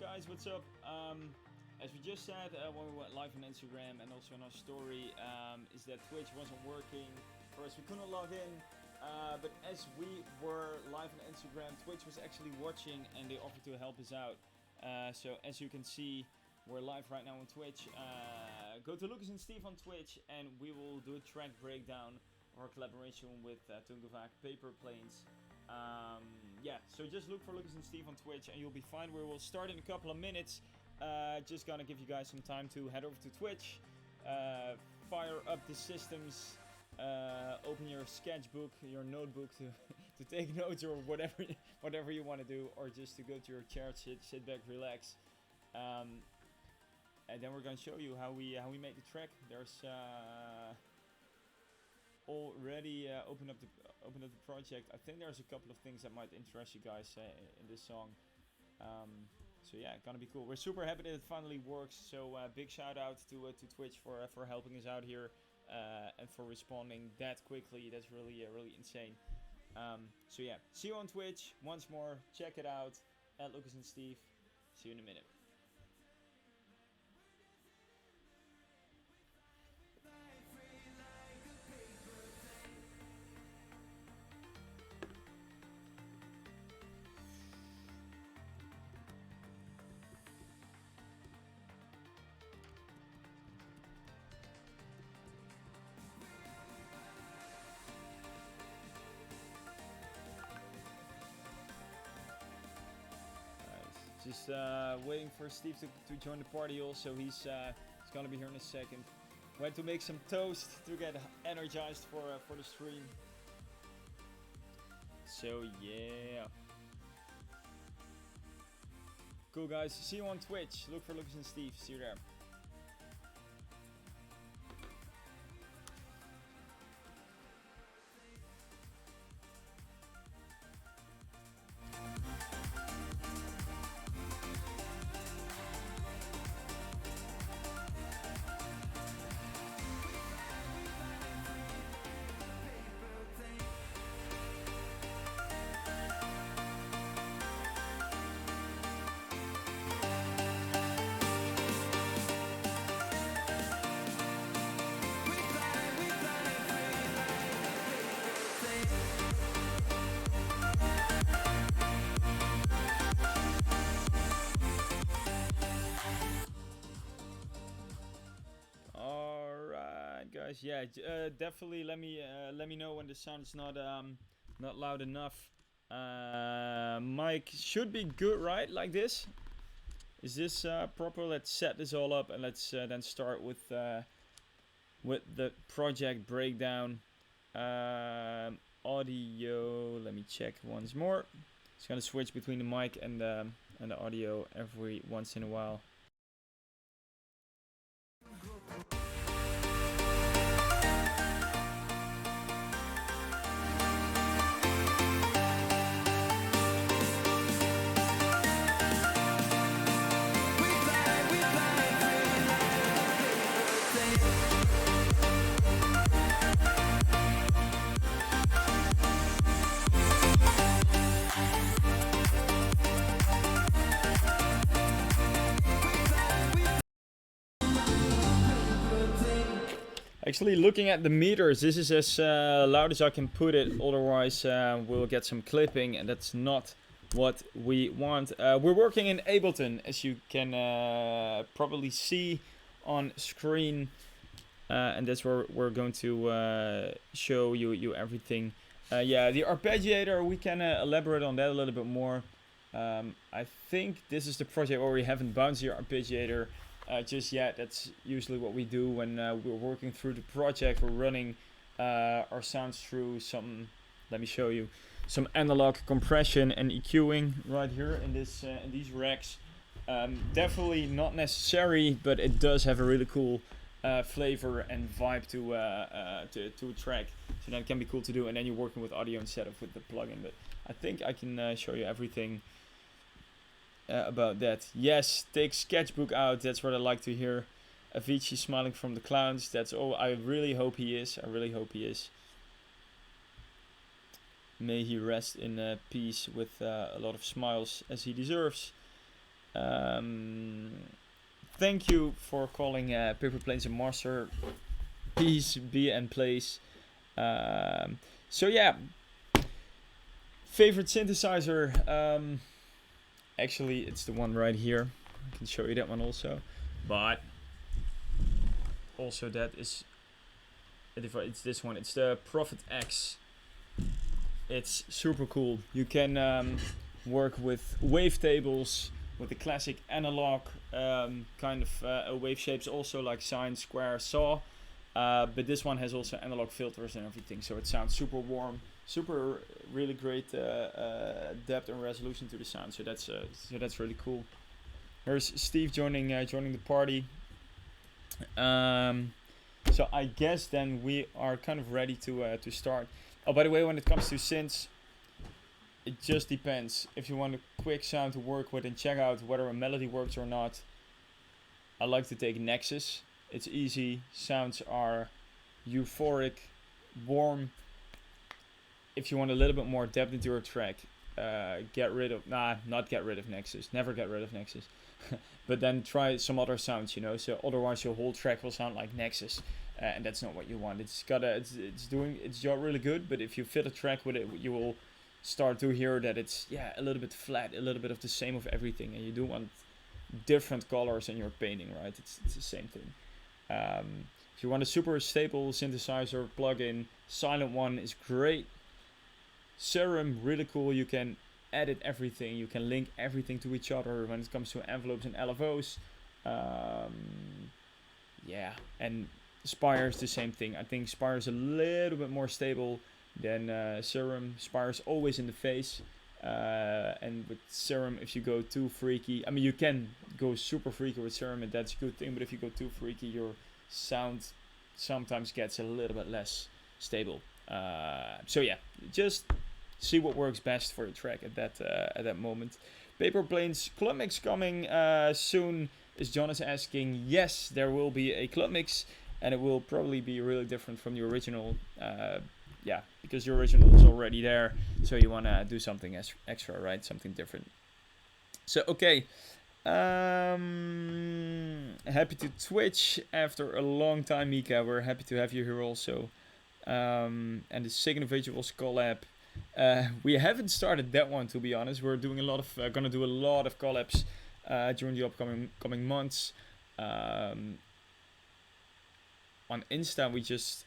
guys, what's up? As we just said when we went live on Instagram and also on our story, is that Twitch wasn't working for us. We couldn't log in, but as we were live on Instagram, Twitch was actually watching and they offered to help us out. So as you can see, we're live right now on Twitch. Go to Lucas and Steve on Twitch and we will do a track breakdown of our collaboration with Tungavak Paper Planes. Yeah, so just look for Lucas and Steve on Twitch and you'll be fine. We will start in a couple of minutes. Just gonna give you guys some time to head over to Twitch, fire up the systems, open your sketchbook, your notebook to take notes or whatever you want to do, or just to go to your chair, sit back, relax. And then we're gonna show you how we made the track. There's already open up the project. I think there's a couple of things that might interest you guys in this song. So yeah, gonna be cool. We're super happy that it finally works. So big shout out to Twitch for helping us out here and for responding that quickly. That's really insane. So yeah, see you on Twitch once more. Check it out at Lucas and Steve. See you in a minute. Just waiting for Steve to join the party also. He's gonna be here in a second. Went to make some toast to get energized for the stream. So yeah. Cool guys, see you on Twitch. Look for Lucas and Steve, see you there. Guys, yeah, definitely let me know when the sound is not loud enough. Mic should be good, right? Like this. Is this proper? Let's set this all up and let's then start with the project breakdown. Audio. Let me check once more. It's gonna switch between the mic and the audio every once in a while. Actually, looking at the meters, this is as loud as I can put it, otherwise we'll get some clipping and that's not what we want. We're working in Ableton, as you can probably see on screen, and that's where we're going to show you everything. Yeah, the arpeggiator, we can elaborate on that a little bit more. I think this is the project where we haven't bounced the arpeggiator just yet. That's usually what we do when we're working through the project. We're running our sounds through some, let me show you, some analog compression and EQing right here in this in these racks. Definitely not necessary, but it does have a really cool flavor and vibe to a track. So that can be cool to do, and then you're working with audio instead of with the plugin. But I think I can show you everything about that. Yes, take sketchbook out. That's what I like to hear. Avicii smiling from the clowns. That's all. I really hope he is. I really hope he is. May he rest in peace with a lot of smiles as he deserves. Thank you for calling Paper Planes a master. Peace, be and place. So yeah, favorite synthesizer. Actually, it's the one right here. I can show you that one also. But also that is, it's this one. It's the Prophet X. It's super cool. You can work with wavetables, with the classic analog kind of wave shapes, also like sine, square, saw. But this one has also analog filters and everything, so it sounds super warm, super really great depth and resolution to the sound. So that's really cool. Here's Steve joining the party. So I guess then we are kind of ready to start. Oh, by the way, when it comes to synths, it just depends. If you want a quick sound to work with and check out whether a melody works or not, I like to take Nexus. It's easy. Sounds are euphoric, warm. If you want a little bit more depth into your track, not get rid of Nexus. Never get rid of Nexus. But then try some other sounds, So otherwise your whole track will sound like Nexus, and that's not what you want. It's doing its job really good, but if you fit a track with it, you will start to hear that it's a little bit flat, a little bit of the same of everything, and you do want different colors in your painting, right? It's the same thing. If you want a super stable synthesizer plugin, Silent One is great. Serum, really cool. You can edit everything. You can link everything to each other when it comes to envelopes and LFOs. And Spire's the same thing. I think Spire's a little bit more stable than Serum. Spire's always in the face. And with Serum, if you go too freaky, you can go super freaky with Serum, and that's a good thing, but if you go too freaky, your sound sometimes gets a little bit less stable. Just see what works best for your track at that moment. Paper Planes Club Mix coming soon, is Jonas asking. Yes, there will be a Club Mix, and it will probably be really different from the original. Because the original is already there, so you want to do something extra, right? Something different. So, okay. Happy to Twitch after a long time, Mika. We're happy to have you here also. And the Signal Visuals collab. We haven't started that one, to be honest. We're doing gonna do a lot of collabs during the upcoming months. On Insta, we just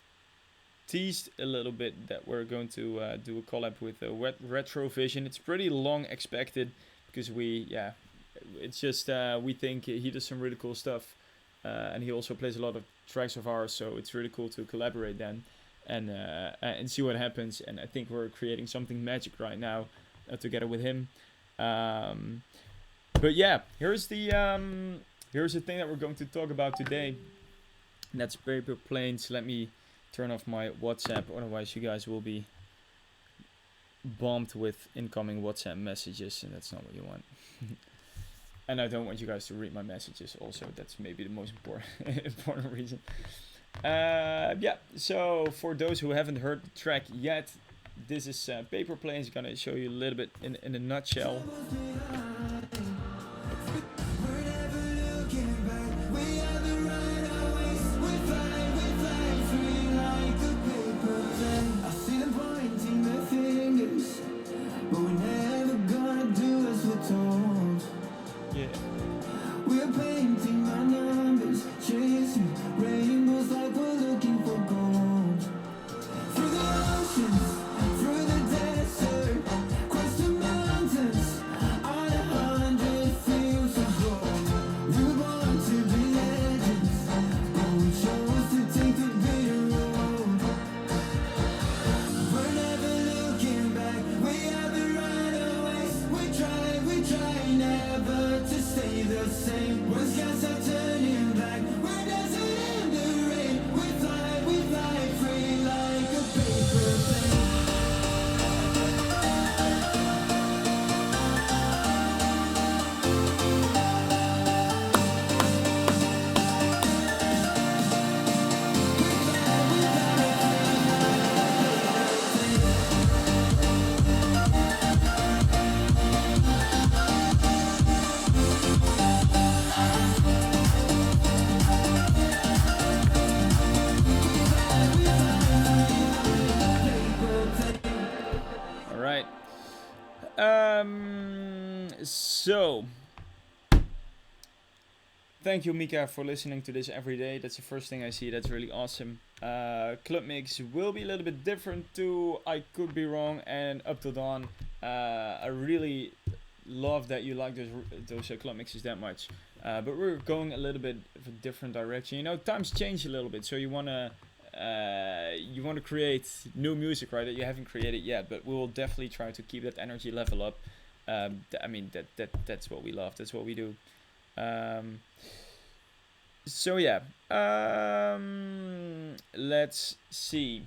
teased a little bit that we're going to do a collab with Retrovision. It's pretty long expected because we think he does some really cool stuff, and he also plays a lot of tracks of ours, so it's really cool to collaborate then and see what happens. And I think we're creating something magic right now together with him. But yeah, here's the thing that we're going to talk about today. And that's Paper Planes. Let me turn off my WhatsApp, otherwise you guys will be bombed with incoming WhatsApp messages, and that's not what you want. And I don't want you guys to read my messages also. That's maybe the most important reason. So for those who haven't heard the track yet, this is Paper Planes. Gonna show you a little bit in a nutshell. So thank you, Mika, for listening to this every day. That's the first thing I see. That's really awesome. Club mix will be a little bit different too. I could be wrong. And Up Till Dawn, I really love that you like those club mixes that much. But we're going a little bit of a different direction. You know, times change a little bit, so you wanna create new music, right? That you haven't created yet. But we will definitely try to keep that energy level up. I mean, that's what we love. That's what we do. So yeah, let's see.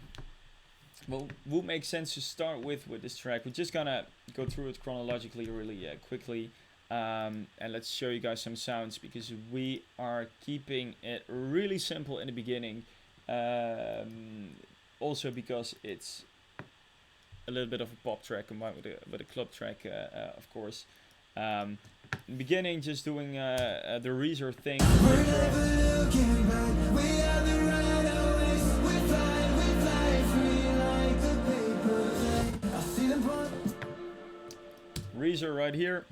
Well, would make sense to start with this track. We're just gonna go through it chronologically really quickly, and let's show you guys some sounds because we are keeping it really simple in the beginning. Also because it's a little bit of a pop track combined with a club track, of course. In the beginning, just doing the Reezer thing. Reezer right here.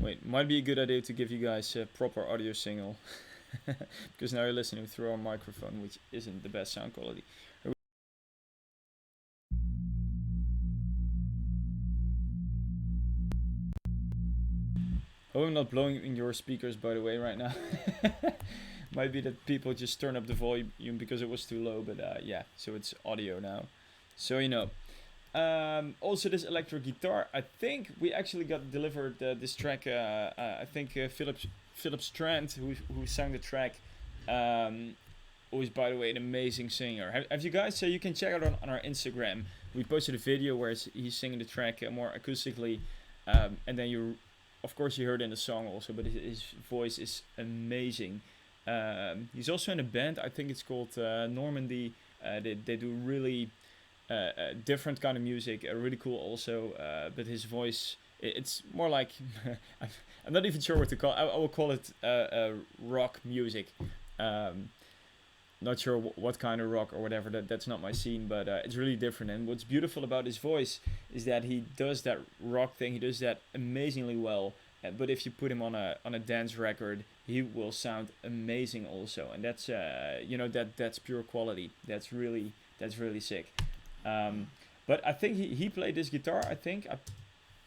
Wait, might be a good idea to give you guys a proper audio signal. Because now you're listening through our microphone, which isn't the best sound quality. Oh, I'm not blowing in your speakers, by the way, right now. Might be that people just turn up the volume because it was too low, but yeah, so it's audio now. So you know. Also, this electric guitar, I think we actually got delivered this track. I think Philip Strand, who sang the track, who is, by the way, an amazing singer. Have you guys? You can check it out on our Instagram. We posted a video where he's singing the track more acoustically, and then of course, you heard it in the song also, but his voice is amazing. He's also in a band. I think it's called Normandy. They do really different kind of music, really cool also. But his voice, it's more like I'm not even sure what to call it. I will call it rock music. Not sure what kind of rock or whatever. That's not my scene, but it's really different. And what's beautiful about his voice is that he does that rock thing. He does that amazingly well. But if you put him on a dance record, he will sound amazing also. And that's that's pure quality. That's really sick. But I think he played this guitar. I think.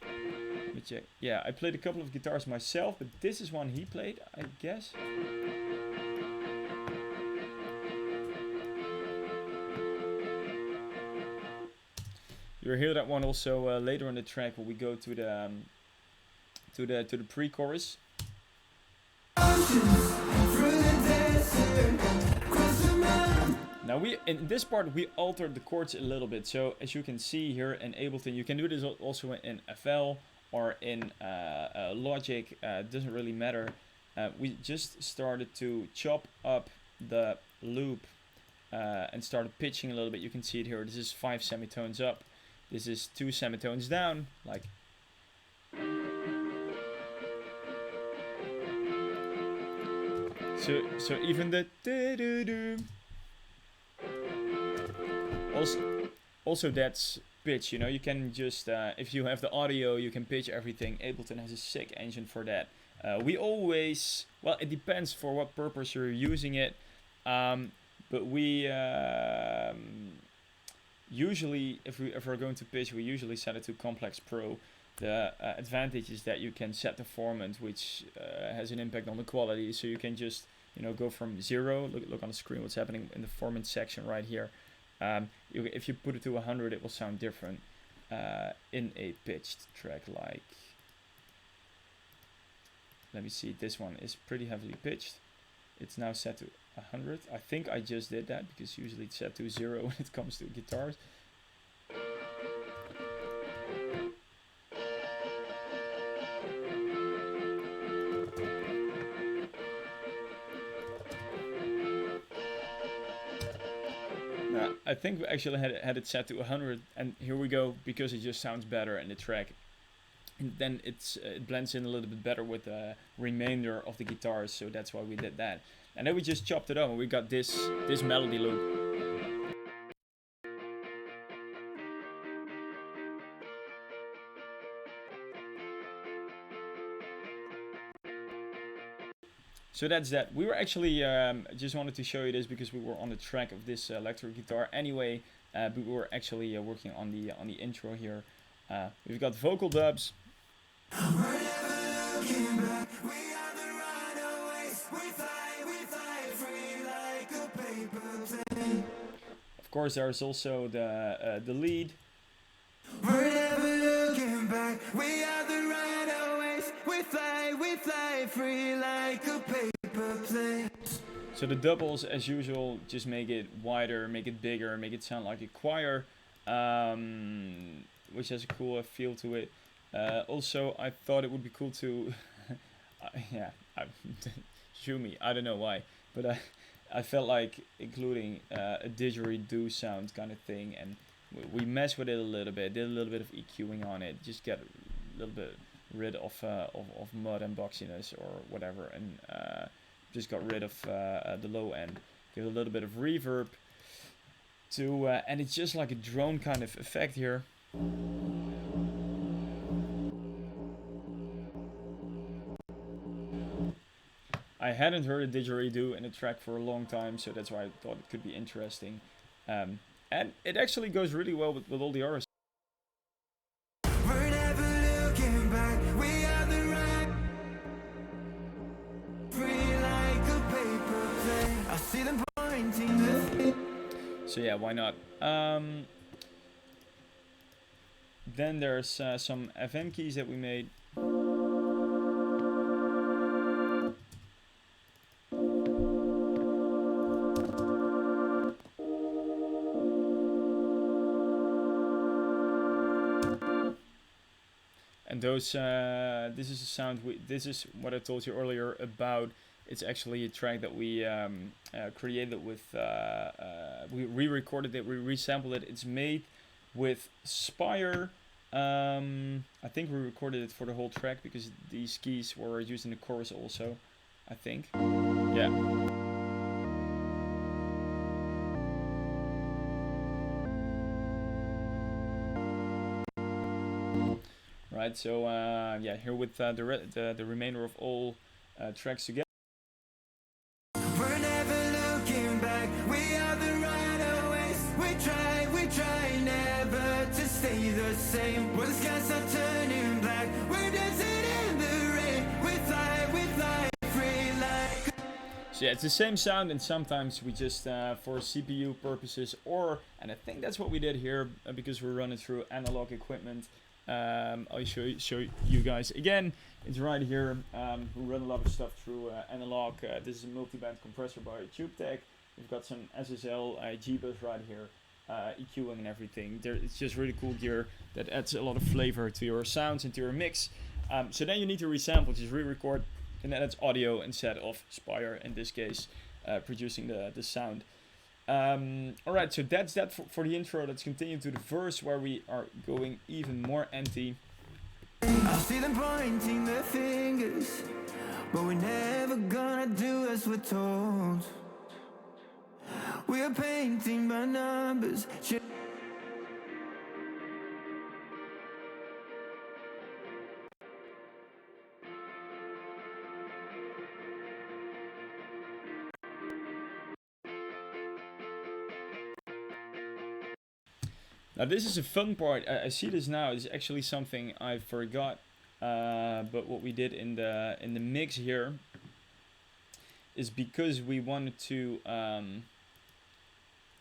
Let me check. Yeah, I played a couple of guitars myself, but this is one he played, I guess. You'll hear that one also later in the track when we go to the pre-chorus. Now in this part we altered the chords a little bit. So as you can see here in Ableton, you can do this also in FL or in Logic. Doesn't really matter. We just started to chop up the loop and started pitching a little bit. You can see it here. This is 5 semitones up. This is 2 semitones down, like. So even the also that's pitch. You know, you can just if you have the audio, you can pitch everything. Ableton has a sick engine for that. We always, well, it depends for what purpose you're using it, but we usually, if we're going to pitch, we usually set it to Complex Pro. The advantage is that you can set the format, which has an impact on the quality. So you can just, go from 0. Look on the screen what's happening in the format section right here. If you put it to 100, it will sound different in a pitched track. Like, let me see. This one is pretty heavily pitched. It's now set to 100. I think I just did that because usually it's set to 0 when it comes to guitars. I think we actually had it set to 100, and here we go, because it just sounds better in the track. And then it blends in a little bit better with the remainder of the guitars, so that's why we did that. And then we just chopped it up, and we got this melody loop. So that's that. We were actually just wanted to show you this because we were on the track of this electric guitar anyway. But we were actually working on the intro here. We've got vocal dubs. Of course, there's also the lead. We're never looking back. We are the runaways. We fly free like a paper plane. So the doubles, as usual, just make it wider, make it bigger, make it sound like a choir, which has a cool feel to it. Also, I thought it would be cool to, shoot me, I don't know why, but I felt like including a didgeridoo sound kind of thing, and we messed with it a little bit, did a little bit of EQing on it, just get a little bit rid of mud and boxiness or whatever, and just got rid of the low end, give a little bit of reverb to, and it's just like a drone kind of effect here. I hadn't heard a didgeridoo in a track for a long time, so that's why I thought it could be interesting. And it actually goes really well with all the others. So yeah, why not? Then there's some FM keys that we made. And those, this is a sound, this is what I told you earlier about. It's actually a track that we created with, we re-recorded it, we resampled it. It's made with Spire. I think we recorded it for the whole track because these keys were used in the chorus also, I think. Yeah. Right, so yeah, here with the remainder of all tracks together. We're never looking back. We are the runaways. We try never to stay the same. When the skies are turning black, we're dancing in the rain. We fly free like. So yeah, it's the same sound, and sometimes we just for CPU purposes, and I think that's what we did here because we're running through analog equipment. I'll show you guys again. It's right here. We run a lot of stuff through analog. This is a multi-band compressor by TubeTech. We've got some SSL G-Bus right here, EQing and everything. It's just really cool gear that adds a lot of flavor to your sounds and to your mix. So then you need to resample, just re-record, and then it's audio instead of Spire in this case, producing the sound. Alright, so that's that for the intro. Let's continue to the verse where we are going even more empty. I see them pointing their fingers, but we're never gonna do as we're told. We're painting by numbers. Now this is a fun part. I see this now. It's actually something I forgot. But what we did in the mix here is because we wanted to,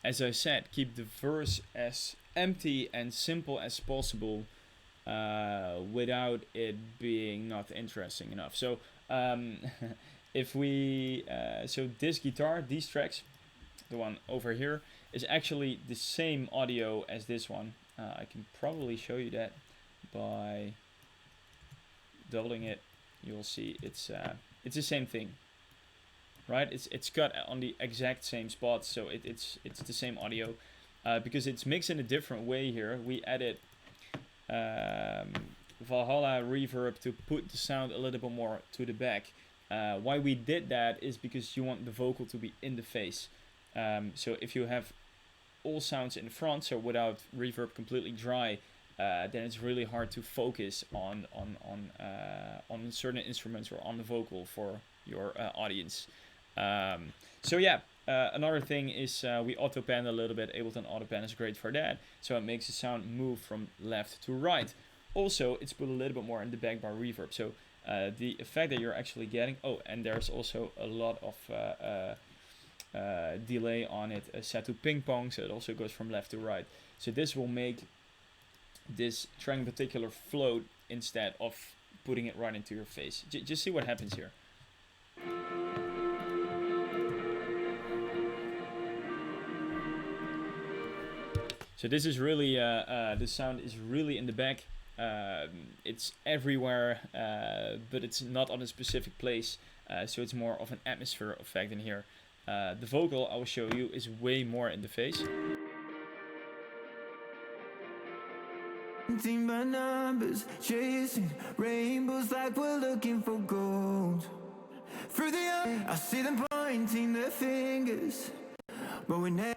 as I said, keep the verse as empty and simple as possible, without it being not interesting enough. So if we, so this guitar, these tracks, the one over here, is actually the same audio as this one. I can probably show you that by doubling it. You'll see it's the same thing, right? It's cut on the exact same spot, so it's the same audio, because it's mixed in a different way here. We added Valhalla reverb to put the sound a little bit more to the back. Why we did that is because you want the vocal to be in the face. So if you have all sounds in the front, so without reverb completely dry, then it's really hard to focus on certain instruments or on the vocal for your audience. So yeah, another thing is we auto pan a little bit. Ableton auto pan is great for that, so it makes the sound move from left to right. Also, it's put a little bit more in the back bar reverb, so the effect that you're actually getting. Oh, and there's also a lot of delay on it, set to ping pong, so it also goes from left to right. So this will make this track in particular float instead of putting it right into your face. Just see what happens here. So this is really, the sound is really in the back. It's everywhere, but it's not on a specific place. So it's more of an atmosphere effect in here. The vocal I will show you is way more in the face. By numbers, chasing rainbows like we're looking for gold. Through the eye, I see them pointing their fingers, but we never.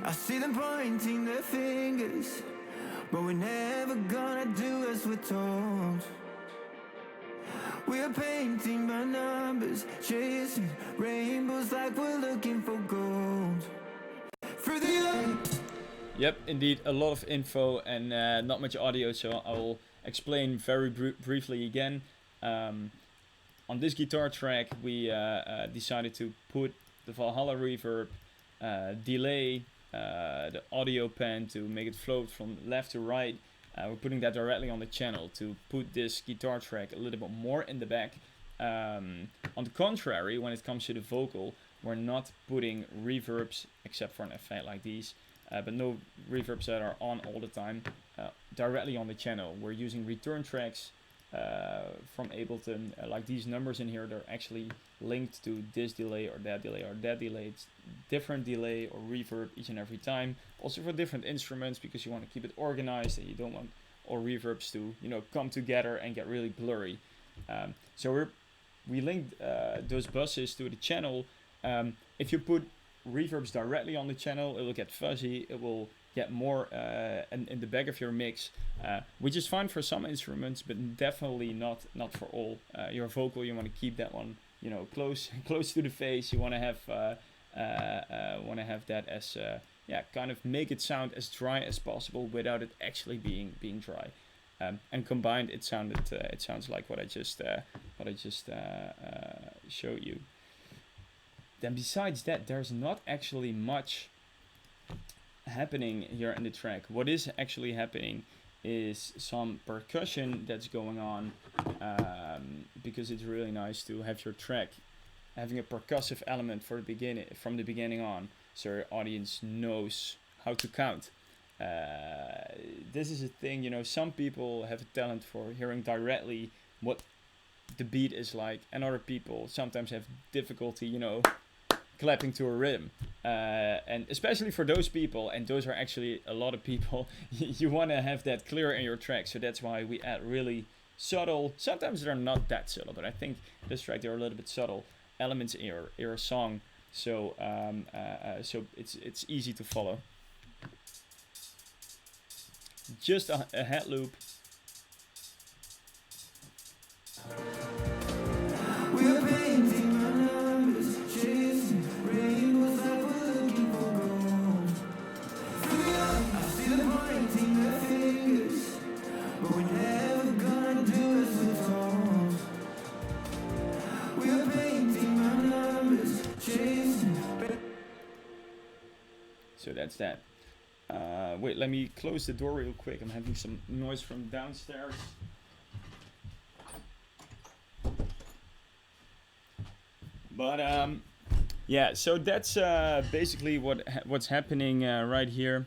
I see them pointing their fingers, but we're never gonna do as we're told. We're painting by numbers, chasing rainbows like we're looking for gold. Through the eye. Yep, indeed, a lot of info and not much audio, so I will explain very briefly again. On this guitar track, we decided to put the Valhalla reverb, delay, the audio pan to make it float from left to right. We're putting that directly on the channel to put this guitar track a little bit more in the back. On the contrary, when it comes to the vocal, we're not putting reverbs, except for an effect like these, but no reverbs that are on all the time, directly on the channel. We're using return tracks from Ableton, like these numbers in here. They're actually linked to this delay or that delay or that delay. It's different delay or reverb each and every time. Also for different instruments, because you want to keep it organized and you don't want all reverbs to, you know, come together and get really blurry. So we linked those buses to the channel. If you put reverbs directly on the channel, it will get fuzzy. It will get more in the back of your mix, which is fine for some instruments, but definitely not for all. Your vocal, you want to keep that one, you know, close to the face. You want to have that as kind of make it sound as dry as possible without it actually being dry. And combined, it sounds like what I just showed you. Then besides that, there's not actually much happening here in the track. What is actually happening is some percussion that's going on, because it's really nice to have your track having a percussive element from the beginning on, so your audience knows how to count. This is a thing, you know, some people have a talent for hearing directly what the beat is like, and other people sometimes have difficulty, you know, clapping to a rhythm, and especially for those people, and those are actually a lot of people, you want to have that clear in your track. So that's why we add really subtle, sometimes they're not that subtle, but I think this track they're a little bit subtle elements in your song, so so it's easy to follow. Just a head loop. So that's that. Wait, let me close the door real quick. I'm having some noise from downstairs. But yeah, so that's basically what's happening right here.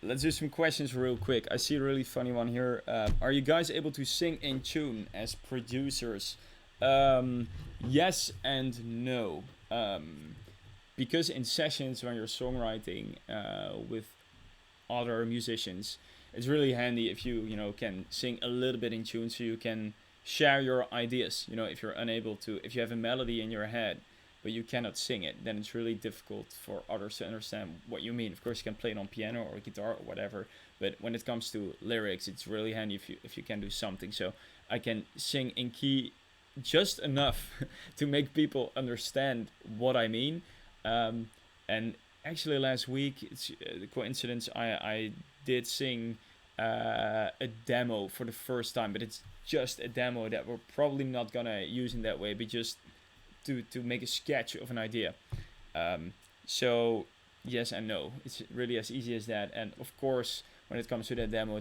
Let's do some questions real quick. I see a really funny one here. Are you guys able to sing in tune as producers? Yes and no. Because in sessions when you're songwriting with other musicians, it's really handy if you can sing a little bit in tune, so you can share your ideas. If you're unable to, if you have a melody in your head but you cannot sing it, then it's really difficult for others to understand what you mean. Of course, you can play it on piano or guitar or whatever, but when it comes to lyrics, it's really handy if you can do something. So I can sing in key just enough to make people understand what I mean. And actually last week, it's the coincidence, I did sing a demo for the first time, but it's just a demo that we're probably not gonna use in that way, but just to make a sketch of an idea. So yes and no, it's really as easy as that. And of course, when it comes to that demo,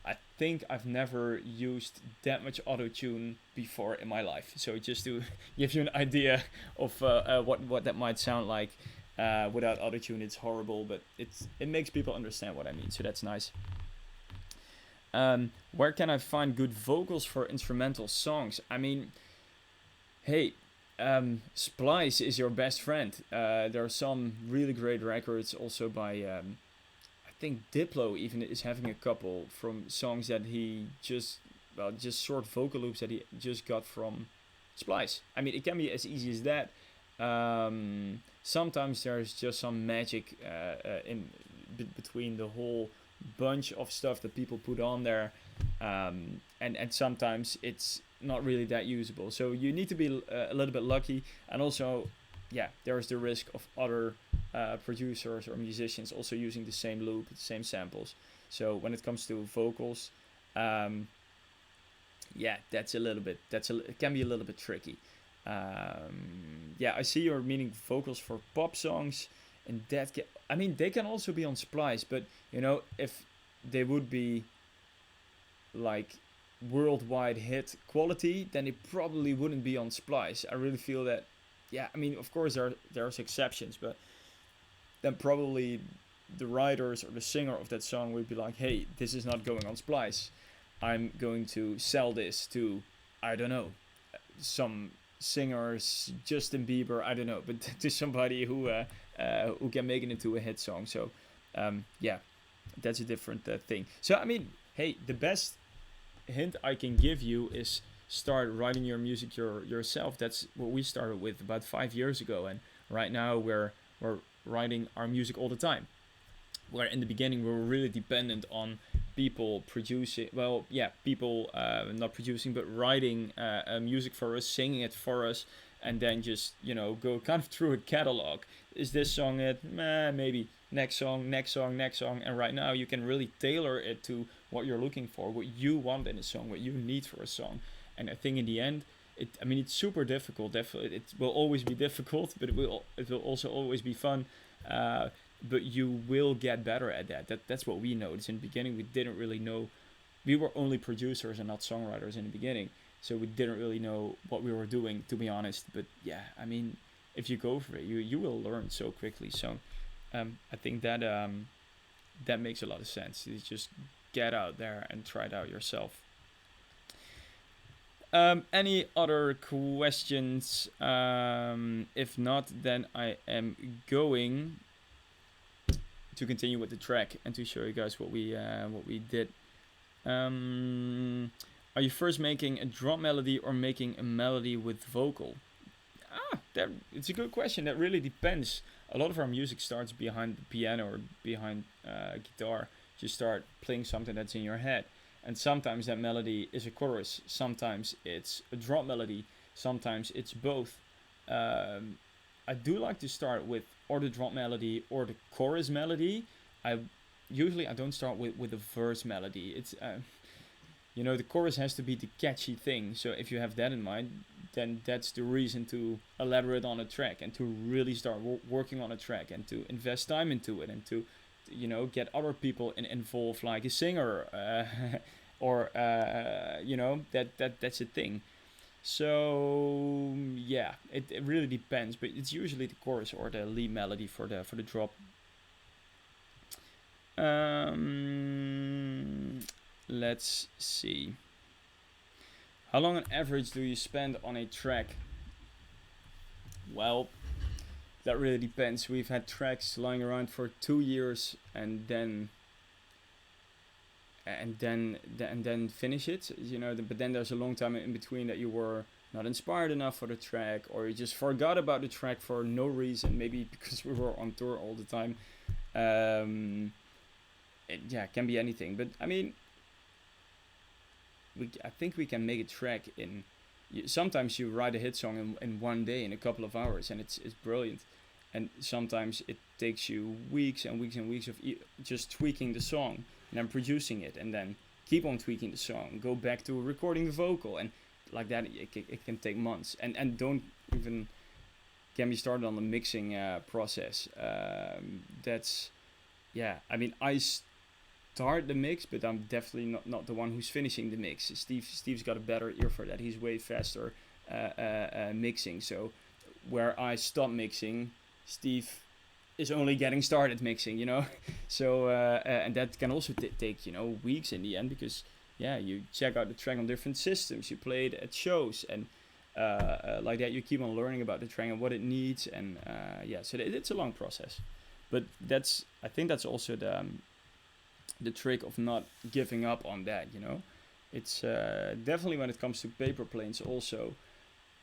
I think I've never used that much auto-tune before in my life. So just to give you an idea of what that might sound like without auto-tune, it's horrible, but it makes people understand what I mean. So that's nice. Where can I find good vocals for instrumental songs? I mean, hey, Splice is your best friend. There are some really great records also by, I think Diplo even is having a couple from songs that he just short vocal loops that he just got from Splice. I mean, it can be as easy as that. Sometimes there's just some magic in between the whole bunch of stuff that people put on there, and sometimes it's not really that usable. So you need to be a little bit lucky, and also, yeah, there's the risk of other producers or musicians also using the same loop, the same samples. So when it comes to vocals, yeah, it can be a little bit tricky. Yeah, I see you're meaning vocals for pop songs, and I mean, they can also be on Splice, but if they would be like worldwide hit quality, then it probably wouldn't be on Splice. I really feel that. Yeah, I mean, of course there's exceptions, but then probably the writers or the singer of that song would be like, hey, this is not going on Splice. I'm going to sell this to, I don't know, some singers, Justin Bieber, I don't know, but to somebody who can make it into a hit song. So yeah, that's a different thing. So I mean, hey, the best hint I can give you is start writing your music yourself. That's what we started with about 5 years ago, and right now we're writing our music all the time. Where in the beginning we were really dependent on people producing, people not producing but writing music for us, singing it for us, and then just go kind of through a catalog. Is this song it? Maybe. Next song, and right now you can really tailor it to what you're looking for, what you want in a song, what you need for a song. And I think in the end, it's super difficult. Definitely, it will always be difficult, but it will also always be fun. But you will get better at that. That's what we noticed. In the beginning, we didn't really know. We were only producers and not songwriters in the beginning, so we didn't really know what we were doing, to be honest. But yeah, I mean, if you go for it, you will learn so quickly. So I think that that makes a lot of sense. You just get out there and try it out yourself. Any other questions? If not, then I am going to continue with the track and to show you guys what we did. Are you first making a drum melody or making a melody with vocal? It's a good question. That really depends. A lot of our music starts behind the piano or behind guitar. You start playing something that's in your head, and sometimes that melody is a chorus. Sometimes it's a drum melody. Sometimes it's both. I do like to start with or the drum melody or the chorus melody. I don't start with the verse melody. It's the chorus has to be the catchy thing. So if you have that in mind, then that's the reason to elaborate on a track and to really start working on a track and to invest time into it and to, you know, get other people involved, like a singer, or you know, that's a thing. So yeah, it really depends, but it's usually the chorus or the lead melody for the drop. Let's see. How long on average do you spend on a track? Well, that really depends. We've had tracks lying around for 2 years and then finish it, you know. But then there's a long time in between that you were not inspired enough for the track, or you just forgot about the track for no reason. Maybe because we were on tour all the time. It can be anything. But I mean, I think we can make a track in. Sometimes you write a hit song in 1 day, in a couple of hours, and it's brilliant. And sometimes it takes you weeks and weeks and weeks of just tweaking the song and then producing it, and then keep on tweaking the song, go back to recording the vocal, and like that it can take months. And don't even get me started on the mixing process. That's, yeah, I mean, I start the mix, but I'm definitely not the one who's finishing the mix. Steve's got a better ear for that. He's way faster mixing. So where I stop mixing, Steve is only getting started mixing, you know. So and that can also take, you know, weeks in the end, because yeah, you check out the track on different systems, you play it at shows, and like that you keep on learning about the track and what it needs, and yeah, so it's a long process. But I think that's also the trick of not giving up on that, you know. It's definitely when it comes to Paper Planes also,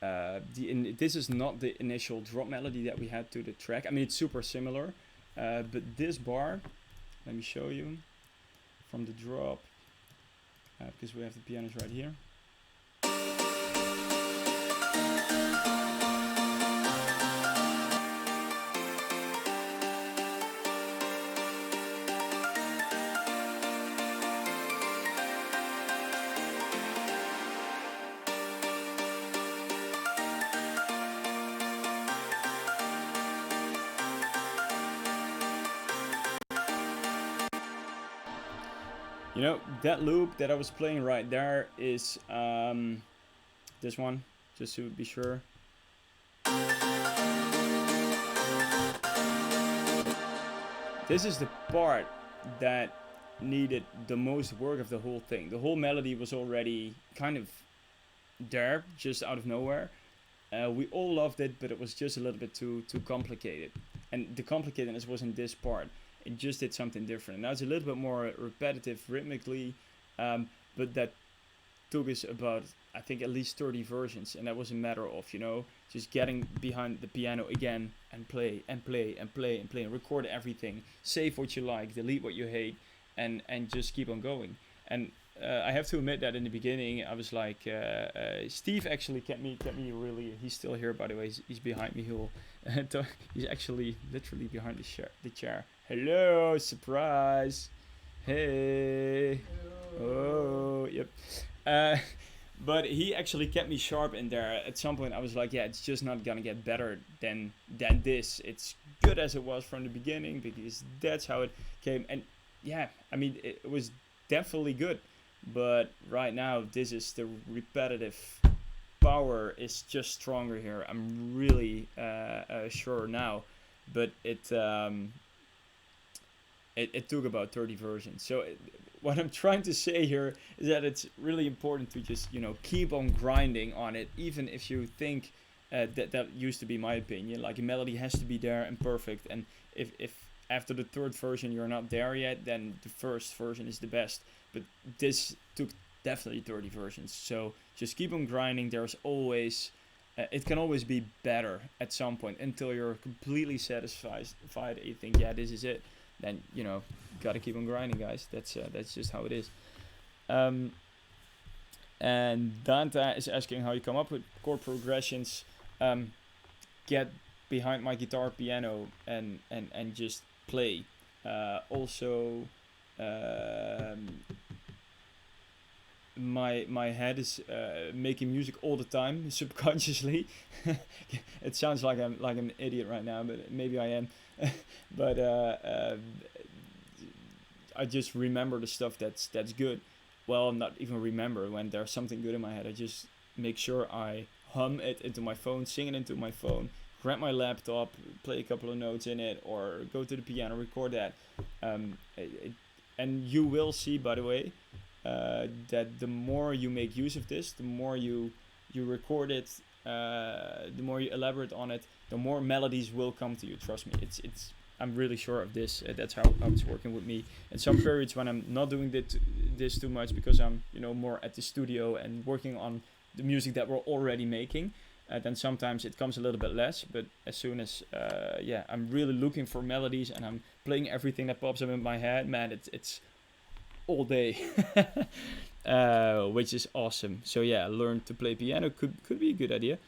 this is not the initial drop melody that we had to the track. I mean, it's super similar, but this bar, let me show you from the drop, because we have the pianos right here. You know, that loop that I was playing right there is this one, just to be sure. This is the part that needed the most work of the whole thing. The whole melody was already kind of there, just out of nowhere. We all loved it, but it was just a little bit too complicated. And the complicatedness wasn't this part. It just did something different. Now it's a little bit more repetitive rhythmically, but that took us about, I think, at least 30 versions, and that was a matter of, you know, just getting behind the piano again and play and play and play and play and record everything, save what you like, delete what you hate, and just keep on going. And I have to admit that in the beginning I was like, Steve actually kept me really. He's still here, by the way. He's behind me. He's actually literally behind the chair. Hello, surprise. Hey. Hello. Oh, yep. But he actually kept me sharp in there. At some point I was like, yeah, it's just not gonna get better than this. It's good as it was from the beginning, because that's how it came. And yeah, I mean, it was definitely good. But right now, this is the repetitive power is just stronger here. I'm really sure now. But it took about 30 versions. So what I'm trying to say here is that it's really important to just, you know, keep on grinding on it, even if you think that used to be my opinion. Like, a melody has to be there and perfect. And if after the third version you're not there yet, then the first version is the best. But this took definitely 30 versions. So just keep on grinding. There's always, it can always be better at some point, until you're completely satisfied and you think, yeah, this is it. Then, you know, gotta keep on grinding, guys. That's just how it is. And Dante is asking how you come up with chord progressions. Get behind my guitar, piano, and just play. Also, my head is making music all the time subconsciously. It sounds like I'm like an idiot right now, but maybe I am. But I just remember the stuff that's good. Well, not even remember when there's something good in my head. I just make sure I hum it into my phone, sing it into my phone, grab my laptop, play a couple of notes in it, or go to the piano, record that. And you will see, by the way, that the more you make use of this, the more you record it, the more you elaborate on it, the more melodies will come to you. Trust me, it's. I'm really sure of this. That's how it's working with me. And some periods when I'm not doing this too much because I'm more at the studio and working on the music that we're already making, then sometimes it comes a little bit less. But as soon as I'm really looking for melodies and I'm playing everything that pops up in my head, man, it's all day, which is awesome. So yeah, learn to play piano could be a good idea.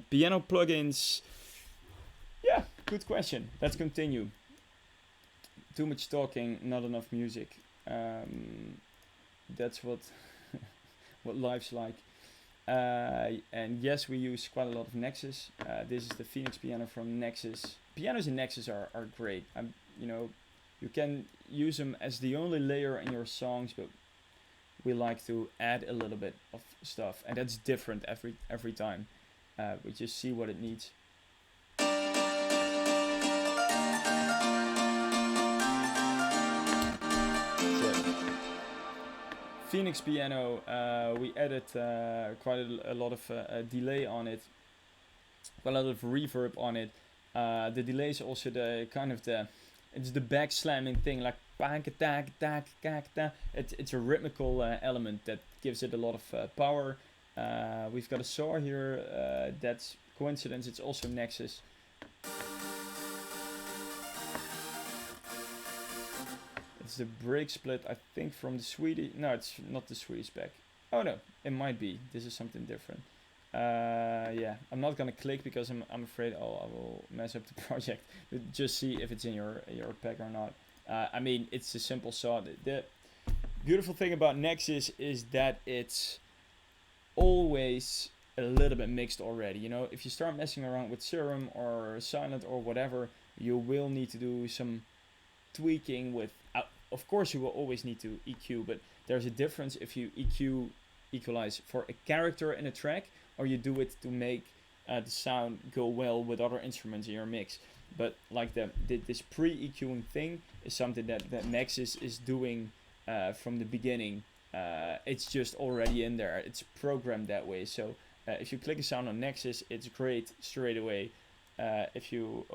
Piano plugins. Yeah, good question. Let's continue. Too much talking, not enough music. That's what what life's like. And yes, we use quite a lot of Nexus. This is the Phoenix piano from Nexus. Pianos in Nexus are great. You can use them as the only layer in your songs, but we like to add a little bit of stuff, and that's different every time. We just see what it needs. Phoenix piano, we added quite a lot of delay on it, quite a lot of reverb on it. The delay is also it's the back slamming thing, like it's a rhythmical element that gives it a lot of power. We've got a saw here, that's coincidence, it's also Nexus. It's the break split, I think, from the Swedish. No, it's not the Swedish spec. Oh no, it might be. This is something different. Yeah, I'm not gonna click because I'm afraid I will mess up the project. But just see if it's in your pack or not. I mean, it's a simple saw. The beautiful thing about Nexus is that it's always a little bit mixed already. If you start messing around with Serum or Silent or whatever, you will need to do some tweaking with. Of course, you will always need to EQ, but there's a difference if you equalize for a character in a track, or you do it to make the sound go well with other instruments in your mix. But like this pre-EQing thing is something that Nexus is doing from the beginning. It's just already in there. It's programmed that way. So if you click a sound on Nexus, it's great straight away. If you're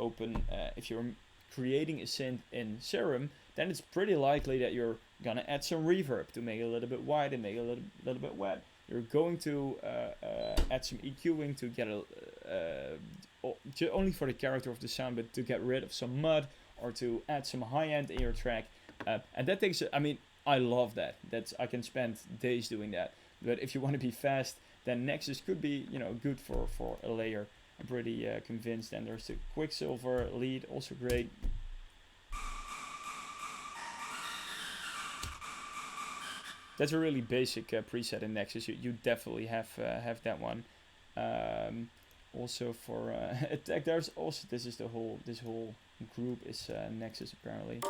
creating a synth in Serum, then it's pretty likely that you're gonna add some reverb to make it a little bit wide and make it a little bit wet. You're going to add some EQing to get only for the character of the sound, but to get rid of some mud or to add some high end in your track. And that takes, I love that. I can spend days doing that. But if you want to be fast, then Nexus could be, good for a layer. I'm pretty convinced. And there's the Quicksilver lead, also great. That's a really basic preset in Nexus. You definitely have that one. Also for attack, there's also this whole group is Nexus apparently.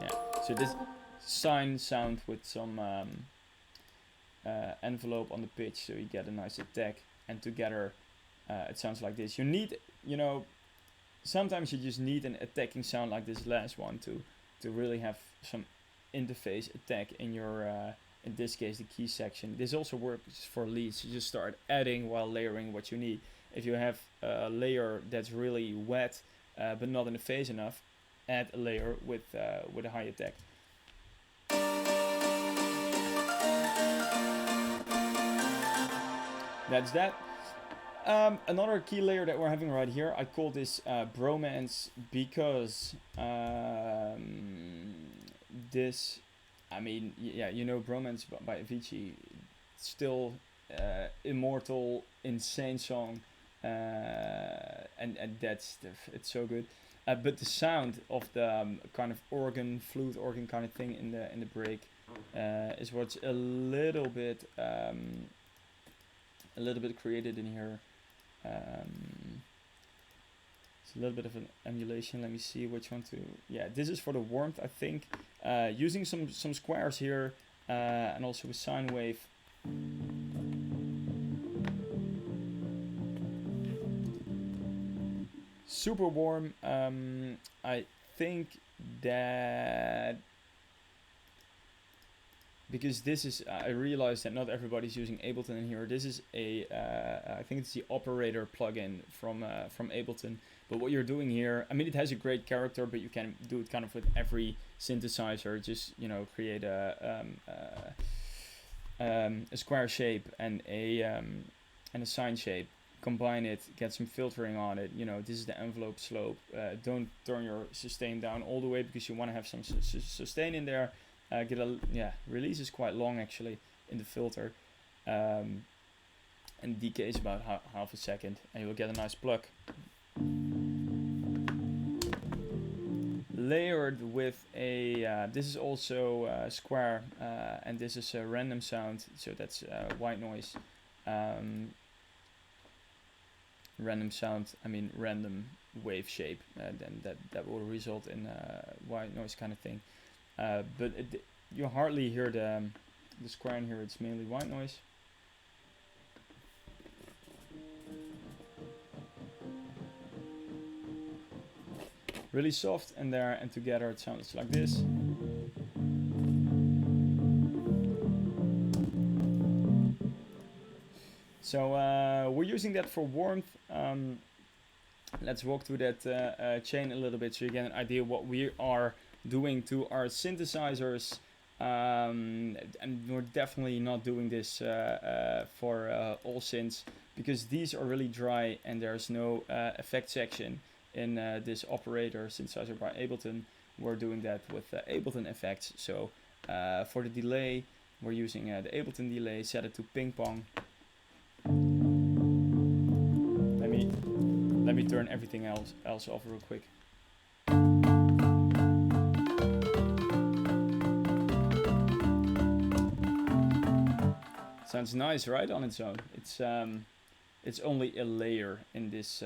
Yeah. So this sine sound with some envelope on the pitch, so you get a nice attack, and together it sounds like this. You need, sometimes you just need an attacking sound like this last one to really have some interface attack in your in this case the key section. This also works for leads. You just start adding while layering what you need. If you have a layer that's really wet but not in the phase enough, add a layer with a high attack. That's that. Another key layer that we're having right here, I call this bromance because bromance by Avicii, still immortal, insane song, and it's so good. but the sound of the kind of organ, flute organ kind of thing in the break is what's a little bit created in here. It's a little bit of an emulation. Let me see which one to. Yeah, this is for the warmth, I think. Using some squares here and also a sine wave. Super warm. I think that because this is, I realized that not everybody's using Ableton in here. This is a, I think it's the operator plugin from Ableton. But what you're doing here, I mean, it has a great character, but you can do it kind of with every synthesizer. Just, you know, create a square shape and a sine shape. Combine it, get some filtering on it. You know, this is the envelope slope. Don't turn your sustain down all the way because you want to have some sustain in there. Release is quite long actually in the filter, and decay is about half a second, and you'll get a nice pluck. Layered with a, this is also square, and this is a random sound, so that's white noise. Random sound, I mean random wave shape, then that will result in white noise kind of thing. But you hardly hear the square in here, it's mainly white noise. Really soft and there, and together it sounds like this. So we're using that for warmth. Let's walk through that chain a little bit so you get an idea what we are doing to our synthesizers. And we're definitely not doing this for all synths, because these are really dry and there's no effect section in this operator synthesizer by Ableton. We're doing that with Ableton effects. So for the delay, we're using the Ableton delay, set it to ping pong. Let me turn everything else off real quick. Sounds nice, right, on its own. It's only a layer in this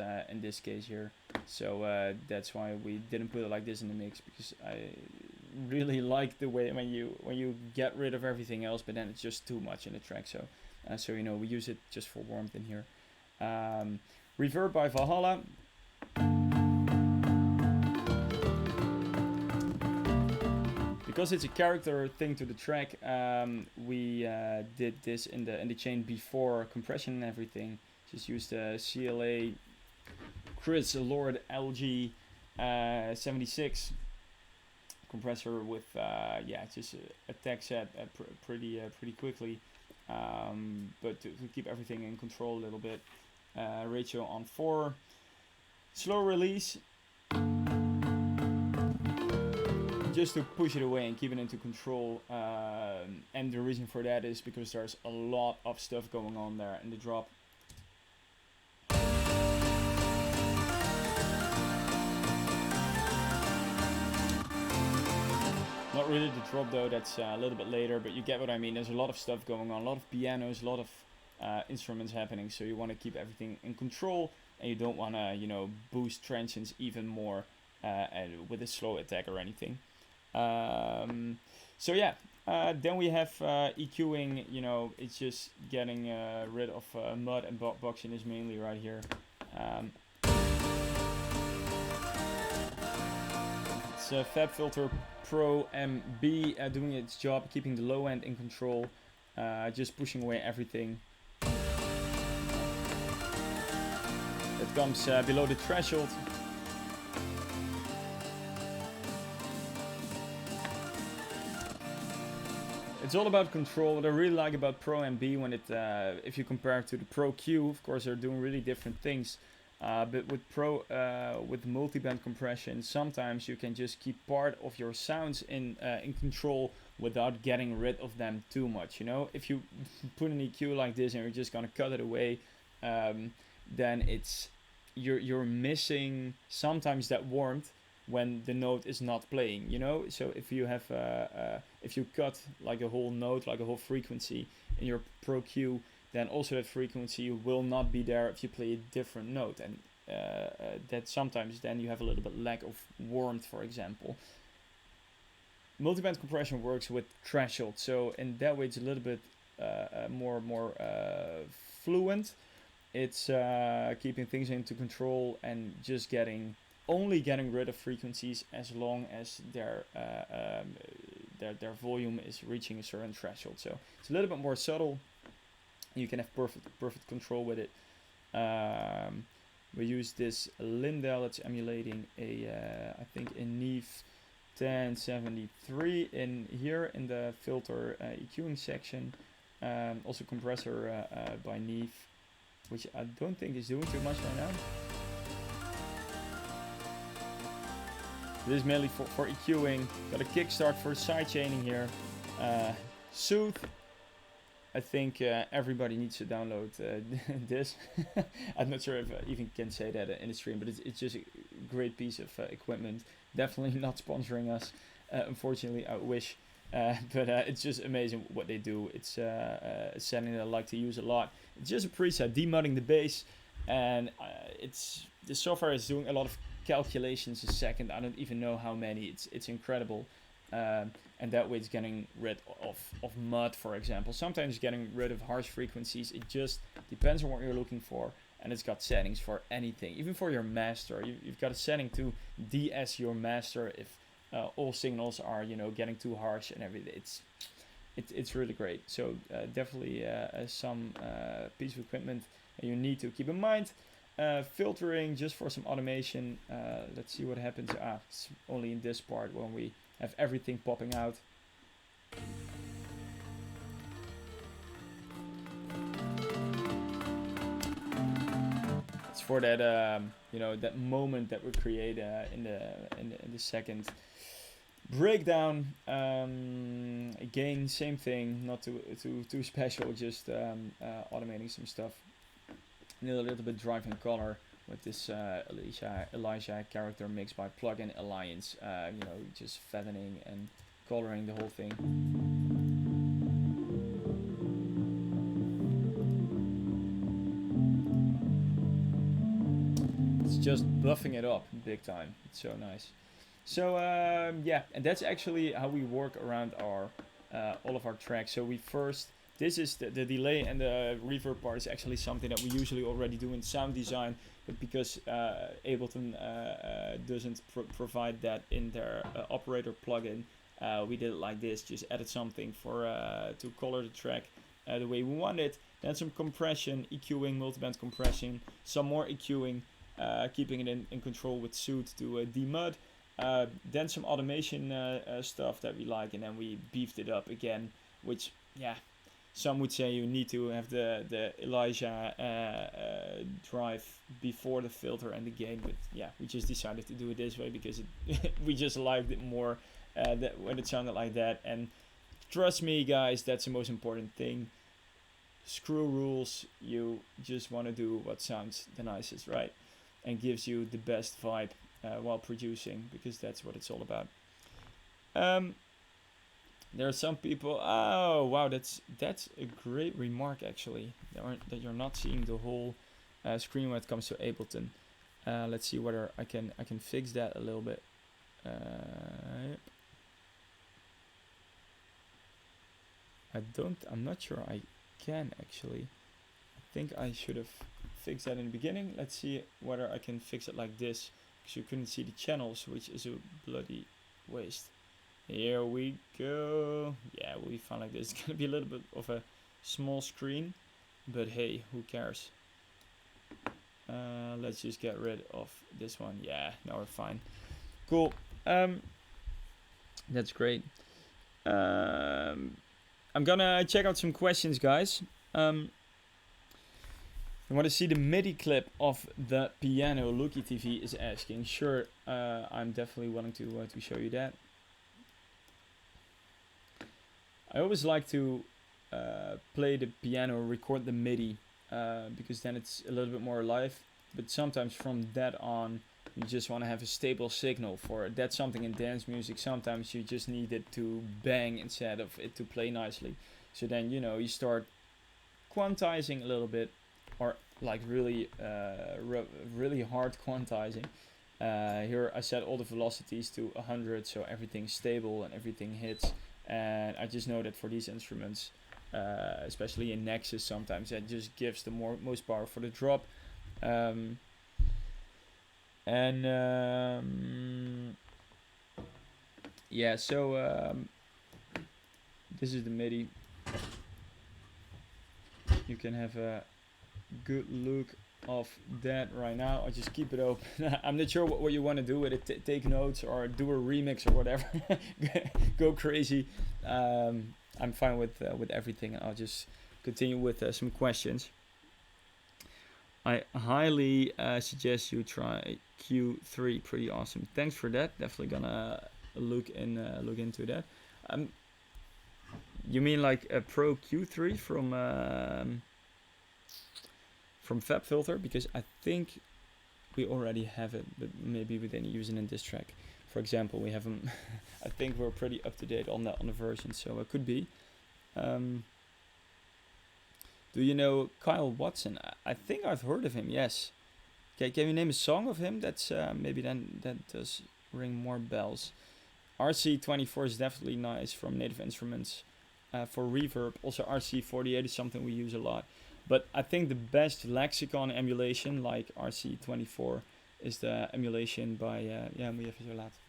case here, so that's why we didn't put it like this in the mix, because I really like the way when you get rid of everything else, but then it's just too much in the track. So you know, we use it just for warmth in here. Reverb by Valhalla. Because it's a character thing to the track, we did this in the chain before compression and everything. Just used the CLA Chris Lord LG 76 compressor with just attack set pretty quickly, but to keep everything in control a little bit. Ratio on 4, slow release, just to push it away and keep it into control. And the reason for that is because there's a lot of stuff going on there in the drop. Not really the drop though, that's a little bit later, but you get what I mean. There's a lot of stuff going on, a lot of pianos, a lot of instruments happening, so you want to keep everything in control, and you don't want to, you know, boost transients even more with a slow attack or anything. Then we have EQing. You know, it's just getting rid of mud and boxiness mainly right here. It's a FabFilter Pro MB doing its job, keeping the low end in control, just pushing away everything that comes below the threshold. It's all about control. What I really like about Pro MB, when it, if you compare it to the Pro Q, of course they're doing really different things. But with with multi-band compression, sometimes you can just keep part of your sounds in control without getting rid of them too much. You know, if you put an EQ like this and you're just gonna cut it away, then it's you're missing sometimes that warmth when the note is not playing, you know. So if you have if you cut like a whole note, like a whole frequency in your Pro Q, then also that frequency will not be there if you play a different note, and that sometimes then you have a little bit lack of warmth, for example. Multiband compression works with threshold, so in that way it's a little bit more fluent. It's keeping things into control and just only getting rid of frequencies as long as their volume is reaching a certain threshold. So it's a little bit more subtle. You can have perfect control with it. We use this Lindell that's emulating I think a Neve 1073 in here in the filter EQing section. Also compressor by Neve, which I don't think is doing too much right now. This is mainly for EQing. Got a kickstart for sidechaining here. Soothe. I think everybody needs to download this. I'm not sure if I even can say that in the stream, but it's just a great piece of equipment. Definitely not sponsoring us. Unfortunately, I wish. But it's just amazing what they do. It's a setting that I like to use a lot. It's just a preset, demudding the bass. And the software is doing a lot of calculations a second. I don't even know how many. It's incredible. And that way it's getting rid of mud, for example. Sometimes getting rid of harsh frequencies. It just depends on what you're looking for. And it's got settings for anything. Even for your master. You've got a setting to de-ess your master if all signals are, you know, getting too harsh and everything. It's really great. So definitely some piece of equipment you need to keep in mind. Filtering just for some automation. Let's see what happens. It's only in this part when we have everything popping out. It's for that you know, that moment that we create in the second breakdown. Again, same thing, not too special, just automating some stuff. Need a little bit drive and color with this Elijah character mixed by Plugin Alliance. You know, just fattening and coloring the whole thing. It's just buffing it up big time. It's so nice. So yeah, and that's actually how we work around our all of our tracks. So we first, this is the delay and the reverb part is actually something that we usually already do in sound design, but because Ableton doesn't provide that in their operator plugin, we did it like this. Just added something for to color the track the way we want it. Then some compression, EQing, multiband compression, some more EQing, keeping it in control with Soothe to demud. Then some automation stuff that we like, and then we beefed it up again, which, yeah, some would say you need to have the Elijah drive before the filter and the gain, but yeah, we just decided to do it this way because we just liked it more when it sounded like that. And trust me, guys, that's the most important thing. Screw rules. You just want to do what sounds the nicest, right? And gives you the best vibe while producing, because that's what it's all about. There are some people. Oh wow, that's a great remark actually. That you're not seeing the whole screen when it comes to Ableton. Let's see whether I can fix that a little bit. I'm not sure I can actually. I think I should have fixed that in the beginning. Let's see whether I can fix it like this, because you couldn't see the channels, which is a bloody waste. Here we go. Yeah, we'll be fine like this. It's gonna be a little bit of a small screen, but hey, who cares? Let's just get rid of this one. Yeah, now we're fine. Cool. That's great. I'm gonna check out some questions, guys. I want to see the MIDI clip of the piano. Lucky TV is asking. Sure, I'm definitely willing to show you that. I always like to play the piano, record the MIDI, because then it's a little bit more alive. but sometimes from that on, you just want to have a stable signal for it. That's something in dance music. Sometimes you just need it to bang instead of it to play nicely. So then, you know, you start quantizing a little bit, or like really, really hard quantizing. Here I set all the velocities to 100, so everything's stable and everything hits. And I just know that for these instruments, especially in Nexus, sometimes that just gives the most power for the drop. Yeah, so this is the MIDI. You can have a good look of that right now. I just keep it open. I'm not sure what you want to do with it. Take notes or do a remix or whatever. Go crazy. I'm fine with everything. I'll just continue with some questions. I highly suggest you try Q3. Pretty awesome. Thanks for that. Definitely gonna look into that. You mean like a Pro Q3 from FabFilter? Because I think we already have it, but maybe we didn't use it in this track. For example, we have them. I think we're pretty up to date on the version, so it could be. Do you know Kyle Watson? I think I've heard of him. Yes. Okay, can you name a song of him? That's maybe then that does ring more bells. RC24 is definitely nice from Native Instruments for reverb. Also RC48 is something we use a lot. But I think the best lexicon emulation, like RC24, is the emulation by ja, moet je even zo laten.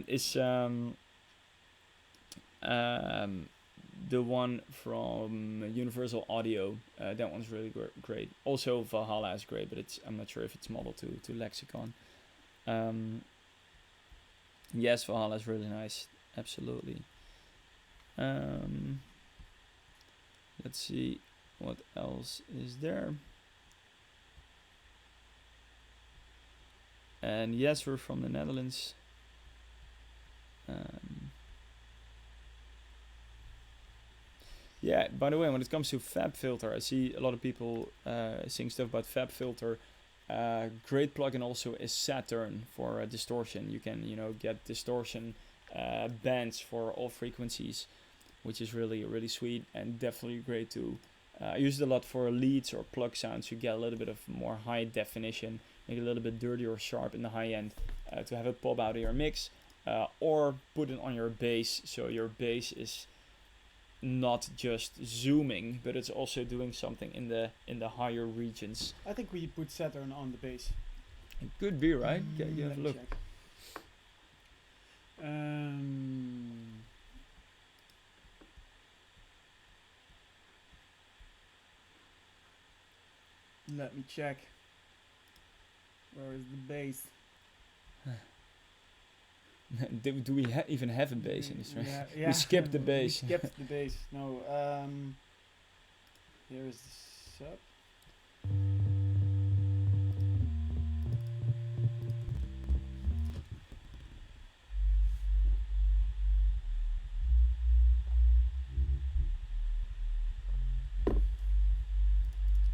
Is the one from Universal Audio. That one's really great. Also Valhalla is great, but I'm not sure if it's modeled to lexicon. Yes, Valhalla is really nice. Absolutely. Let's see what else is there. And yes, we're from the Netherlands. Yeah, by the way, when it comes to FabFilter, I see a lot of people saying stuff about FabFilter. Great plugin also is Saturn for distortion. You can, get distortion bands for all frequencies, which is really, really sweet and definitely great too. I use it a lot for leads or plug sounds. You get a little bit of more high definition, make it a little bit dirty or sharp in the high end to have it pop out of your mix, or put it on your bass, so your bass is not just zooming, but it's also doing something in the higher regions. I think we put Saturn on the bass. It could be, right? You have a look. Check. Let me check. Where is the bass? Do we even have a bass in this? Right? Yeah. We skipped the bass. We skipped the bass. No. Here is the sub.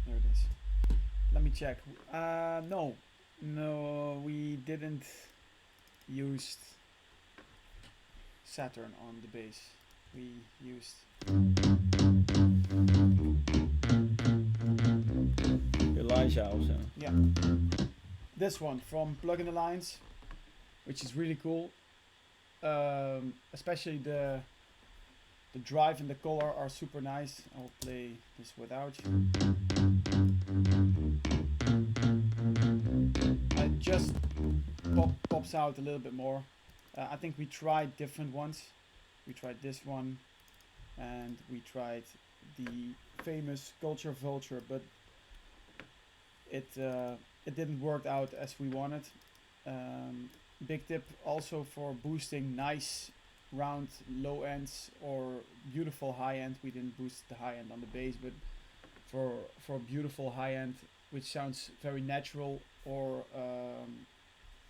There it is. Let me check. No, we didn't use Saturn on the bass. We used Elijah also. Yeah. This one from Plugin Alliance, which is really cool. Especially the drive and the color are super nice. I'll play this without you. It just pops out a little bit more. I think we tried different ones. We tried this one, and we tried the famous Culture Vulture, but it didn't work out as we wanted. Big tip also for boosting nice round low ends or beautiful high end. We didn't boost the high end on the bass, but for beautiful high end, which sounds very natural, or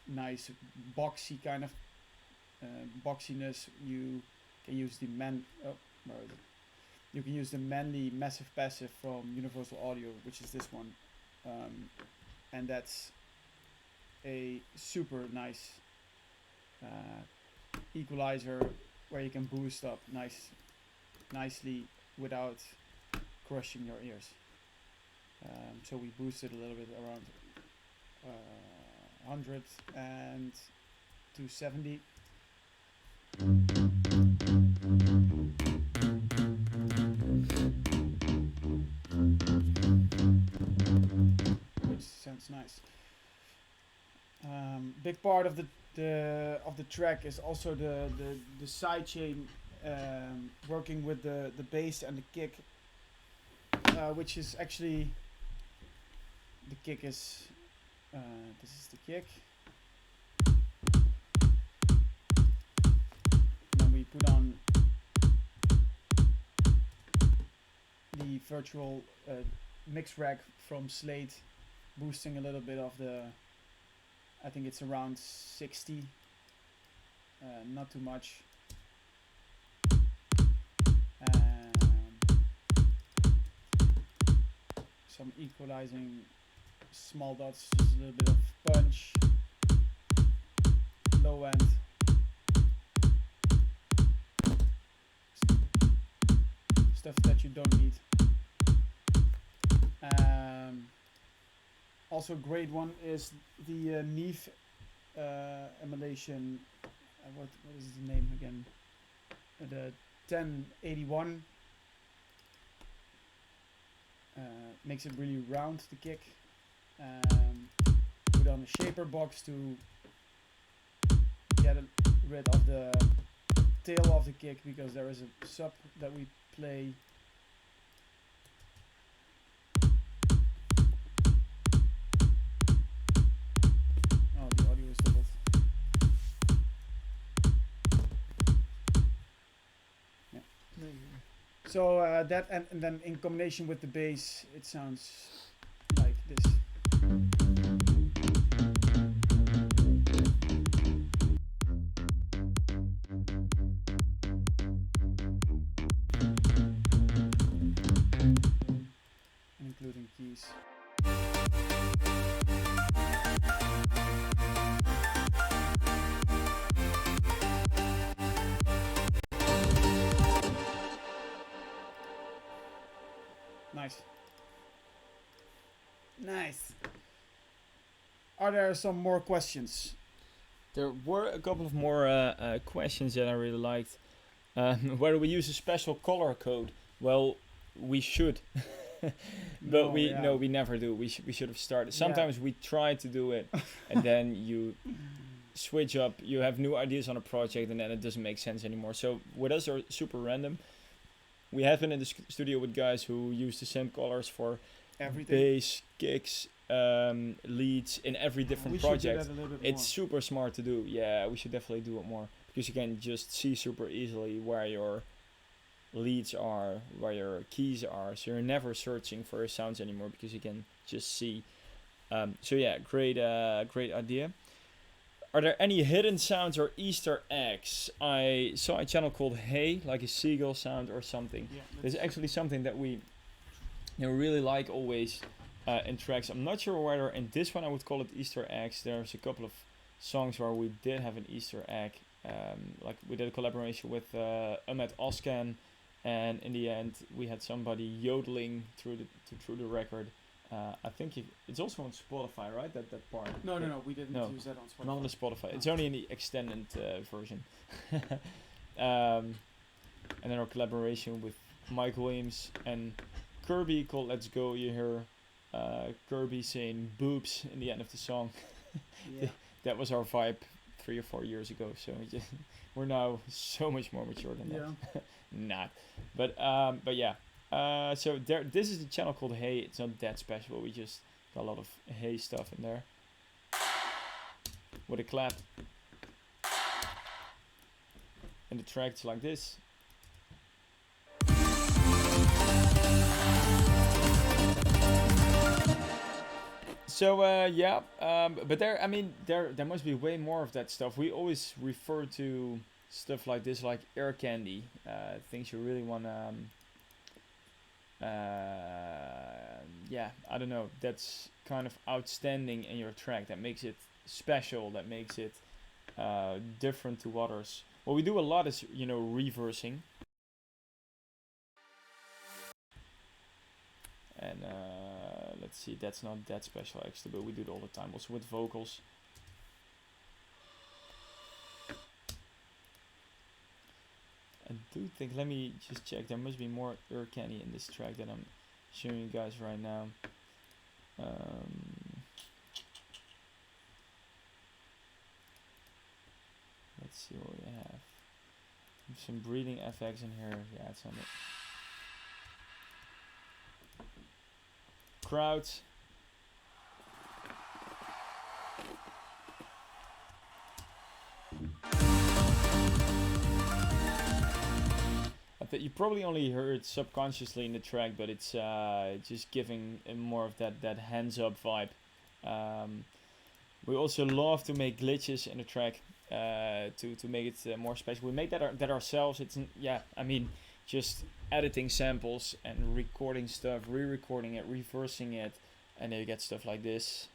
nice boxy kind of boxiness, you can use the you can use the Manly Massive Passive from Universal Audio, which is this one. and that's a super nice equalizer where you can boost up nicely without crushing your ears. So we boosted a little bit around 100 and 270. Which sounds nice. Big part of the track is also the side chain, working with the bass and the kick, which is actually the kick is this is the kick. Then we put on the virtual mix rack from Slate, boosting a little bit of the, I think it's around 60, not too much. Some equalizing small dots, just a little bit of punch, low end. Stuff that you don't need. Also a great one is the Neve emulation. What is the name again? The 1081. Makes it really round, the kick. Put on a shaper box to get rid of the tail of the kick, because there is a sub that we play. Oh, the audio is doubled. Yeah. So that and then in combination with the bass, it sounds like this. Including keys. Nice. Are there some more questions? There were a couple of more questions that I really liked. Whether we use a special color code? Well, we should, but we never do. We should have started. Sometimes we try to do it, and then you switch up. You have new ideas on a project, and then it doesn't make sense anymore. So with us, are super random. We have been in the studio with guys who use the same colors for everything. Bass, kicks, leads in every different project. It's super smart to do. Yeah, we should definitely do it more, because you can just see super easily where your leads are, where your keys are, so you're never searching for your sounds anymore, because you can just see. So yeah, great idea. Are there any hidden sounds or Easter eggs? I saw a channel called Hey, like a seagull sound or something. Yeah, it's actually something that we really like always in tracks. I'm not sure whether in this one I would call it Easter eggs. There's a couple of songs where we did have an Easter egg. Like we did a collaboration with Ahmed Oskan, and in the end we had somebody yodeling through the record. I think it's also on Spotify, right? That part. No, we didn't use that on Spotify. Not on the Spotify. It's only in the extended version. And then our collaboration with Mike Williams and Kirby called "Let's Go." You hear Kirby saying "boobs" in the end of the song. Yeah. That was our vibe 3 or 4 years ago. So we're now so much more mature than that. Not, but yeah. So this is the channel called Hey. It's not that special. We just got a lot of Hey stuff in there. With a clap. And the track's like this. So but there must be way more of that stuff. We always refer to stuff like this, like ear candy, things you really want to yeah, I don't know, that's kind of outstanding in your track, that makes it special, that makes it different to others. What we do a lot is, you know, reversing. And let's see, that's not that special actually, but we do it all the time, also with vocals. I do think, let me just check, there must be more Candy in this track that I'm showing you guys right now. Let's see what we have. Some breathing FX in here, yeah, it's on it. Crowds. You probably only heard subconsciously in the track, but it's just giving more of that hands-up vibe. We also love to make glitches in the track to make it more special. We make that ourselves. It's yeah, I mean, just editing samples and recording stuff, re-recording it, reversing it, and then you get stuff like this.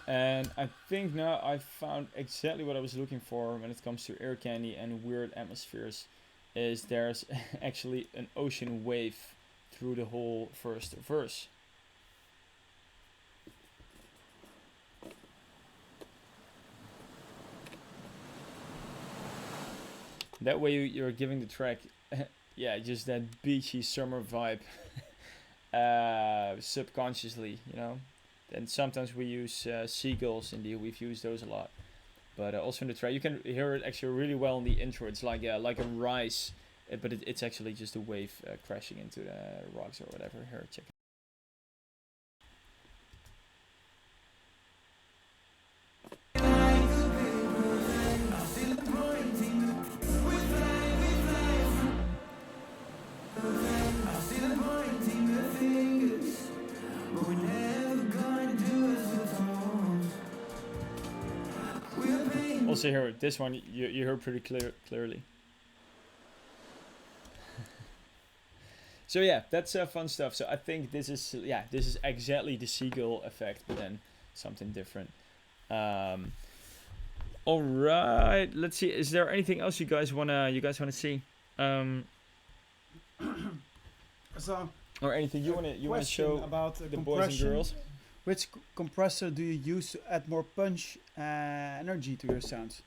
And I think now I found exactly what I was looking for when it comes to Ear Candy and weird atmospheres. Is there's actually an ocean wave through the whole first verse. That way you're giving the track, yeah, just that beachy summer vibe, subconsciously, you know. And sometimes we use seagulls. Indeed, we've used those a lot. But also in the track, you can hear it actually really well in the intro. It's like a rise, but it's actually just a wave crashing into the rocks or whatever. Here, check. Also here, this one you heard pretty clearly. So yeah, that's fun stuff. So I think this is exactly the seagull effect, but then something different. All right, let's see. Is there anything else you guys wanna see? So, or anything you wanna show about the boys and girls? Which compressor do you use to add more punch and energy to your sounds?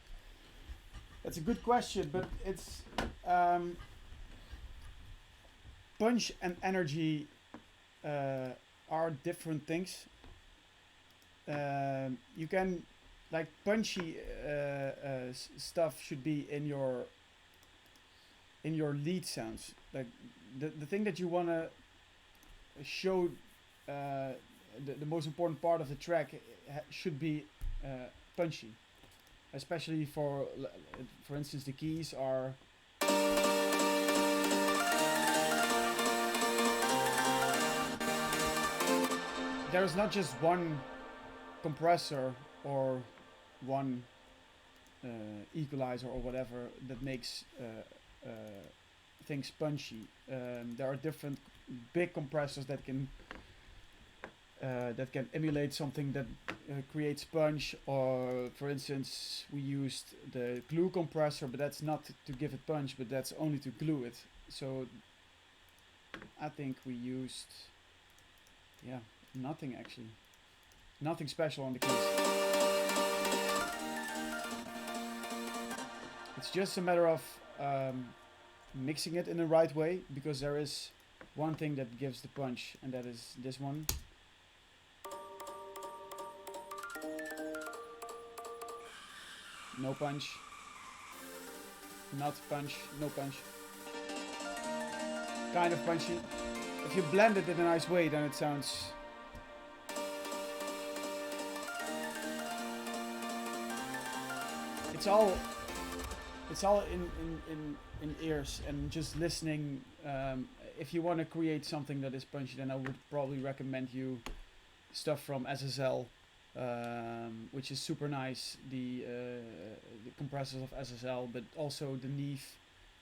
That's a good question, but it's punch and energy are different things. You can, like, punchy stuff should be in your lead sounds. Like the thing that you wanna show. The most important part of the track should be punchy, especially for instance, the keys are. There is not just one compressor or one equalizer or whatever that makes things punchy. There are different big compressors that can emulate something that creates punch, or for instance we used the glue compressor, but that's not to give it punch, but that's only to glue it. So I think we used nothing actually, nothing special on the keys. It's just a matter of mixing it in the right way, because there is one thing that gives the punch, and that is this one. No punch. Not punch. No punch. Kind of punchy. If you blend it in a nice way, then it sounds. it's all in ears and just listening. If you want to create something that is punchy, then I would probably recommend you stuff from SSL, which is super nice. The compressors of SSL, but also the Neve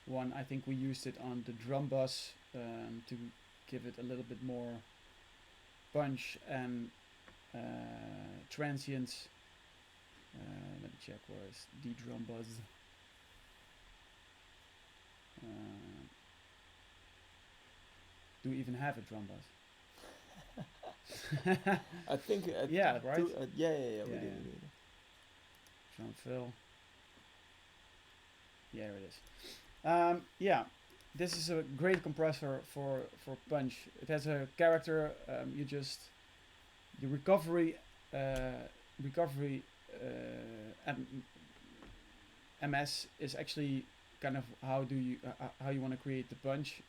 one. I think we used it on the drum bus to give it a little bit more punch and transients. Let me check where is the drum bus. Do we even have a drum bus? I think. Yeah, right? Yeah, we Yeah, do. yeah. Drum fill. Yeah, there it is. Yeah, this is a great compressor for punch. It has a character. Your recovery MS is actually kind of how you want to create the punch.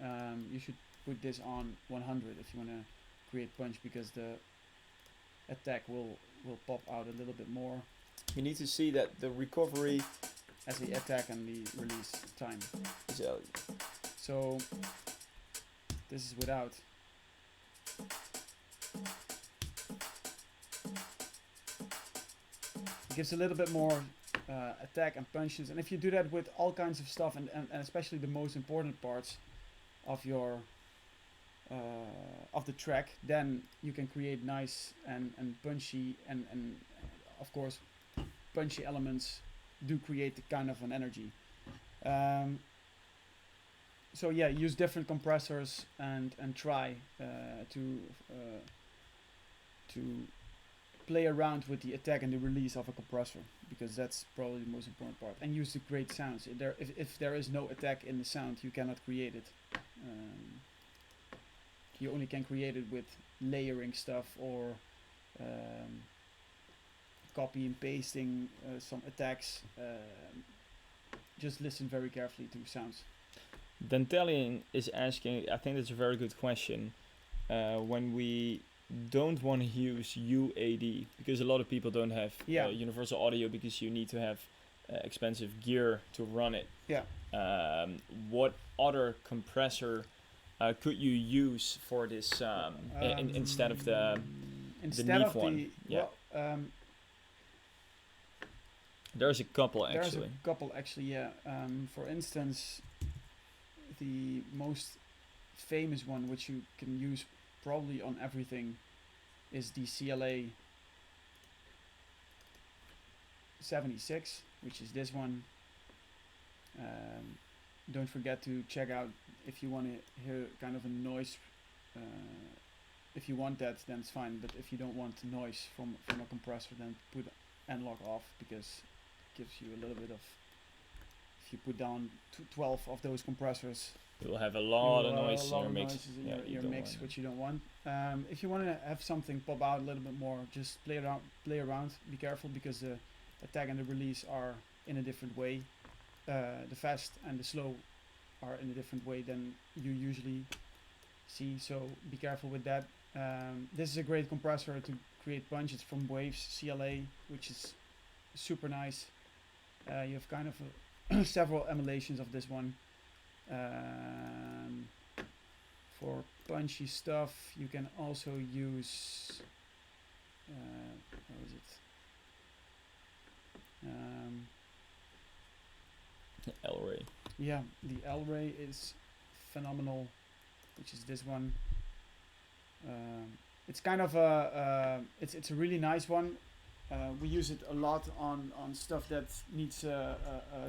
You should put this on 100 if you want to create punch, because the attack will pop out a little bit more You need to see that the recovery as the attack and the release time. is So this is without. It gives a little bit more attack and punches, and if you do that with all kinds of stuff, and especially the most important parts of your of the track, then you can create nice and punchy and of course punchy elements do create the kind of an energy. So yeah, use different compressors and try to play around with the attack and the release of a compressor, because that's probably the most important part. And use the great sounds. If there is no attack in the sound, you cannot create it. You only can create it with layering stuff or copy and pasting some attacks. Just listen very carefully to sounds. Dantelian is asking, I think that's a very good question. When we don't want to use UAD, because a lot of people don't have universal audio, because you need to have expensive gear to run it. Yeah. What other compressor could you use for this instead of the Neve one? Yeah. Well, there's a couple actually. There's a couple actually, yeah. For instance, the most famous one, which you can use probably on everything, is the CLA 76, which is this one. Don't forget to check out if you want to hear kind of a noise. If you want that, then it's fine. But if you don't want noise from a compressor, then put analog off, because it gives you a little bit of. If you put down 12 of those compressors, you'll have a lot of noise in your mix. Your mix, which you don't want. If you want to have something pop out a little bit more, just play around. Be careful, because the attack and the release are in a different way. The fast and the slow are in a different way than you usually see, so be careful with that. This is a great compressor to create punch. It's from Waves CLA, which is super nice. You have kind of several emulations of this one. For punchy stuff, you can also use what is it? L-Ray. Yeah, the L-Ray is phenomenal, which is this one. It's kind of it's a really nice one. We use it a lot on stuff that needs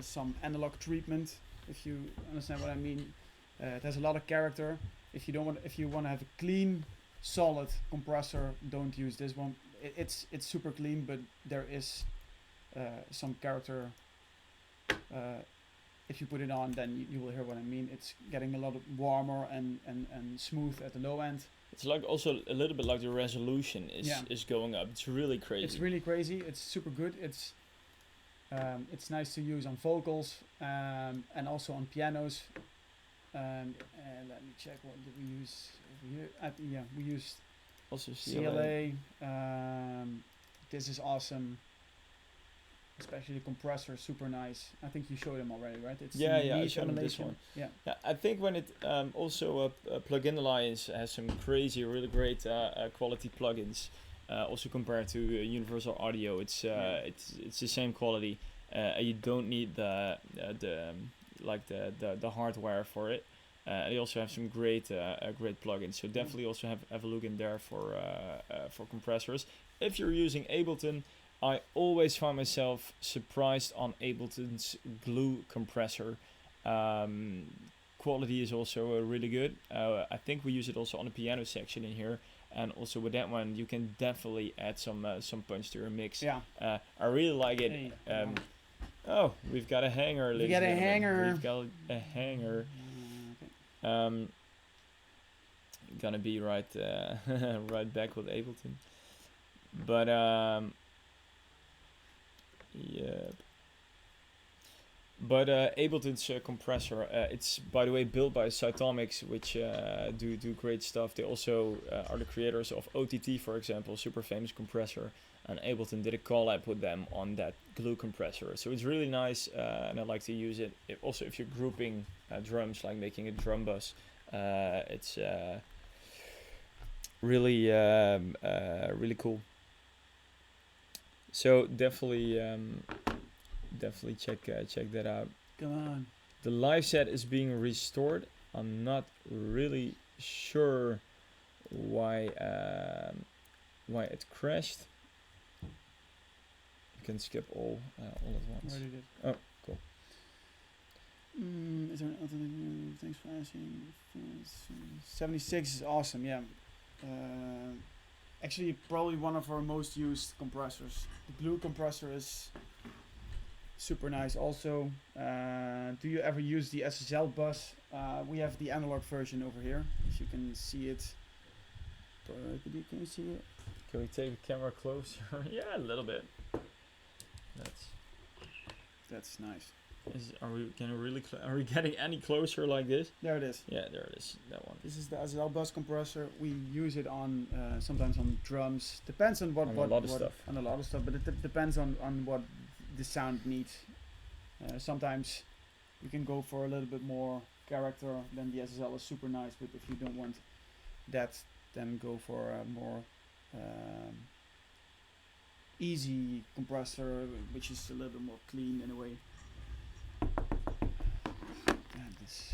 some analog treatment, if you understand what I mean. It has a lot of character. If you want to have a clean, solid compressor, don't use this one. It's super clean, but there is some character. If you put it on, then you will hear what I mean. It's getting a lot warmer and smooth at the low end. It's like also a little bit like the resolution is going up. It's really crazy. It's really crazy. It's super good. It's nice to use on vocals and also on pianos. And let me check, what did we use over here? We used also CLA. This is awesome. especially the compressor, super nice. I think you showed them already, right? It's Yeah, the yeah, I lead showed them this emulation. one. Yeah. Yeah, I think when it also Plugin Alliance has some crazy, really great quality plugins. Also compared to Universal Audio, it's the same quality. You don't need the hardware for it. They also have some great plugins. So definitely also have a look in there for compressors. If you're using Ableton, I always find myself surprised on Ableton's glue compressor. Quality is also really good. I think we use it also on the piano section in here, and also with that one you can definitely add some punch to your mix. Yeah. I really like it. Hey, Oh, we've got a hanger. We got a hanger. We've got a hanger. Okay. Gonna be right right back with Ableton, but yeah. But Ableton's compressor, it's by the way built by Cytomics, which do great stuff. They also are the creators of OTT, for example, super famous compressor, and Ableton did a collab with them on that glue compressor. So it's really nice, and I like to use it. If you're grouping drums, like making a drum bus, it's really really cool. So definitely check that out. Come on. The live set is being restored. I'm not really sure why it crashed. You can skip all at once. Already did. Oh, cool. Is there an alternative? Thanks for asking. 76 is awesome. Yeah. Actually, probably one of our most used compressors. The glue compressor is super nice. Also, do you ever use the SSL bus? We have the analog version over here, as you can see it. Can you see it? Can we take the camera closer? Yeah, a little bit. That's nice. Are we getting any closer like this? There it is. Yeah, there it is. That one. This is the SSL bus compressor. We use it on sometimes on drums. Depends on On a lot of stuff. On a lot of stuff, but it depends on what the sound needs. Sometimes you can go for a little bit more character. Then the SSL is super nice, but if you don't want that, then go for a more easy compressor, which is a little bit more clean in a way. And this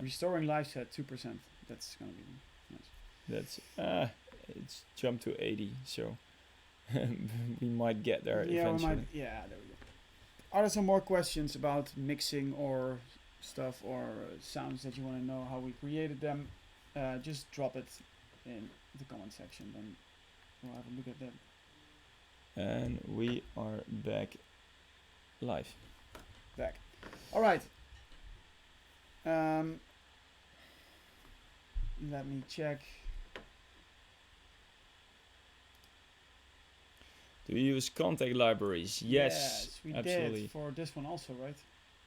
restoring live set 2%. That's gonna be nice. That's it's jumped to 80, so we might get there eventually. Yeah, there we go. Are there some more questions about mixing or stuff or sounds that you want to know how we created them? Just drop it in the comment section, then we'll have a look at that. And we are back live. Back. All right. Let me check. Do you use contact libraries? Yes, we absolutely. did for this one also, right?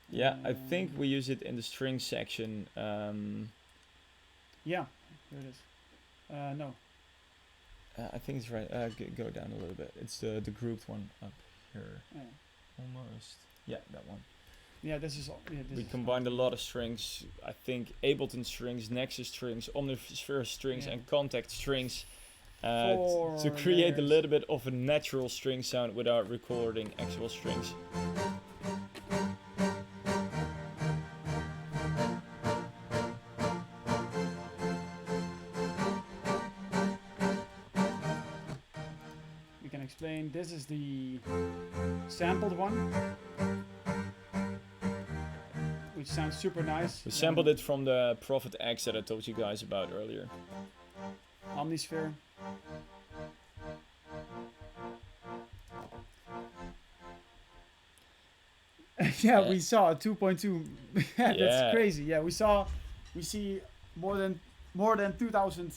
Yeah, I think we use it in the string section. Yeah, there it is. No. I think it's right. Go down a little bit. It's the grouped one up here. Yeah. Almost. Yeah, that one. Yeah, this is all. Yeah, We combined a lot of strings. I think Ableton strings, Nexus strings, Omnisphere strings, and Contact strings to create a little bit of a natural string sound without recording actual strings. We can explain. This is the sampled one, which sounds super nice. We sampled it from the Prophet X that I told you guys about earlier. Omnisphere. Yeah, we saw 2.2. That's crazy. Yeah, we see more than 2,000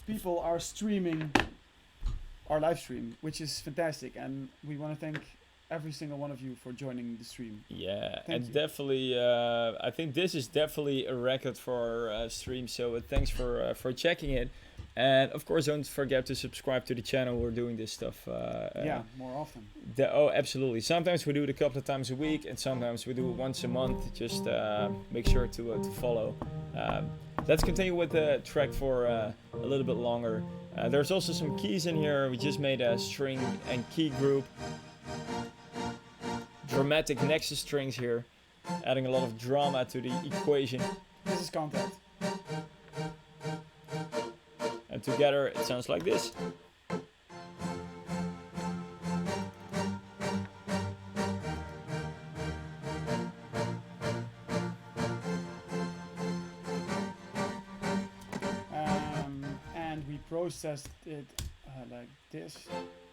people are streaming our live stream, which is fantastic, and we want to thank every single one of you for joining the stream. Yeah, Thank and you. definitely, I think this is definitely a record for our stream. So thanks for checking it. And of course, don't forget to subscribe to the channel. We're doing this stuff. Yeah, more often. Oh, absolutely. Sometimes we do it a couple of times a week, and sometimes we do it once a month. Just make sure to follow. Let's continue with the track for a little bit longer. There's also some keys in here. We just made a string and key group. Dramatic nexus strings here, adding a lot of drama to the equation. This is contact. And together it sounds like this. And we processed it like this.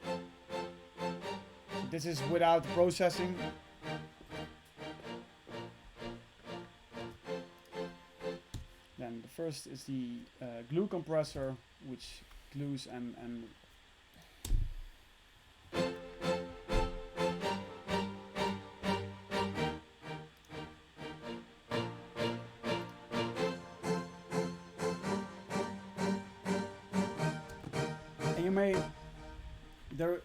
So this is without processing. Then the first is the glue compressor, which glues and you may, there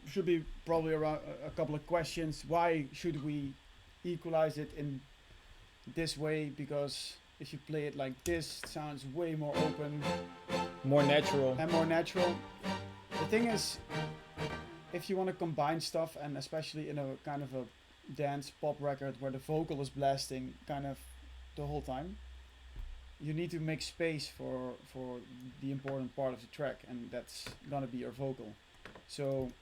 should be probably around a couple of questions. Why should we equalize it in this way? Because if you play it like this, it sounds way more open, More natural. and more natural. The thing is, if you want to combine stuff, and especially in a kind of a dance pop record where the vocal is blasting kind of the whole time, you need to make space for the important part of the track, and that's gonna be your vocal. So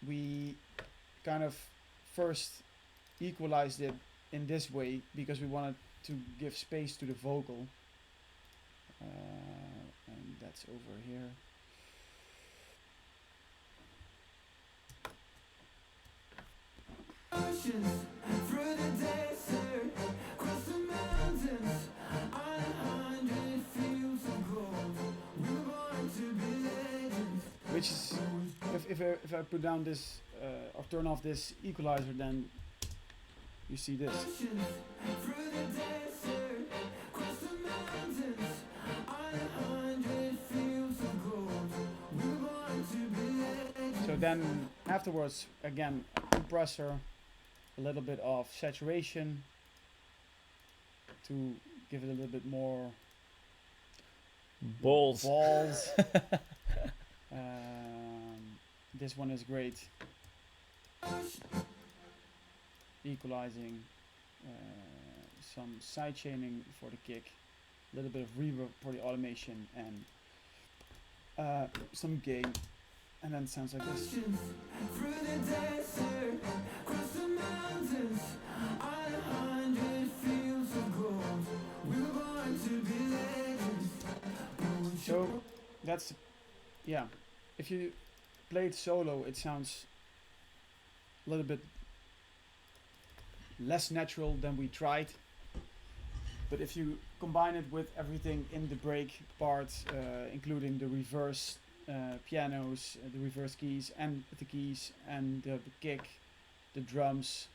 we kind of first equalized it in this way because we wanted to give space to the vocal, and that's over here. Oceans, through the desert, across the mountains, on 100 fields of gold. We're born to be legends. Which is, if I put down this or turn off this equalizer, then you see this. Oceans, through the desert, across the mountains, on 100 fields of gold. We're born to be legends. So then afterwards, again, compressor, a little bit of saturation to give it a little bit more Balls. balls. This one is great. Equalizing, some side chaining for the kick, a little bit of reverb for the automation, and some gain, and then it sounds like this. Oceans, through the desert, across the mountains, on 100 fields of gold. We were born to be legends. So that's, yeah, if you play it solo, it sounds a little bit less natural than we tried. But if you combine it with everything in the break part, including the reverse pianos, the reverse keys, and the keys, and the kick, the drums,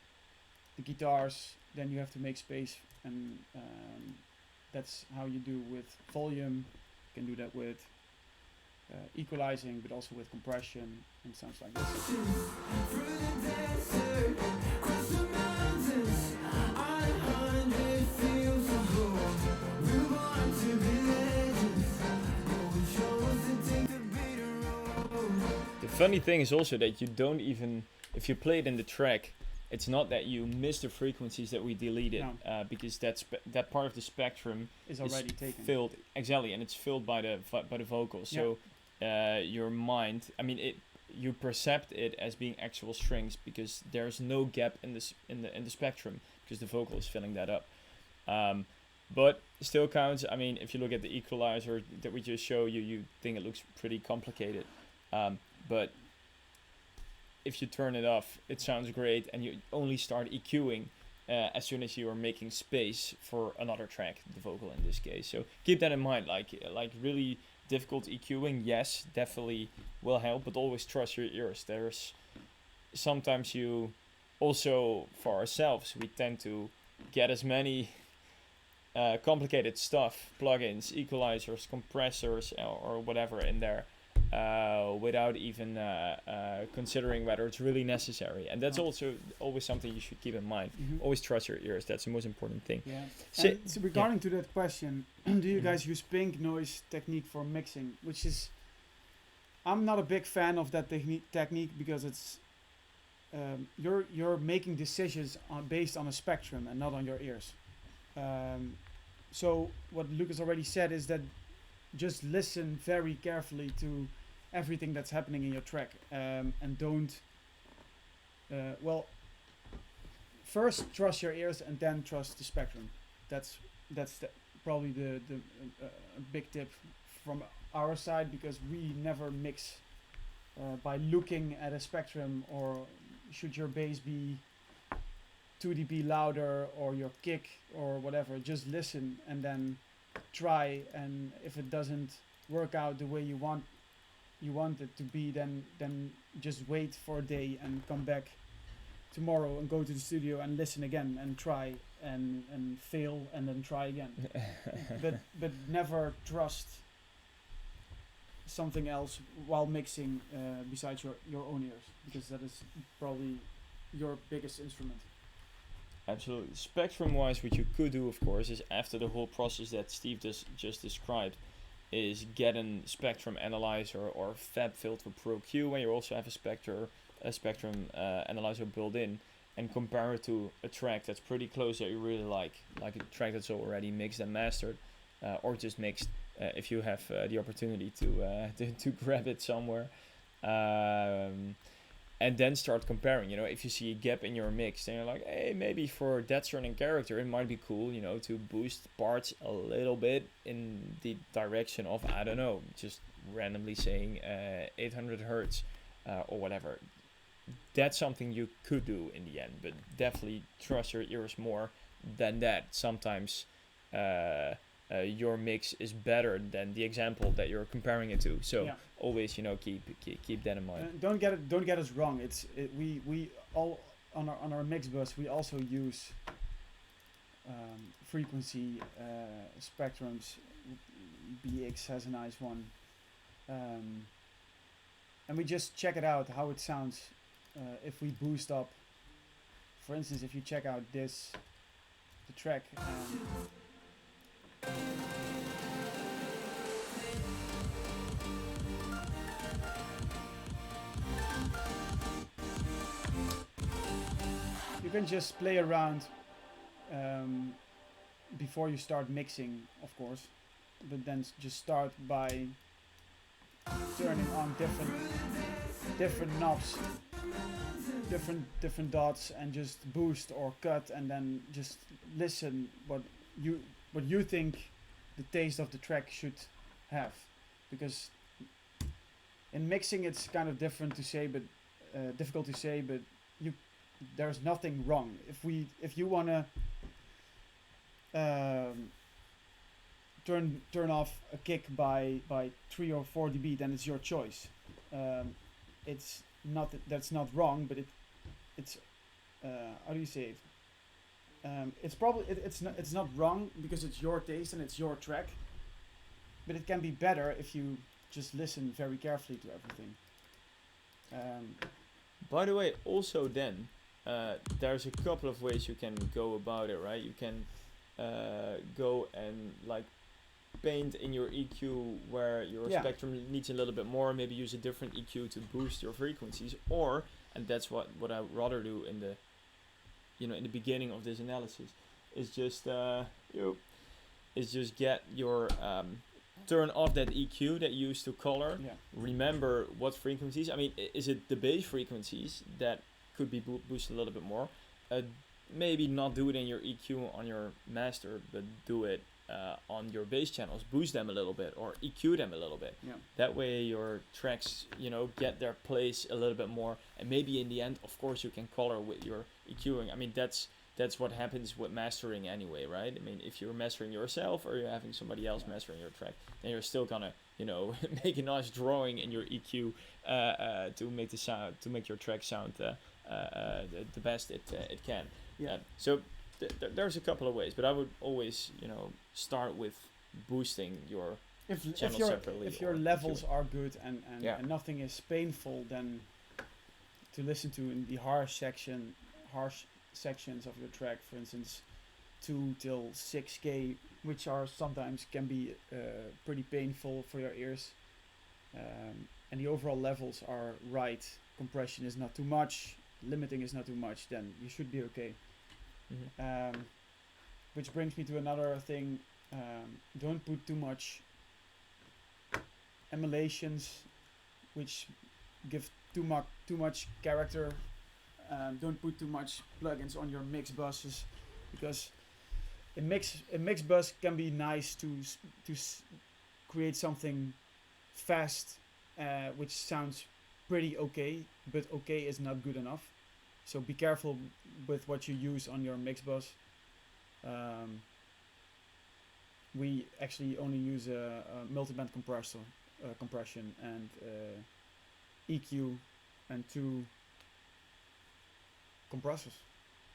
the guitars, then you have to make space, and that's how you do with volume. You can do that with equalizing, but also with compression, and sounds like this. Through the desert, across the mountains, on 100 fields of gold. We were born to be legends, but we chose to take the bitter road. The funny thing is also that you don't even, if you play it in the track, it's not that you miss the frequencies that we deleted, No. because that part of the spectrum Is already taken. filled exactly, and it's filled by the vocals. So your mind, I mean, you percept it as being actual strings because there's no gap in the spectrum because the vocal is filling that up. But still counts. I mean, if you look at the equalizer that we just showed you, you think it looks pretty complicated. But if you turn it off, it sounds great, and you only start EQing as soon as you are making space for another track, the vocal in this case. So keep that in mind. Like really difficult EQing, yes, definitely will help, but always trust your ears. There's sometimes you also, for ourselves, we tend to get as many complicated stuff, plugins, equalizers, compressors, or whatever in there, without even considering whether it's really necessary. And that's also always something you should keep in mind. Always trust your ears. That's the most important thing. Yeah. So- And so regarding to that question, do you guys use pink noise technique for mixing? Which is, I'm not a big fan of that technique because it's you're making decisions based on a spectrum and not on your ears. So what Lucas already said is that just listen very carefully to everything that's happening in your track, and don't. First trust your ears and then trust the spectrum. That's probably the big tip from our side, because we never mix by looking at a spectrum, or should your bass be 2 dB louder or your kick or whatever. Just listen and then try, and if it doesn't work out the way you want it to be, then just wait for a day and come back tomorrow and go to the studio and listen again and try and fail and then try again. but never trust something else while mixing besides your own ears, because that is probably your biggest instrument. Absolutely. Spectrum wise, what you could do, of course, is after the whole process that Steve just described, is get a spectrum analyzer or Fab Filter Pro Q, when you also have a spectrum analyzer built in, and compare it to a track that's pretty close that you really like a track that's already mixed and mastered, or just mixed, if you have the opportunity to grab it somewhere. And then start comparing. You know, if you see a gap in your mix, then you're like, hey, maybe for that certain character, it might be cool, you know, to boost parts a little bit in the direction of, I don't know, just randomly saying 800 hertz or whatever. That's something you could do in the end, but definitely trust your ears more than that. Sometimes your mix is better than the example that you're comparing it to. So Yeah. always, you know, keep that in mind. Don't get us wrong. We all on our mix bus we also use frequency spectrums. BX has a nice one, and we just check it out how it sounds. If we boost up, for instance, if you check out the track. You can just play around before you start mixing, of course, but then just start by turning on different knobs, different dots, and just boost or cut, and then just listen what you think the taste of the track should have, because in mixing it's kind of different to say, but difficult to say, but there's nothing wrong. If you wanna turn off a kick by 3 or 4 dB, then it's your choice. It's not that's not wrong, but it's how do you say it? It's probably it's not wrong because it's your taste and it's your track, but it can be better if you just listen very carefully to everything. By the way, also then, there's a couple of ways you can go about it, right? You can go and like paint in your EQ where your spectrum needs a little bit more, maybe use a different EQ to boost your frequencies, or, and that's what I rather do in the in the beginning of this analysis, is just get your turn off that EQ that you used to color. Yeah. Remember what frequencies. I mean, is it the bass frequencies that could be boosted a little bit more? Maybe not do it in your EQ on your master, but do it on your bass channels. Boost them a little bit or EQ them a little bit. Yeah. That way your tracks, get their place a little bit more. And maybe in the end, of course, you can color with your EQing. I mean, that's what happens with mastering anyway, right? I mean, if you're mastering yourself or you're having somebody else mastering your track, then you're still gonna, make a nice drawing in your EQ to make the sound, to make your track sound the best it can. Yeah. So there's a couple of ways, but I would always, start with boosting your channel separately. If your or levels EQ. are good and Yeah. and nothing is painful, then to listen to in the harsh sections of your track, for instance, 2 till 6K, which are sometimes can be pretty painful for your ears, and the overall levels are right. Compression is not too much, limiting is not too much. Then you should be okay. Mhm. Which brings me to another thing. Don't put too much emulations, which give too much character. Don't put too much plugins on your mix buses, because a mix bus can be nice to create something fast, which sounds pretty okay, but okay is not good enough. So be careful with what you use on your mix bus. We actually only use a multiband compressor, compression, and EQ, and 2 compressors.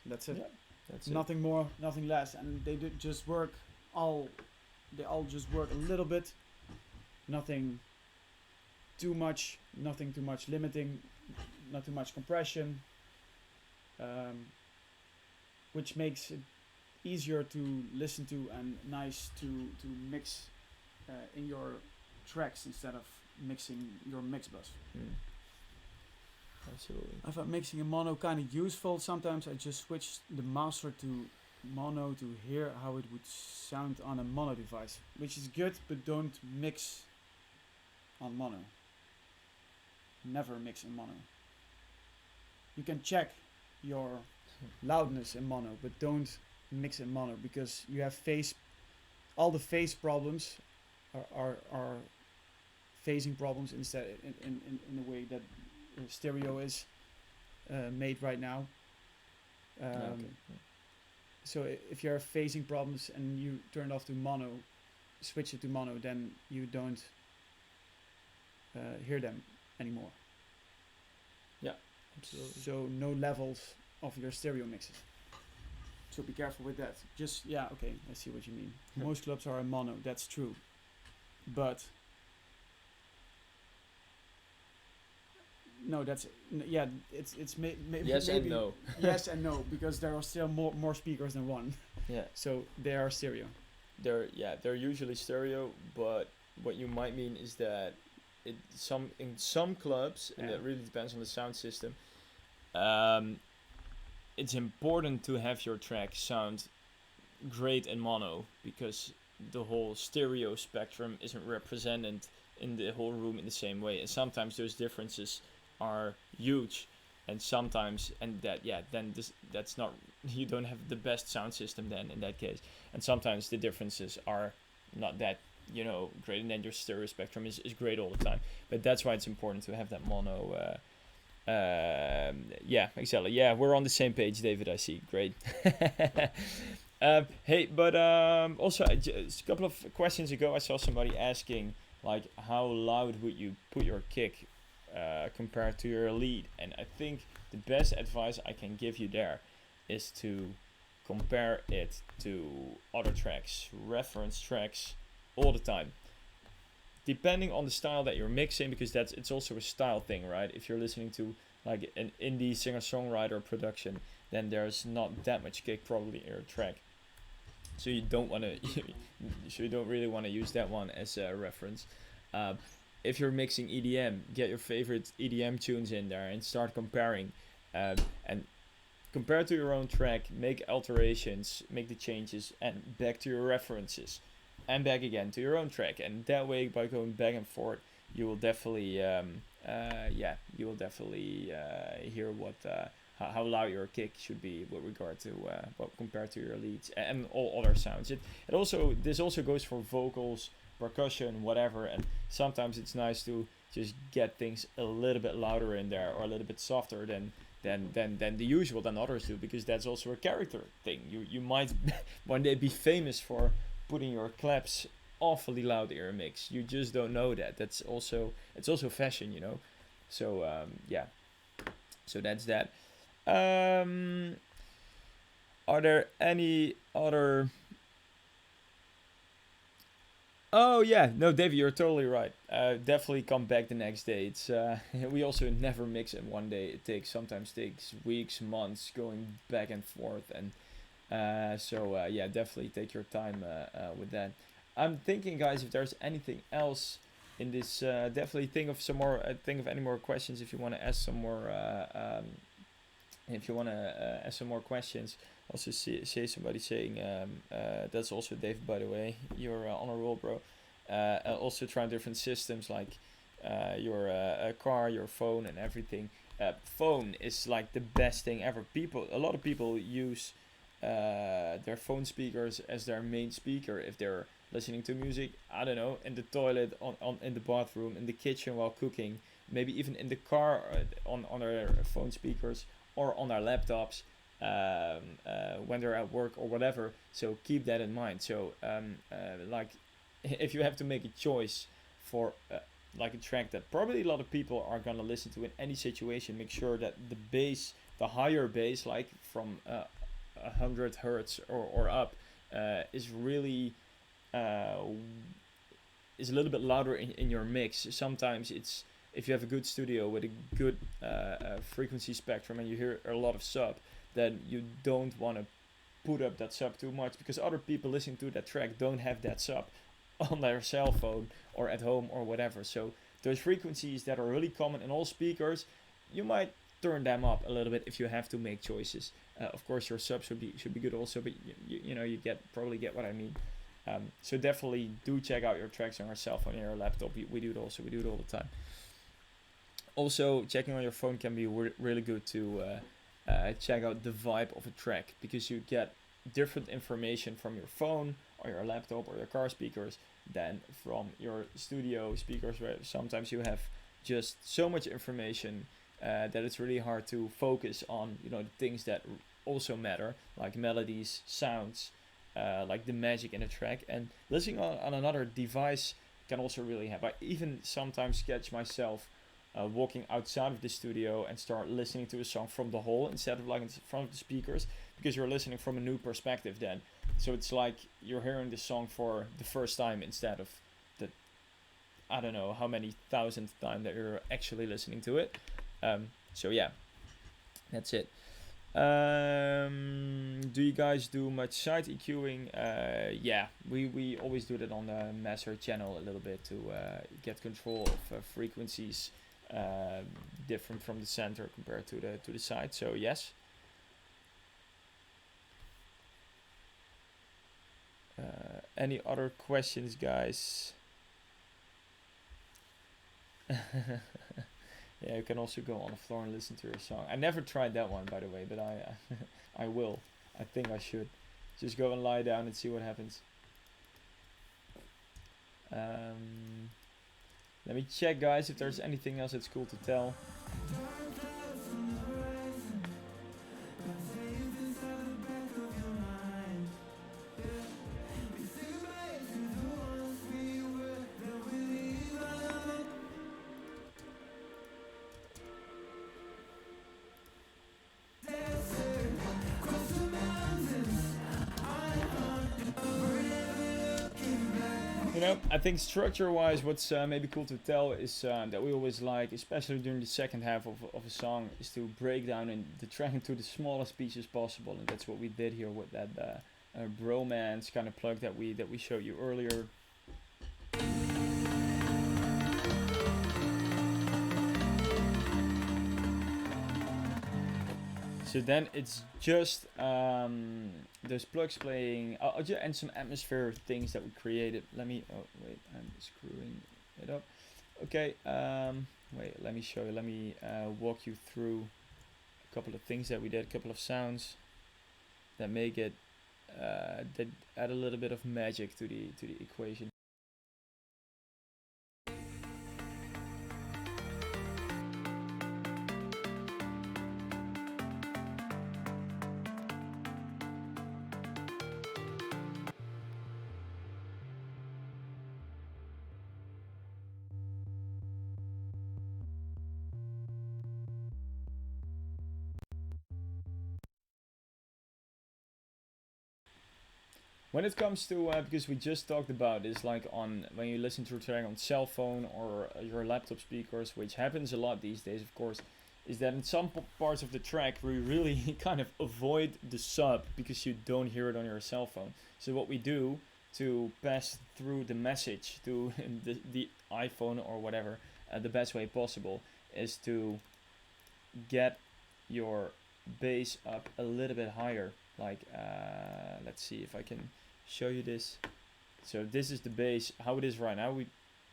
That's it. Yeah, that's it. Nothing more, nothing less, and they just work all. They all just work a little bit. Nothing too much. Nothing too much limiting. Not too much compression. Which makes it easier to listen to and nice to mix in your tracks instead of mixing your mix bus. Absolutely. I find mixing in mono kind of useful. Sometimes I just switch the master to mono to hear how it would sound on a mono device, which is good, but don't mix on mono. Never mix in mono. You can check your loudness in mono, but don't mix in mono, because you have all the phase problems are phasing problems instead in the way that stereo is made right now. Okay. So if you have phasing problems and you turn it off to mono, switch it to mono, then you don't hear them anymore. Absolutely. So no levels of your stereo mixes. So be careful with that. Just okay, I see what you mean. Yeah. Most clubs are in mono, that's true. But no, it's maybe Yes and no. yes and no, because there are still more speakers than one. Yeah. So they are stereo. They're usually stereo, but what you might mean is that in some clubs, and Yeah. it really depends on the sound system. It's important to have your track sound great in mono, because the whole stereo spectrum isn't represented in the whole room in the same way, and sometimes those differences are huge, and sometimes that's not, you don't have the best sound system then in that case, and sometimes the differences are not that great, and then your stereo spectrum is great all the time. But that's why it's important to have that mono. Exactly. Yeah, we're on the same page, David. I see. Great. Hey, but also just a couple of questions ago, I saw somebody asking, like, how loud would you put your kick compared to your lead? And I think the best advice I can give you there is to compare it to other tracks, reference tracks, all the time. Depending on the style that you're mixing, because it's also a style thing, right? If you're listening to like an indie singer-songwriter production, then there's not that much kick probably in your track. So you don't want to, so you don't really want to use that one as a reference. If you're mixing EDM, get your favorite EDM tunes in there and start comparing, and compare to your own track, make alterations, make the changes, and back to your references, and back again to your own track. And that way, by going back and forth, you will definitely, hear what how loud your kick should be with regard to compared to your leads and all other sounds. This also goes for vocals, percussion, whatever. And sometimes it's nice to just get things a little bit louder in there, or a little bit softer than the usual, than others do, because that's also a character thing. You might one day be famous for putting your claps awfully loud in your mix. You just don't know that. It's also fashion, So so that's that. Are there any other? Oh yeah, no, Davey, you're totally right. Definitely come back the next day. It's we also never mix in one day. It sometimes takes weeks, months going back and forth, and yeah, definitely take your time with that. I'm thinking, guys, if there's anything else in this, definitely think of some more. Think of any more questions if you want to ask some more. If you want to ask some more questions, also say somebody saying that's also Dave, by the way. You're on a roll, bro. Also trying different systems like your car, your phone, and everything. Phone is like the best thing ever. A lot of people use their phone speakers as their main speaker if they're listening to music. I don't know, in the toilet, in the bathroom, in the kitchen while cooking, maybe even in the car on their phone speakers or on their laptops when they're at work or whatever. So keep that in mind. So like if you have to make a choice for like a track that probably a lot of people are gonna listen to in any situation, make sure that the bass, the higher bass, like from 100 hertz or up, is really is a little bit louder in your mix. Sometimes it's if you have a good studio with a good frequency spectrum and you hear a lot of sub, then you don't want to put up that sub too much because other people listening to that track don't have that sub on their cell phone or at home or whatever. So those frequencies that are really common in all speakers, you might turn them up a little bit if you have to make choices. Of course, your sub should be good also, but you know you probably get what I mean. So definitely do check out your tracks on your cell phone and your laptop. We do it also. We do it all the time. Also, checking on your phone can be really good to check out the vibe of a track because you get different information from your phone or your laptop or your car speakers than from your studio speakers, where sometimes you have just so much information that it's really hard to focus on, you know, the things that also matter, like melodies, sounds, like the magic in a track. And listening on another device can also really help. I even sometimes catch myself walking outside of the studio and start listening to a song from the hall instead of like in front of the speakers, because you're listening from a new perspective then. So it's like you're hearing the song for the first time instead of the I don't know how many thousandth time that you're actually listening to it. So yeah, that's it. Do you guys do much side EQing? Yeah, we always do that on the master channel a little bit to get control of frequencies different from the center compared to the side. So yes. Any other questions, guys? Yeah, you can also go on the floor and listen to your song. I never tried that one, by the way, but I will. I think I should. Just go and lie down and see what happens. Let me check, guys, if there's anything else that's cool to tell. You know, I think structure-wise, what's maybe cool to tell is that we always like, especially during the second half of a song, is to break down the track into the smallest pieces possible, and that's what we did here with that bromance kind of plug that we showed you earlier. So then it's just those plugs playing, and some atmosphere things that we created. Let me, oh wait, I'm screwing it up. Okay, wait, let me show you. Let me walk you through a couple of things that we did, a couple of sounds that make it, that add a little bit of magic to the equation. When it comes to, because we just talked about this, like on when you listen to a track on cell phone or your laptop speakers, which happens a lot these days, of course, is that in some parts of the track we really kind of avoid the sub because you don't hear it on your cell phone. So what we do to pass through the message to the iPhone or whatever the best way possible is to get your bass up a little bit higher. Like, let's see if I can show you this. So this is the bass, how it is right now. We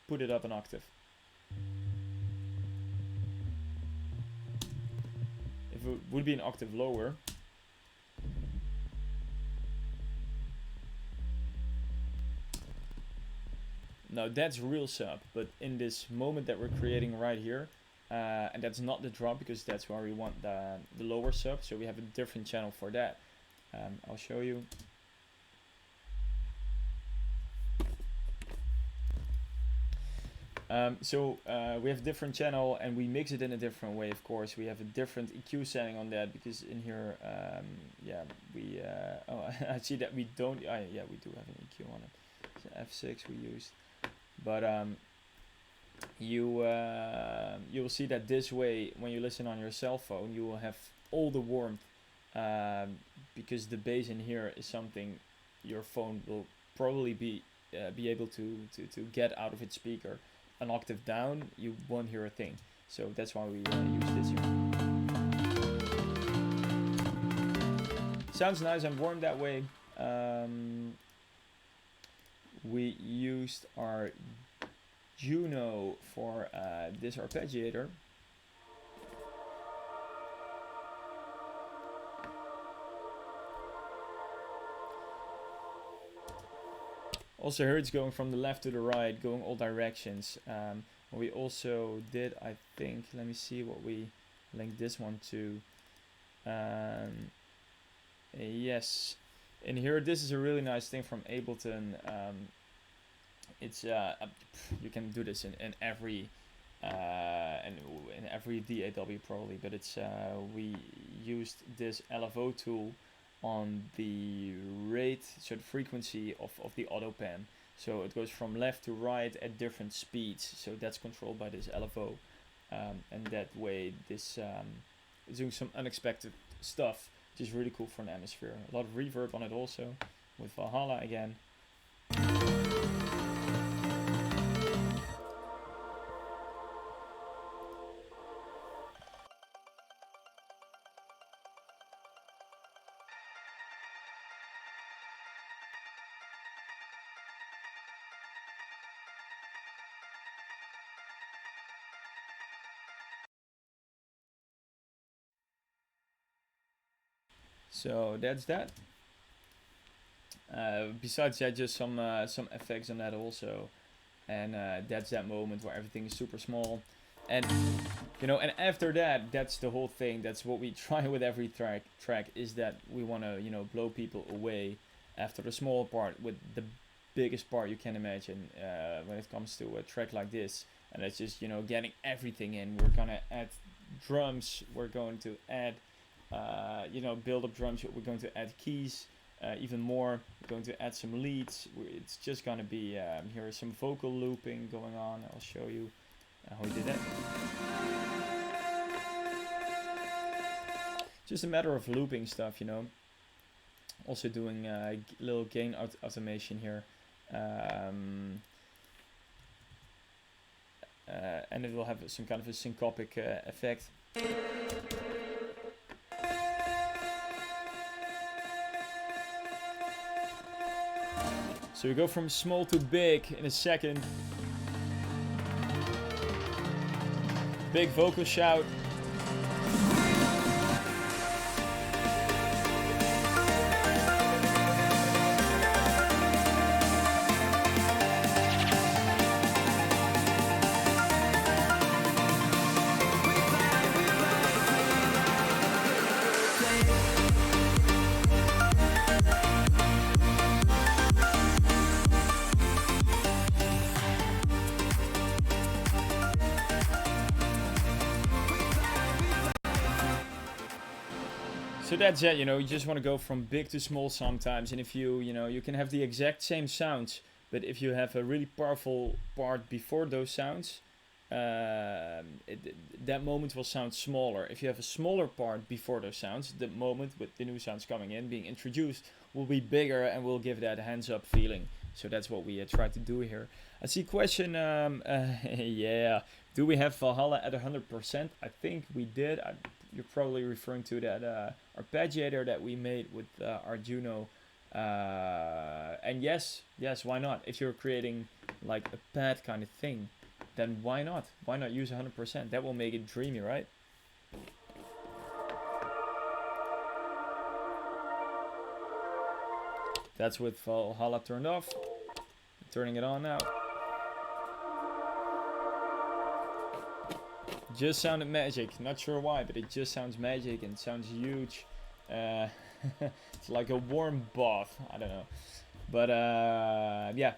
put it up an octave. If it would be an octave lower, now that's real sub, but in this moment that we're creating right here, and that's not the drop because that's where we want the lower sub, so we have a different channel for that. I'll show you. We have a different channel and we mix it in a different way, of course. We have a different EQ setting on that because in here, oh, I see that we don't, yeah, we do have an EQ on it. It's an F6 we used. But you'll see that this way, when you listen on your cell phone, you will have all the warmth because the bass in here is something your phone will probably be able to get out of its speaker. An octave down, you won't hear a thing. So that's why we use this here. Sounds nice and warm that way. We used our Juno for this arpeggiator. Also here it's going from the left to the right, going all directions. What we also did, I think, let me see what we linked this one to. Yes, in here this is a really nice thing from Ableton. It's you can do this in every in every DAW probably, but it's we used this LFO tool on the rate, so the frequency of the auto pan. So it goes from left to right at different speeds. So that's controlled by this LFO, and that way this is doing some unexpected stuff, which is really cool for an atmosphere. A lot of reverb on it also, with Valhalla again. So that's that. Besides that, just some effects on that also, and that's that moment where everything is super small, and you know, and after that, that's the whole thing. That's what we try with every track is that we want to, you know, blow people away after the small part with the biggest part you can imagine when it comes to a track like this. And that's just, you know, getting everything in. We're gonna add drums. We're going to add you know, build up drums. We're going to add keys even more. We're going to add some leads. It's just going to be here is some vocal looping going on. I'll show you how we did that. Just a matter of looping stuff, you know. Also doing a little gain automation here, and it will have some kind of a syncopic effect. So we go from small to big in a second. Big vocal shout. So that's it, you just want to go from big to small sometimes. And if you can have the exact same sounds, but if you have a really powerful part before those sounds, that moment will sound smaller. If you have a smaller part before those sounds, the moment with the new sounds coming in, being introduced, will be bigger and will give that hands-up feeling. So that's what we try to do here. I see question, yeah, do we have Valhalla at 100%? I think we did. You're probably referring to that arpeggiator that we made with Arduino. And yes, why not? If you're creating like a pad kind of thing, then why not? Why not use 100%? That will make it dreamy, right? That's with Valhalla turned off. Turning it on now. Just sounded magic. Not sure why, but it just sounds magic and sounds huge. It's like a warm bath. I don't know. But yeah.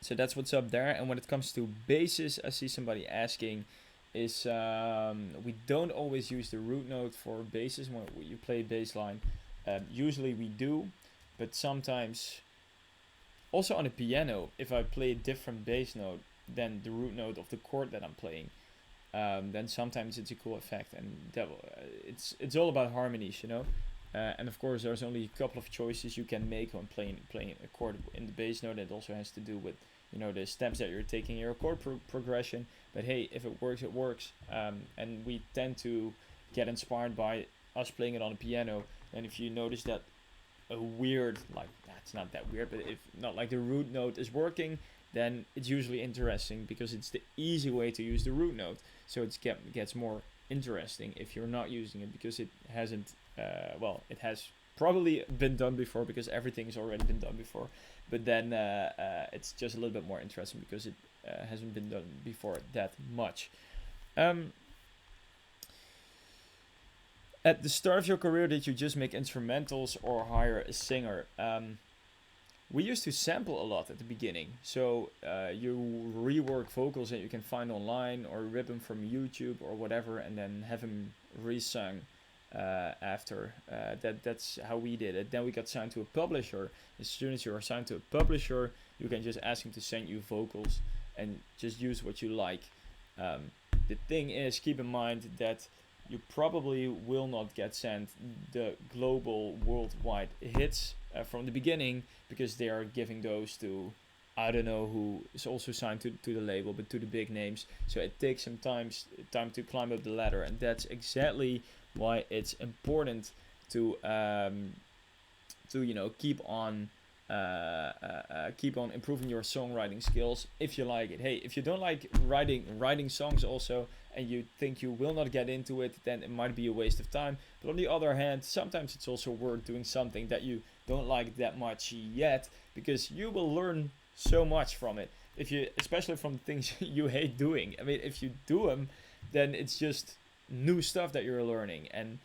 So that's what's up there. And when it comes to basses, I see somebody asking, is we don't always use the root note for basses when you play bass line. Usually we do, but sometimes also on a piano, if I play a different bass note than the root note of the chord that I'm playing, then sometimes it's a cool effect. And it's all about harmonies, and of course there's only a couple of choices you can make when playing a chord in the bass note. It also has to do with the steps that you're taking in your chord progression. But hey, if it works, it works. And we tend to get inspired by us playing it on a piano. And if you notice that a weird, like, it's not that weird, but if not like the root note is working, then it's usually interesting because it's the easy way to use the root note. So it gets more interesting if you're not using it, because it hasn't, it has probably been done before, because everything has already been done before. But then it's just a little bit more interesting because it hasn't been done before that much. At the start of your career, did you just make instrumentals or hire a singer? We used to sample a lot at the beginning. So you rework vocals that you can find online or rip them from YouTube or whatever, and then have them resung after. That's how we did it. Then we got signed to a publisher. As soon as you are signed to a publisher, you can just ask him to send you vocals and just use what you like. The thing is, keep in mind that you probably will not get sent the global worldwide hits from the beginning, because they are giving those to, I don't know who is also signed to the label, but to the big names. So it takes some time to climb up the ladder, and that's exactly why it's important to keep on improving your songwriting skills if you like it. Hey, if you don't like writing songs also, and you think you will not get into it, then it might be a waste of time. But on the other hand, sometimes it's also worth doing something that you don't like that much yet, because you will learn so much from it. Especially from things you hate doing. I mean, if you do them, then it's just new stuff that you're learning. And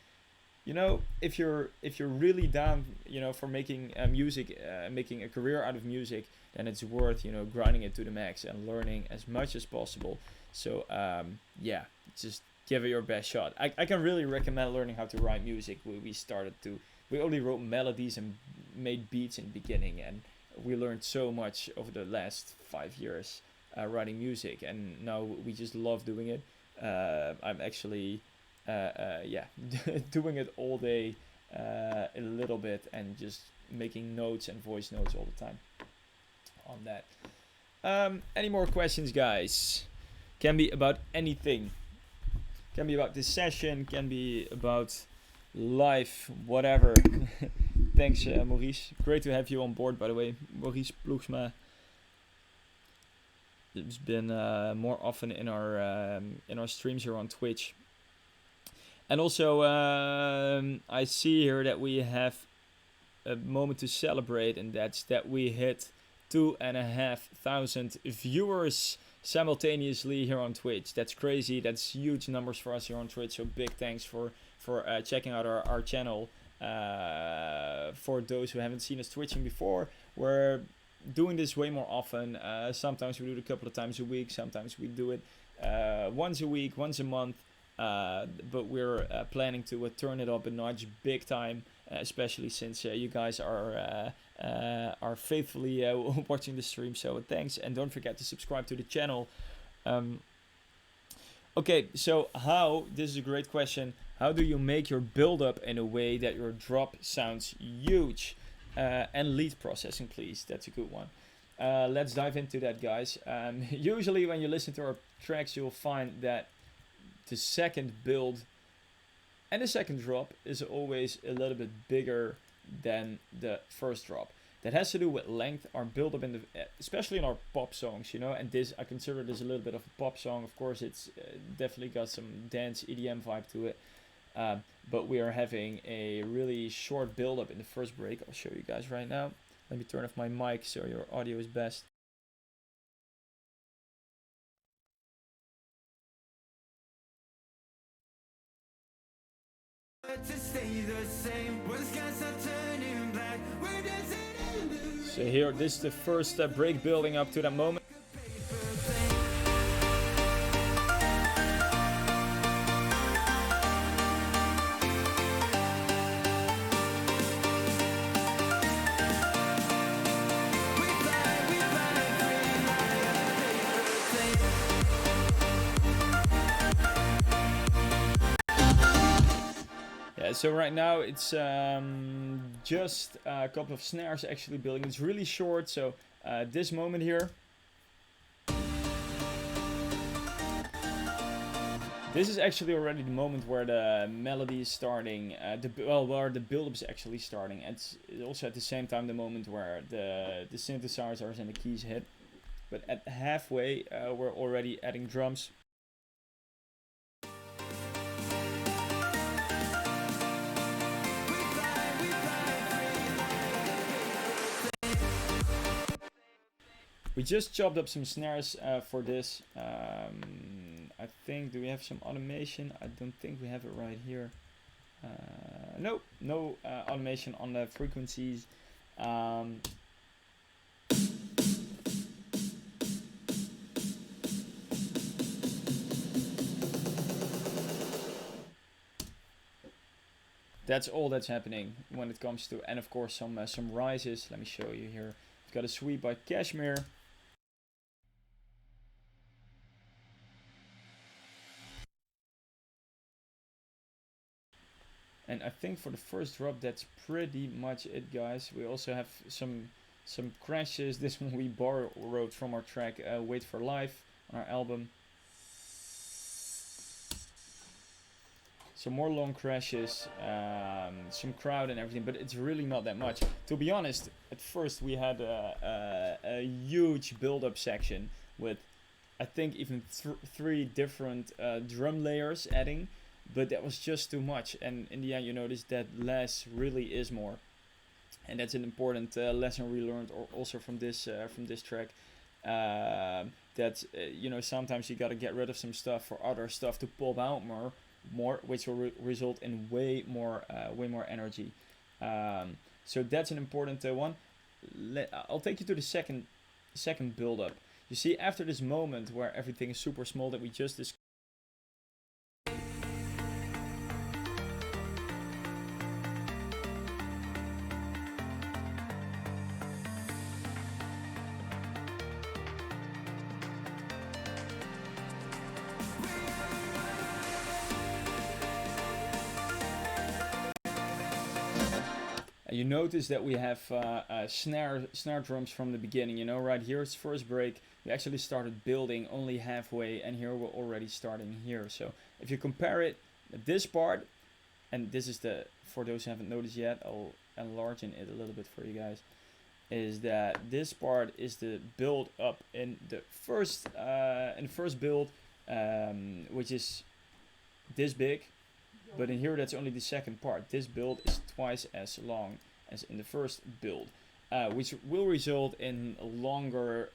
if you're really down, for making music, making a career out of music, then it's worth, grinding it to the max and learning as much as possible. So just give it your best shot. I can really recommend learning how to write music. We only wrote melodies and made beats in the beginning, and we learned so much over the last 5 years writing music, and now we just love doing it. I'm actually doing it all day, a little bit, and just making notes and voice notes all the time on that. Any more questions, guys? Can be about anything. Can be about this session, can be about life, whatever. Thanks, Maurice. Great to have you on board, by the way. Maurice Ploegsma. It's been more often in our streams here on Twitch. And also, I see here that we have a moment to celebrate, and that's that we hit 2,500 viewers simultaneously here on Twitch. That's crazy. That's huge numbers for us here on Twitch. So big thanks for checking out our channel. For those who haven't seen us twitching before, we're doing this way more often. Sometimes we do it a couple of times a week. Sometimes we do it once a week, once a month. but we're planning to turn it up a notch big time, especially since you guys are faithfully watching the stream. So thanks, and don't forget to subscribe to the channel. Okay, so this is a great question. How do you make your build up in a way that your drop sounds huge? And lead processing, please. That's a good one. Let's dive into that, guys. Usually when you listen to our tracks, you'll find that the second build and the second drop is always a little bit bigger than the first drop. That has to do with length, our build up in the, especially in our pop songs, you know. And this, I consider this a little bit of a pop song. Of course, it's definitely got some dance EDM vibe to it. But we are having a really short build up in the first break. I'll show you guys right now. Let me turn off my mic so your audio is best. So here, this is the first break building up to that moment. So right now it's just a couple of snares actually building. It's really short, so this moment here. This is actually already the moment where the melody is starting, where the build-up is actually starting. It's also at the same time the moment where the synthesizers and the keys hit. But at halfway, we're already adding drums. We just chopped up some snares for this. I think, do we have some automation? I don't think we have it right here. No automation on the frequencies. That's all that's happening when it comes to, and of course some rises. Let me show you here. We've got a sweep by Cashmere. And I think for the first drop, that's pretty much it, guys. We also have some crashes. This one we borrowed from our track Wait for Life on our album. Some more long crashes, some crowd and everything, but it's really not that much. To be honest, at first we had a huge build-up section with, I think, even 3 different drum layers adding. But that was just too much, and in the end you notice that less really is more, and that's an important lesson we learned also from this track. That you know, sometimes you gotta get rid of some stuff for other stuff to pop out more, which will result in way more energy. So that's an important one. I'll take you to the second build up. You see, after this moment where everything is super small that we just discussed. You notice that we have snare drums from the beginning. You know, right here it's first break. We actually started building only halfway, and here we're already starting here. So if you compare it, this part, and this is the, for those who haven't noticed yet, I'll enlarge it a little bit for you guys, is that this part is the build up in the first build, which is this big. But in here, that's only the second part. This build is twice as long as in the first build, which will result in a longer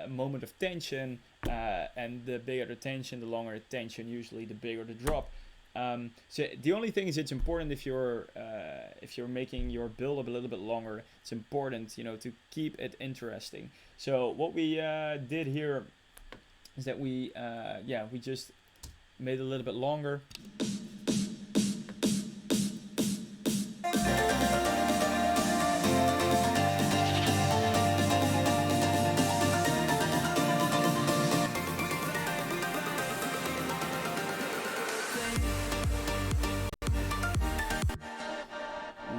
moment of tension. And the bigger the tension, the longer the tension, usually the bigger the drop. So the only thing is, it's important if you're making your build up a little bit longer, it's important, you know, to keep it interesting. So what we did here is that we just made it a little bit longer.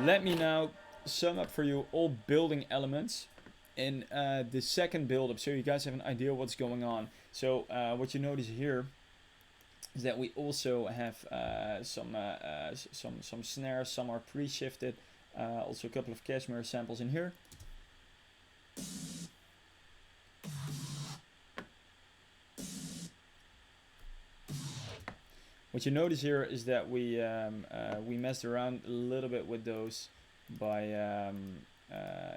Let me now sum up for you all building elements in the second build up, so you guys have an idea what's going on. So what you notice here is that we also have some snares. Some are pre-shifted. Also a couple of cashmere samples in here. What you notice here is that we messed around a little bit with those by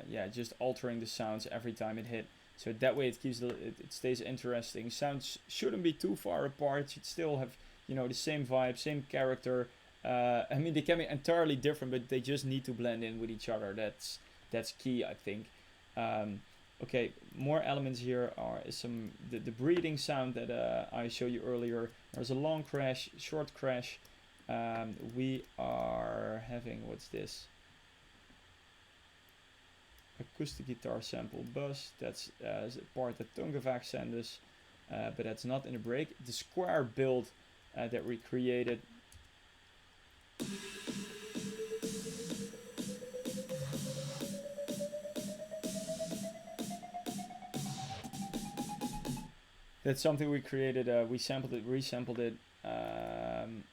yeah, just altering the sounds every time it hit. So that way it keeps it stays interesting. Sounds shouldn't be too far apart. Should still have, you know, the same vibe, same character. I mean, they can be entirely different, but they just need to blend in with each other. That's key, I think. Okay, more elements here are the breathing sound that I showed you earlier. There's a long crash, short crash. We are having, what's this? Acoustic guitar sample buzz. That's a part that Tongavac sent us, but that's not in the break. The square build that we created. That's something we created. We sampled it, resampled it.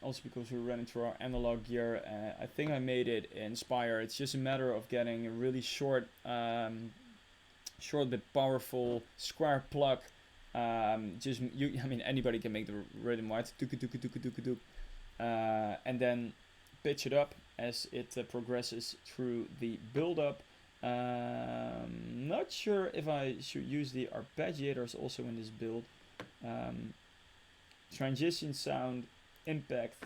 Also because we were running through our analog gear. I think I made it in Spire. It's just a matter of getting a really short but powerful square plug. I mean, anybody can make the rhythm, right? And then pitch it up as it progresses through the build-up. Not sure if I should use the arpeggiators also in this build. Transition sound, impact,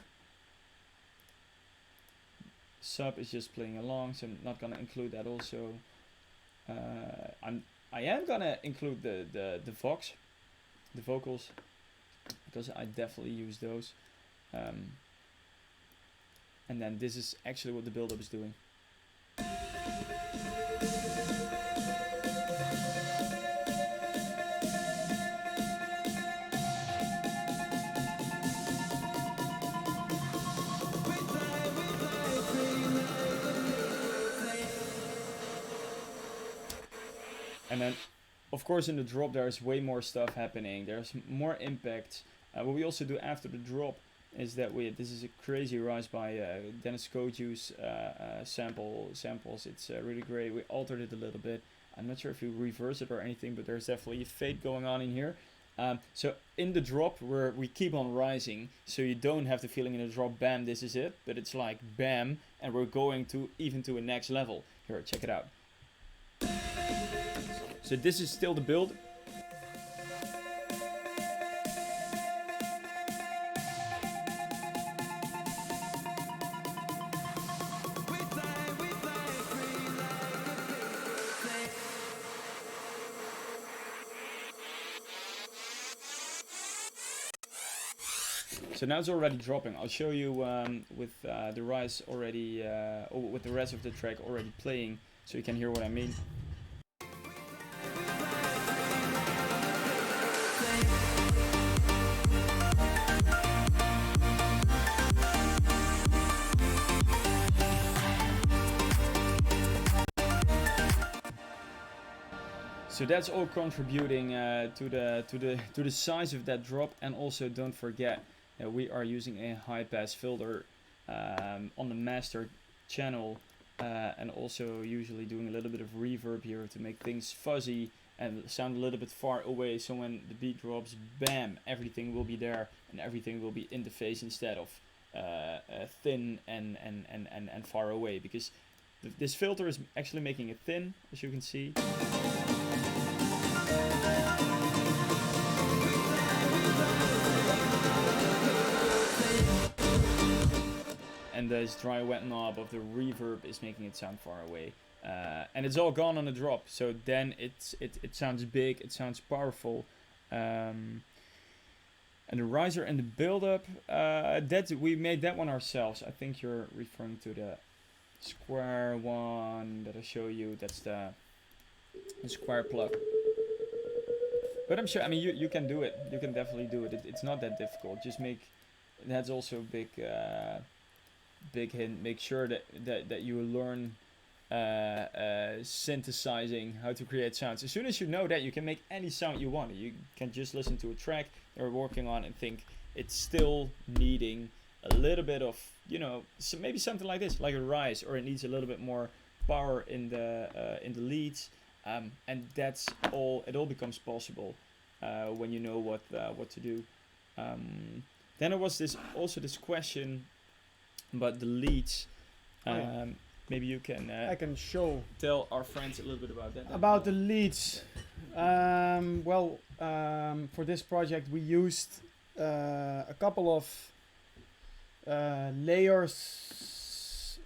sub is just playing along, so I'm not gonna include that also. I am gonna include the vocals, because I definitely use those. And then this is actually what the build-up is doing. And then, of course, in the drop there's way more stuff happening. There's more impact. What we also do after the drop is that this is a Crazy Rise by Dennis Koju's samples. It's really great. We altered it a little bit. I'm not sure if you reverse it or anything, but there's definitely a fade going on in here. So in the drop we keep on rising, so you don't have the feeling in the drop, bam, this is it, but it's like bam, and we're going to even to a next level. Here, check it out. So this is still the build. So now it's already dropping. I'll show you with the rise already, or with the rest of the track already playing, so you can hear what I mean. So that's all contributing to the size of that drop, and also don't forget that we are using a high pass filter on the master channel, and also usually doing a little bit of reverb here to make things fuzzy and sound a little bit far away. So when the beat drops, bam, everything will be there and everything will be in the face instead of thin and far away, because this filter is actually making it thin, as you can see. And this dry wet knob of the reverb is making it sound far away, and it's all gone on the drop. So then it sounds big, it sounds powerful. And the riser and the build-up, we made that one ourselves. I think you're referring to the square one that I show you. That's the square plug. But I'm sure, I mean, you can do it. You can definitely do it. It's not that difficult. Just that's also a big hint. Make sure that you learn synthesizing, how to create sounds. As soon as you know that, you can make any sound you want. You can just listen to a track they're working on and think it's still needing a little bit of, maybe something like this, like a rise, or it needs a little bit more power in the leads, and that's all. It all becomes possible when you know what to do. Then there was this question about the leads. Maybe you can I can show tell our friends a little bit about that. about the leads. For this project we used a couple of layers,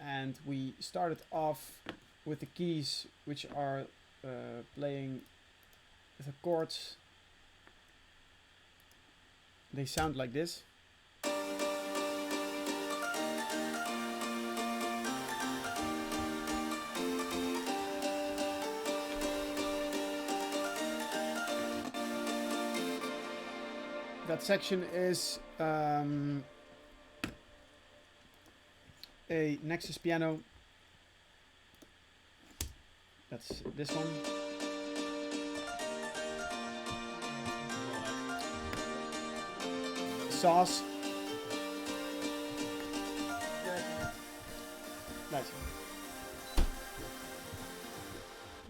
and we started off with the keys, which are playing with the chords. They sound like this. That section is a Nexus piano. That's this one. Saws. Nice.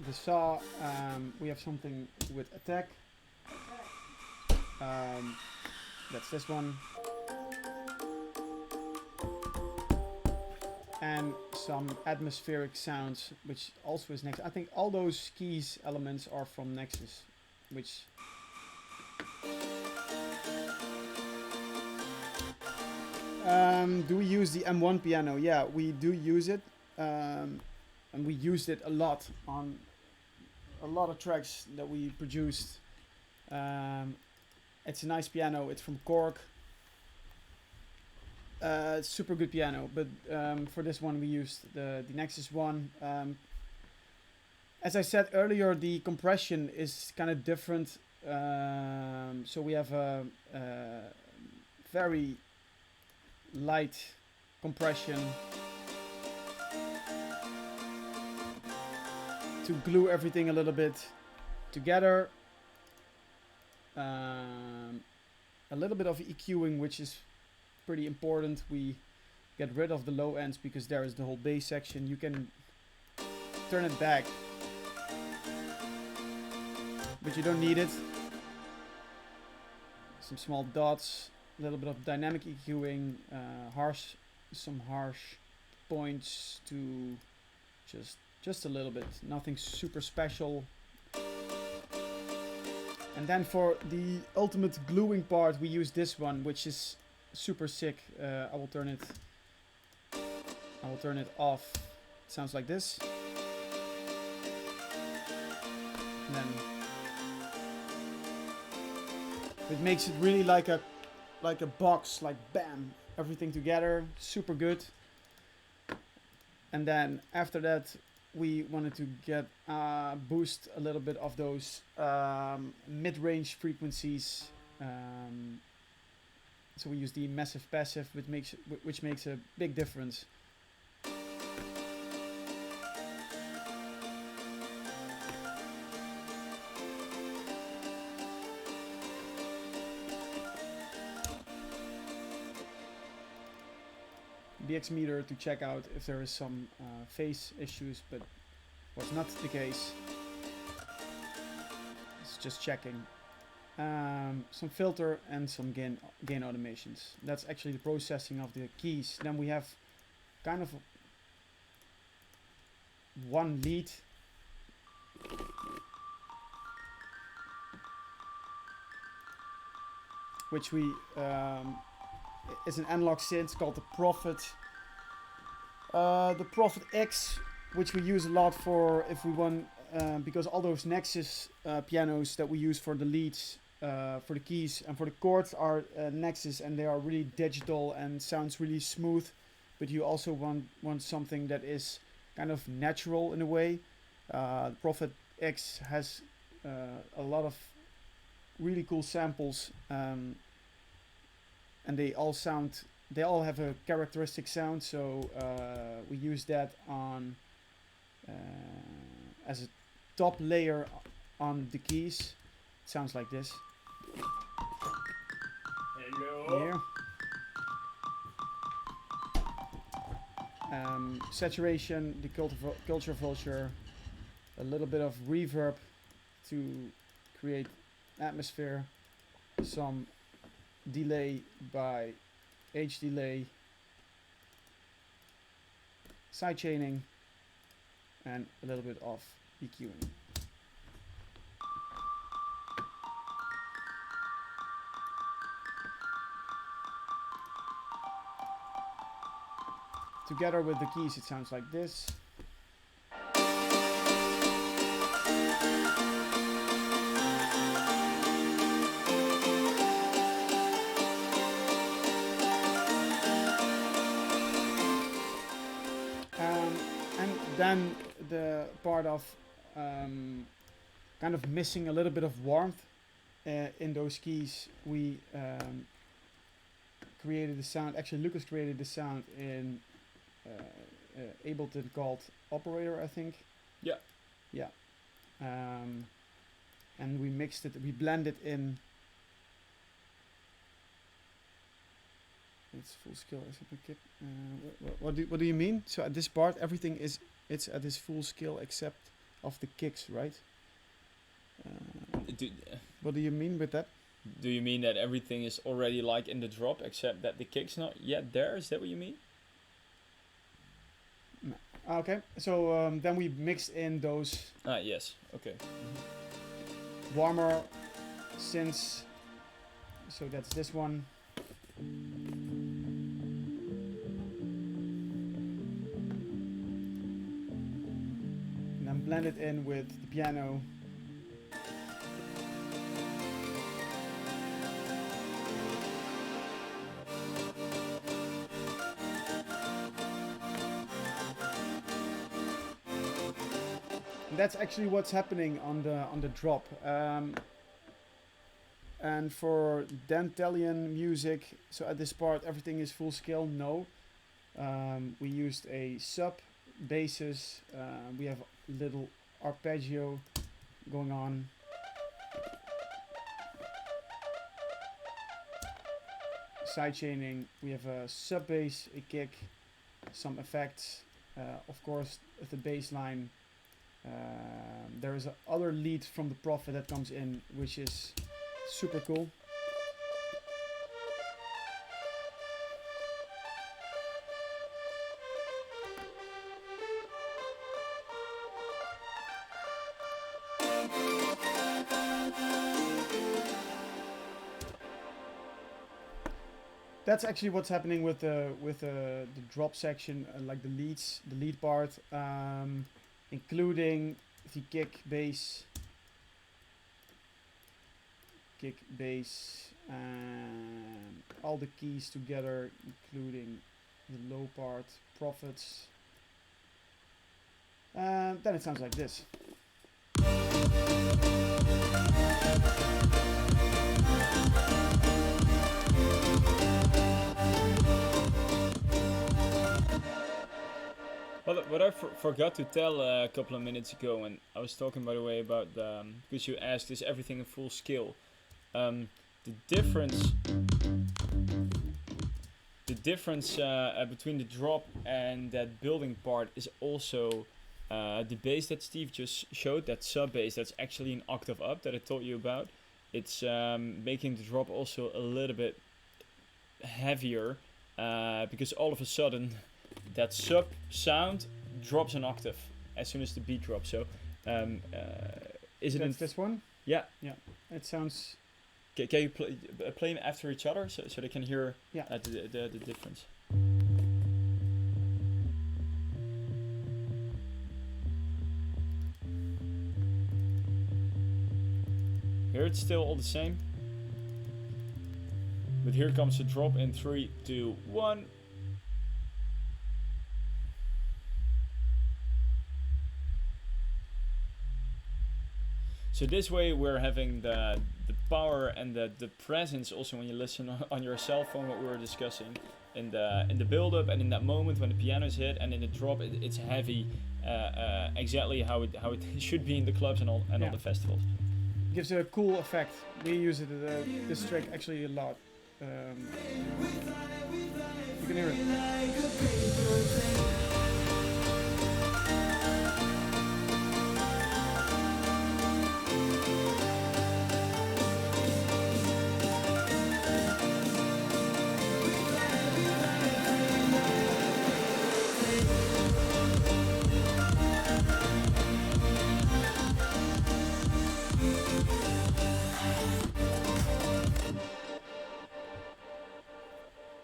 The saw, we have something with attack. That's this one. And some atmospheric sounds, which also is Nexus. I think all those keys elements are from Nexus, which... do we use the M1 piano? Yeah, we do use it. And we used it a lot on a lot of tracks that we produced. It's a nice piano. It's from Korg. It's super good piano, but for this one we used the Nexus one. As I said earlier, the compression is kind of different. So we have a very light compression to glue everything a little bit together. A little bit of EQing, which is pretty important. We get rid of the low ends because there is the whole bass section. You can turn it back, but you don't need it. Some small dots, a little bit of dynamic EQing, some harsh points to just a little bit, nothing super special. And then for the ultimate gluing part, we use this one, which is super sick. I will turn it off. It sounds like this. And then it makes it really like a box, like bam, everything together, super good. And then after that, we wanted to get boost a little bit of those mid-range frequencies. So we use the massive passive, which makes a big difference. BX meter to check out if there is some phase issues, but was not the case. It's just checking. Some filter and some gain automations. That's actually the processing of the keys. Then we have kind of one lead. Which we is an analog synth called the Prophet. The Prophet X, which we use a lot for if we want because all those Nexus pianos that we use for the leads, for the keys and for the chords are Nexus, and they are really digital and sounds really smooth. But you also want something that is kind of natural in a way. Prophet X has a lot of really cool samples, and they all have a characteristic sound. So we use that on as a top layer on the keys. It sounds like this. Hello. Here. Saturation, the culture vulture, a little bit of reverb to create atmosphere, some delay by H delay, sidechaining, and a little bit of EQing. Together with the keys, it sounds like this. And then the part of kind of missing a little bit of warmth in those keys, we created the sound. Actually, Lucas created the sound in Ableton called Operator, I think. Yeah. Yeah. And we mixed it. We blended in. It's full scale. What do you mean? So at this part, everything it's at its full scale except of the kicks, right? What do you mean with that? Do you mean that everything is already like in the drop except that the kick's not yet there? Is that what you mean? No. Okay, so then we mixed in those Yes. Okay. warmer synths. So that's this one. And then blend it in with the piano. And that's actually what's happening on the drop. And for Dantalian music, so at this part everything is full scale. No, we used a sub basses. We have a little arpeggio going on. Sidechaining. We have a sub bass, a kick, some effects. Of course, the bass line. There is another lead from the Prophet that comes in, which is super cool. That's actually what's happening with the drop section, like the lead part, including the kick, bass, and all the keys together, including the low part, Prophets. And then it sounds like this. What I forgot to tell a couple of minutes ago, and I was talking, by the way, about because you asked, is everything in full scale? The difference between the drop and that building part is also the bass that Steve just showed, that sub bass that's actually an octave up that I told you about. It's making the drop also a little bit heavier because all of a sudden that sub sound drops an octave as soon as the beat drops. So is it That's this one? Yeah. Yeah. It sounds. Can you play them after each other so they can hear Yeah. the difference? Here it's still all the same. But here comes the drop in 3, 2, 1. So this way we're having the power and the presence also when you listen on your cell phone, what we were discussing in the build up and in that moment when the piano's hit, and in the drop it's heavy, exactly how it should be in the clubs and all Yeah. the festivals. Gives a cool effect. We use it this track actually a lot. You can hear it.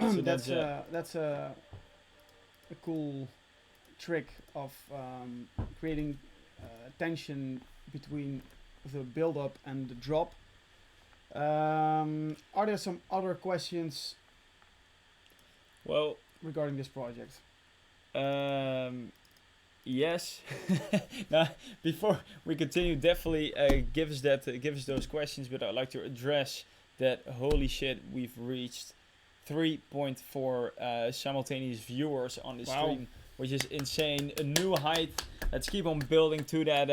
So that's a cool trick of creating tension between the build up and the drop. Are there some other questions Well, regarding this project? yes. Now, before we continue, definitely give us those questions. But I'd like to address that. Holy shit, we've reached 3.4 simultaneous viewers on this Wow. stream, which is insane. A new height. Let's keep on building to that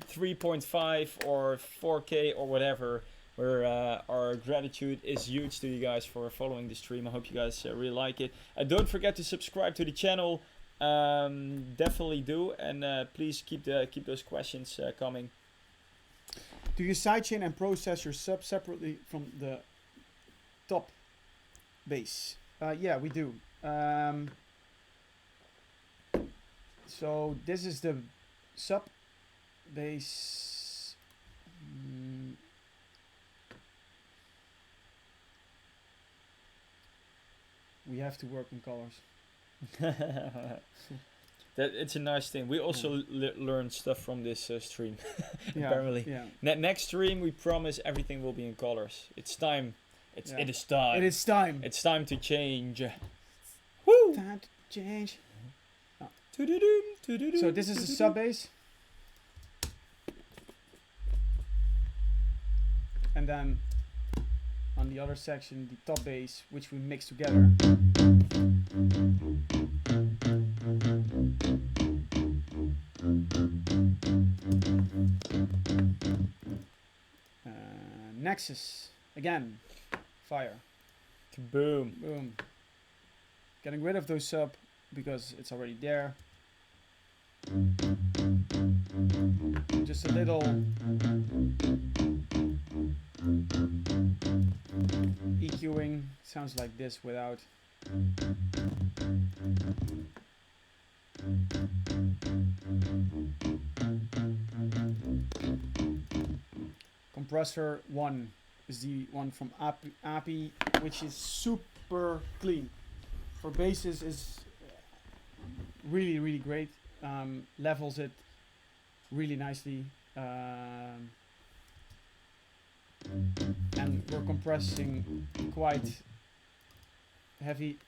3.5 or 4K or whatever. Where our gratitude is huge to you guys for following the stream. I hope you guys really like it. Don't forget to subscribe to the channel. Definitely do, and please keep those questions coming. Do you sidechain and process your sub separately from the top bass? Yeah, we do. So this is the sub bass. We have to work in colors. That it's a nice thing. We also learned stuff from this stream. Yeah, Apparently, yeah. next stream we promise everything will be in colors. It's time. It is time. It is time. It's time to change. Woo! Time to change. Doo-doo-doom, doo-doo-doom, So this is the doo-doo-doom. sub bass. And then on the other section, the top bass, which we mix together. Nexus, again, fire. Boom. Boom. Getting rid of those sub because it's already there. Just a little EQing. Sounds like this without. Compressor 1 is the one from API, which is super clean. For basses is really, really great. Levels it really nicely. And we're compressing quite heavy.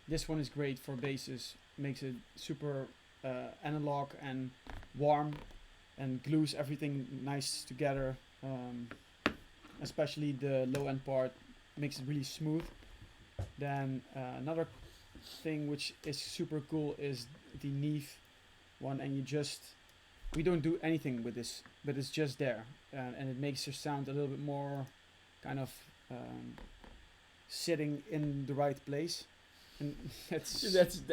This one is great for basses. Makes it super analog and warm, and glues everything nice together. Especially the low end part makes it really smooth. Then another thing which is super cool is the Neve one, and we don't do anything with this, but it's just there, and it makes your sound a little bit more kind of sitting in the right place. And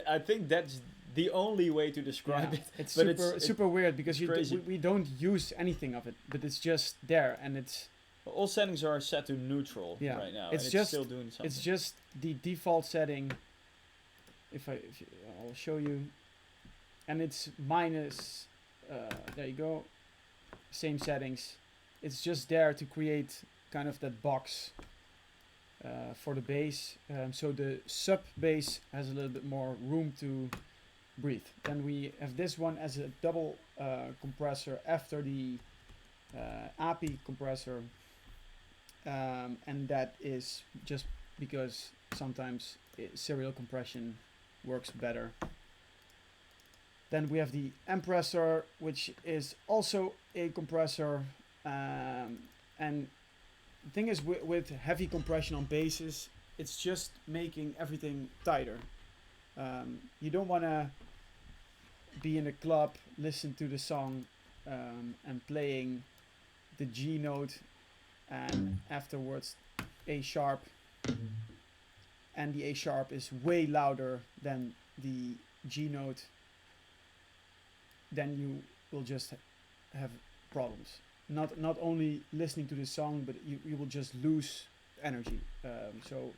I think that's the only way to describe it. It's But super weird because crazy. we don't use anything of it, but it's just there, and it's All settings are set to neutral Yeah, right now. it's and just- still doing something. it's just the default setting. I'll show you, and it's minus. There you go. Same settings. It's just there to create kind of that box for the bass. So the sub bass has a little bit more room to breathe. Then we have this one as a double compressor after the API compressor, and that is just because sometimes serial compression works better. Then we have the compressor, which is also a compressor, and the thing is with heavy compression on basses, it's just making everything tighter. You don't want to be in a club, listen to the song, and playing the G note and afterwards A sharp, and the A sharp is way louder than the G note. Then you will just have problems. Not only listening to the song, but you will just lose energy. So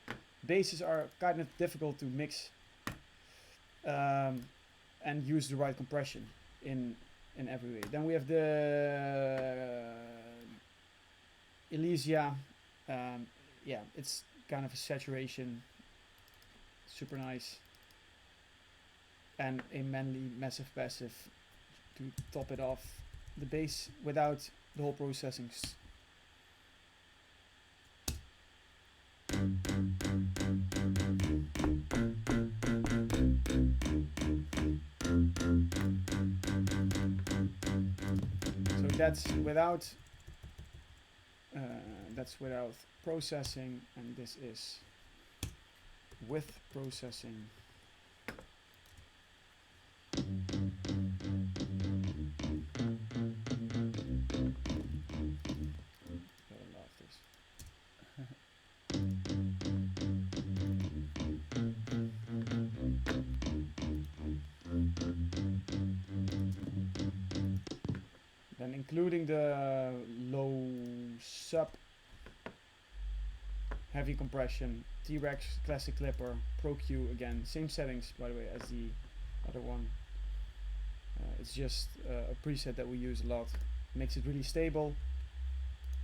basses are kind of difficult to mix and use the right compression in every way. Then we have the Elysia. Yeah, it's kind of a saturation, super nice, and a Manly massive passive to top it off the bass without the whole processing. So that's without processing, and this is with processing. Gotta love this. Then including the low sub, heavy compression, T-Rex, classic clipper, Pro Q again, same settings by the way as the other one. It's just a preset that we use a lot. Makes it really stable.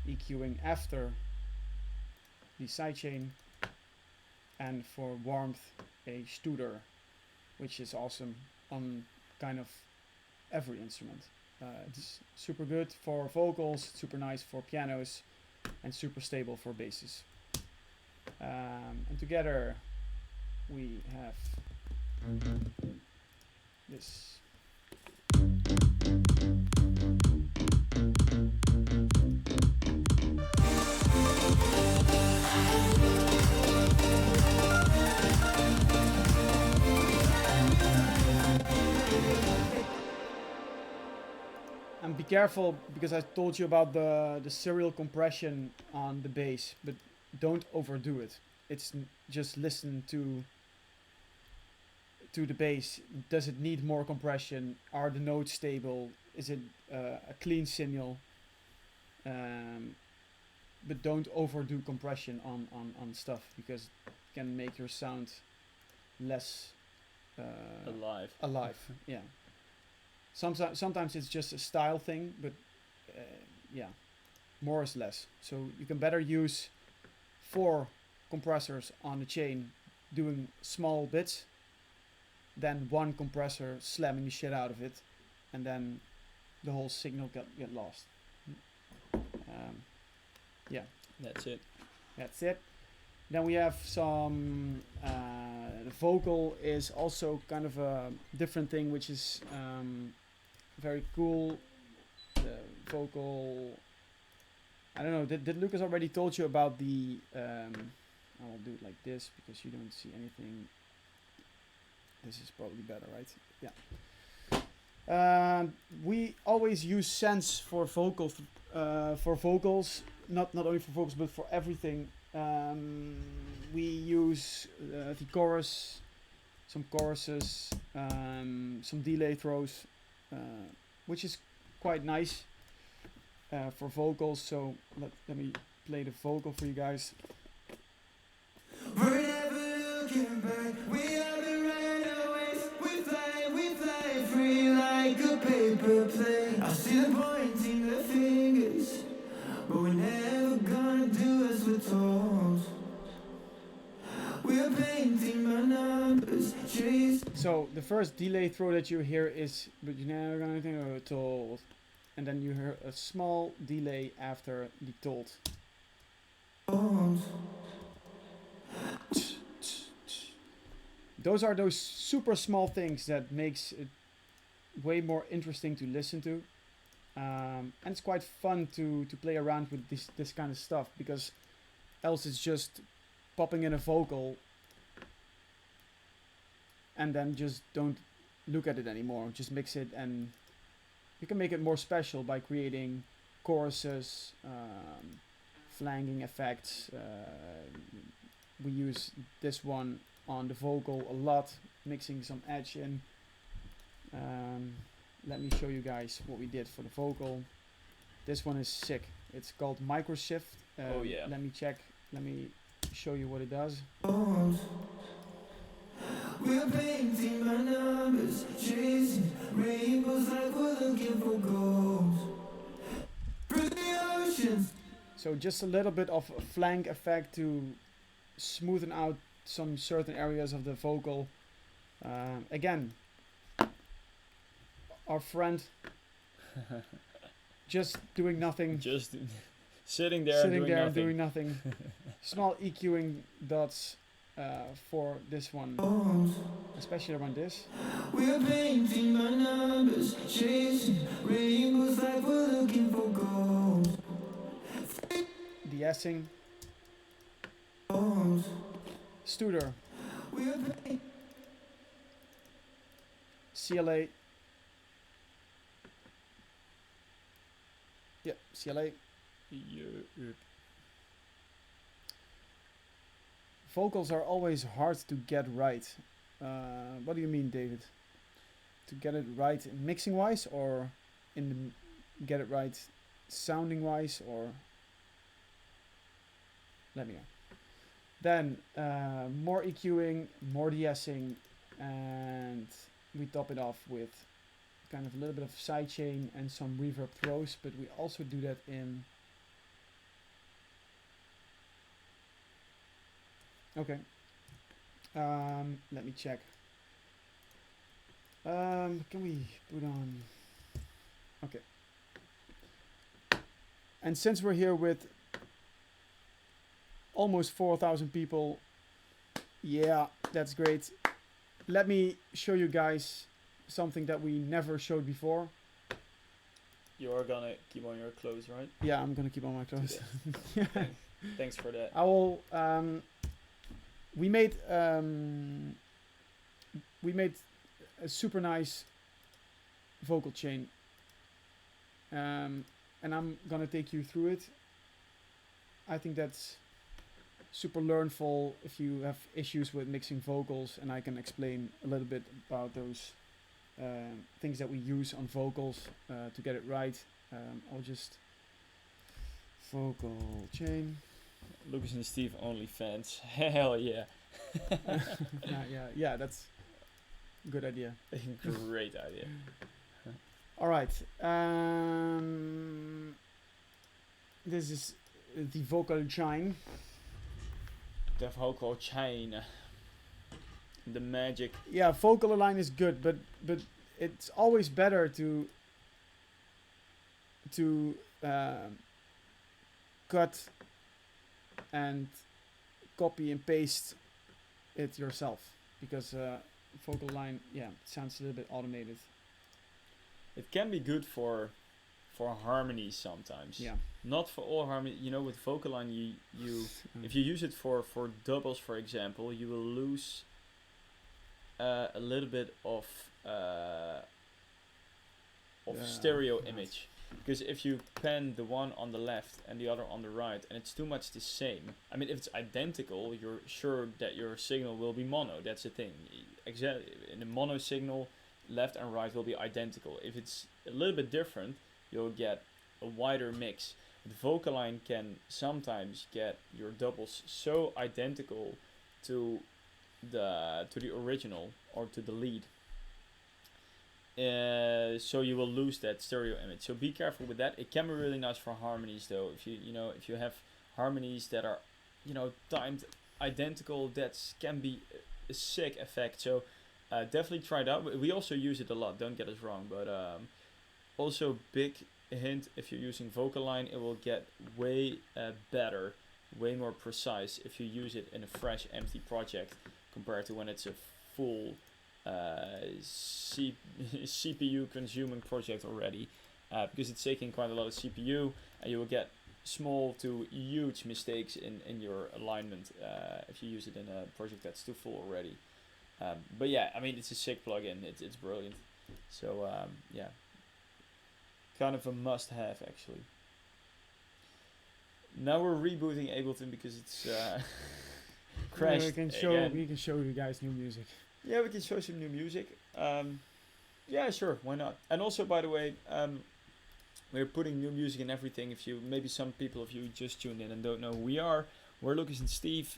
EQing after the sidechain, and for warmth a Studer, which is awesome on kind of every instrument. It's super good for vocals, super nice for pianos, and super stable for basses. And together we have this. And be careful, because I told you about the serial compression on the bass, but don't overdo it. It's just listen to the bass. Does it need more compression? Are the notes stable? Is it a clean signal? But don't overdo compression on stuff, because it can make your sound less alive. Yeah. Sometimes it's just a style thing, but yeah, more is less. So you can better use 4 compressors on the chain doing small bits than 1 compressor slamming the shit out of it, and then the whole signal get lost. Yeah, That's it. that's it. Then we have some, the vocal is also kind of a different thing, which is very cool. The vocal, I don't know, did Lucas already told you about the, I'll do it like this because you don't see anything. This is probably better, right? Yeah. We always use Sense for vocals, not only for vocals but for everything. We use the chorus, some choruses, some delay throws, which is quite nice for vocals. So let me play the vocal for you guys. We're never looking back. We are the runaways. We fly free like a paper plane. I see them pointing their fingers, but we're never gonna do as we're told. We're painting by numbers, trees. So the first delay throw that you hear is, but you're never gonna think of it told. and then you hear a small delay after the told. Those are those super small things that makes it way more interesting to listen to, and it's quite fun to play around with this kind of stuff, because else it's just popping in a vocal and then just don't look at it anymore. Just mix it, and you can make it more special by creating choruses, flanging effects. We use this one on the vocal a lot, mixing some edge in. Let me show you guys what we did for the vocal. This one is sick. It's called Micro Shift. Oh yeah. Let me check. Let me show you what it does. We're painting by numbers, chasing rainbows like we're looking for gold. Through the oceans. So just a little bit of a flank effect to smoothen out some certain areas of the vocal. Again, our friend just doing nothing. Just sitting there and doing nothing. Small EQing dots for this one, especially around this. We're painting by numbers, chasing rainbows like we're looking for gold. De-essing. Studer. We're painting. CLA. Yep, CLA. Vocals are always hard to get right. What do you mean, David? To get it right mixing wise, or in the get it right sounding wise, or let me know. Then more EQing, more de-essing, and we top it off with kind of a little bit of sidechain and some reverb throws, but we also do that in. Okay. Let me check. Can we put on? Okay. And since we're here with almost 4,000 people, yeah, that's great. Let me show you guys something that we never showed before. You're gonna keep on your clothes, right? Yeah, I'm gonna keep on my clothes. Yeah. Thanks for that. I will. We made a super nice vocal chain, and I'm gonna take you through it. I think that's super learnful if you have issues with mixing vocals, and I can explain a little bit about those things that we use on vocals to get it right. I'll just vocal chain. Lucas and Steve OnlyFans. Hell yeah. Yeah, that's a good idea. Great idea. All right. This is the vocal chain. The vocal chain. The magic. Yeah, vocal align is good, but it's always better to cut and copy and paste it yourself, because vocal line, yeah, it sounds a little bit automated. It can be good for harmonies sometimes. Yeah. Not for all harmony. You know, with vocal line, you if you use it for doubles, for example, you will lose a little bit of stereo image. Because if you pan the one on the left and the other on the right, and it's too much the same. I mean, if it's identical, you're sure that your signal will be mono. That's the thing. In a mono signal, left and right will be identical. If it's a little bit different, you'll get a wider mix. The vocal line can sometimes get your doubles so identical to the original or to the lead. So you will lose that stereo image. So be careful with that. It can be really nice for harmonies though. If you have harmonies that are timed identical, that can be a sick effect. So definitely try it out. We also use it a lot. Don't get us wrong, but also hint, if you're using vocal line, it will get way better, way more precise if you use it in a fresh empty project compared to when it's a full CPU consuming project already, because it's taking quite a lot of CPU, and you will get small to huge mistakes in your alignment if you use it in a project that's too full already. But yeah, I mean, it's a sick plugin. It's brilliant. So yeah, kind of a must-have actually. Now we're rebooting Ableton because it's crashed we can show again. we can show you guys new music. Yeah, we can show some new music. Yeah, sure, why not? And also, by the way, we're putting new music in everything. If you, maybe some people of you just tuned in and don't know who we are, we're Lucas and Steve.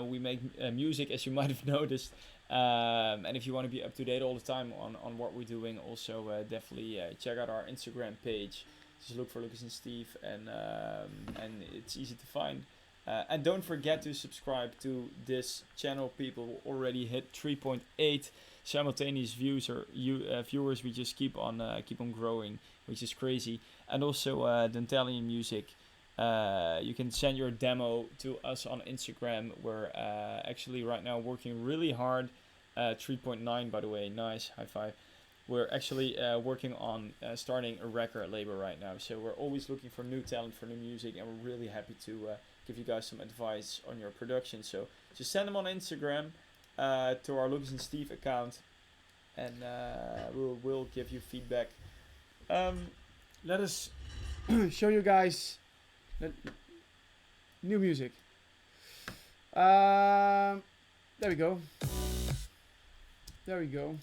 We make music, as you might have noticed. And if you want to be up to date all the time on what we're doing, also definitely check out our Instagram page. Just look for Lucas and Steve, and it's easy to find. And don't forget to subscribe to this channel. People already hit 3.8 simultaneous viewers. We just keep on growing, which is crazy. And also Dentalian Music. You can send your demo to us on Instagram. We're actually right now working really hard. 3.9 by the way, nice, high five. We're actually working on starting a record label right now. So we're always looking for new talent, for new music, and we're really happy to give you guys some advice on your production. So just send them on Instagram to our Lucas and Steve account, and we'll give you feedback. Let us show you guys new music. There we go. There we go.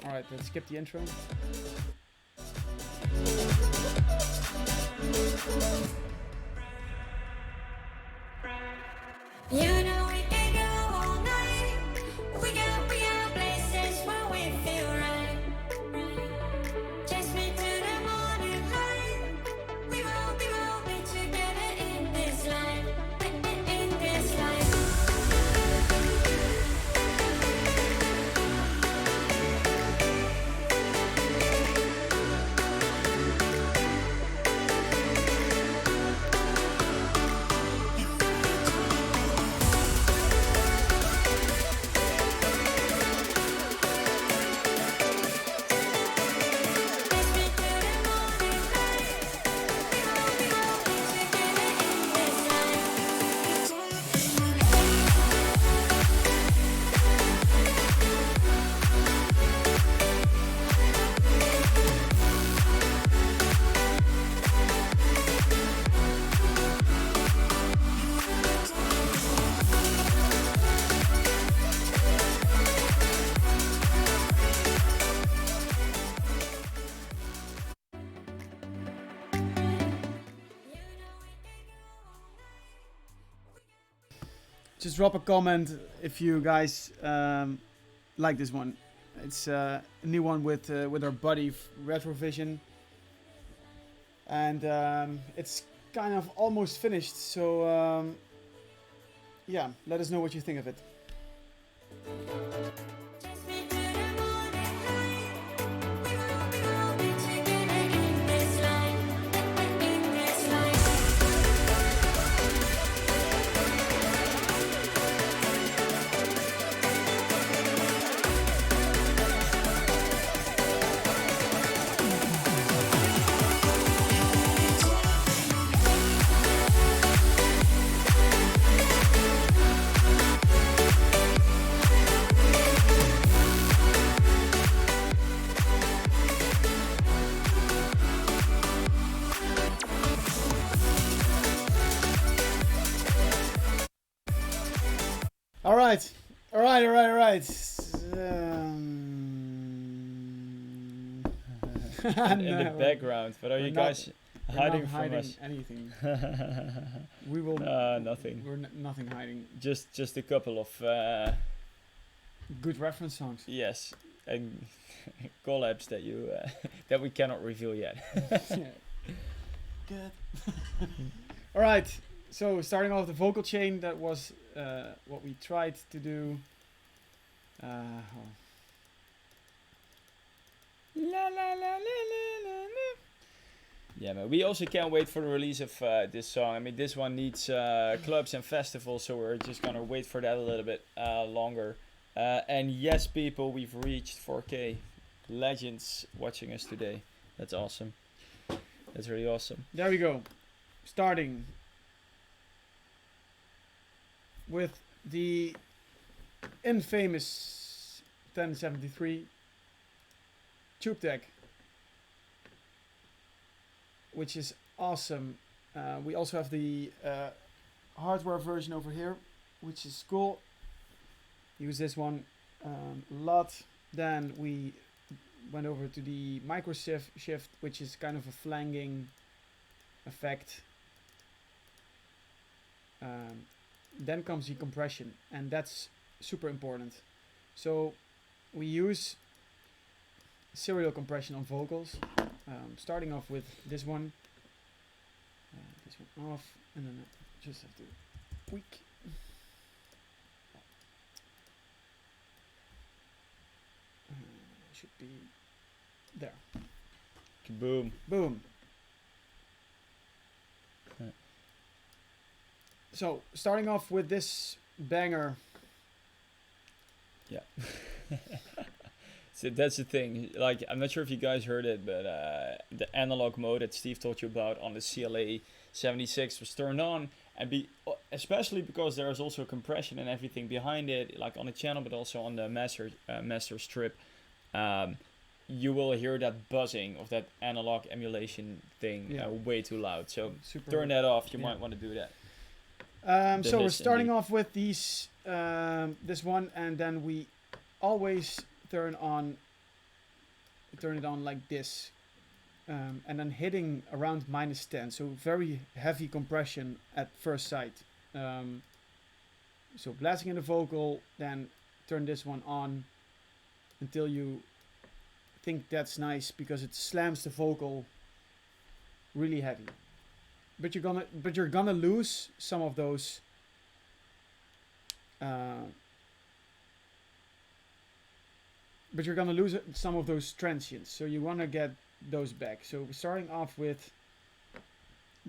Alright, let's skip the intro. You know we can go all night. We got places where we feel right. Chase me to the morning light. We will be together in this life. In this life. Just drop a comment if you guys like this one. It's a new one with our buddy Retrovision, and it's kind of almost finished. So yeah, let us know what you think of it. Chase me to the morning light. We will be together in this life. In this life. All right. In the background, but are you guys hiding from hiding us? anything. We will. Nothing. We're nothing hiding. Just a couple of Good reference songs. yes, and collabs that you that we cannot reveal yet. Good. All right. So starting off the vocal chain, that was what we tried to do. Oh. La, la, la, la, la, la, la. Yeah, man. We also can't wait for the release of this song. I mean, this one needs clubs and festivals, so we're just gonna wait for that a little bit longer. And yes, people, we've reached 4K. Legends watching us today. That's awesome. That's really awesome. There we go. Starting with the infamous 1073 tube deck, which is awesome. We also have the hardware version over here, which is cool. Use this one a lot. Then we went over to the micro shift, which is kind of a flanging effect. Then comes the compression, and that's super important. So we use serial compression on vocals, starting off with this one off, and then I just have to tweak. Should be there. Kaboom. Boom. Yeah. So starting off with this banger. Yeah. So that's the thing. Like, I'm not sure if you guys heard it, but the analog mode that Steve told you about on the CLA 76 was turned on, and especially because there's also compression and everything behind it, like on the channel, but also on the master strip. You will hear that buzzing of that analog emulation thing way too loud. So Super turn that off. You might want to do that. So we're hiss starting indeed. off with these, this one, and then we always turn it on like this, and then hitting around -10. So very heavy compression at first sight. So blasting in the vocal, then turn this one on until you think that's nice, because it slams the vocal really heavy. But you're gonna lose some of those transients, so you want to get those back. So we're starting off with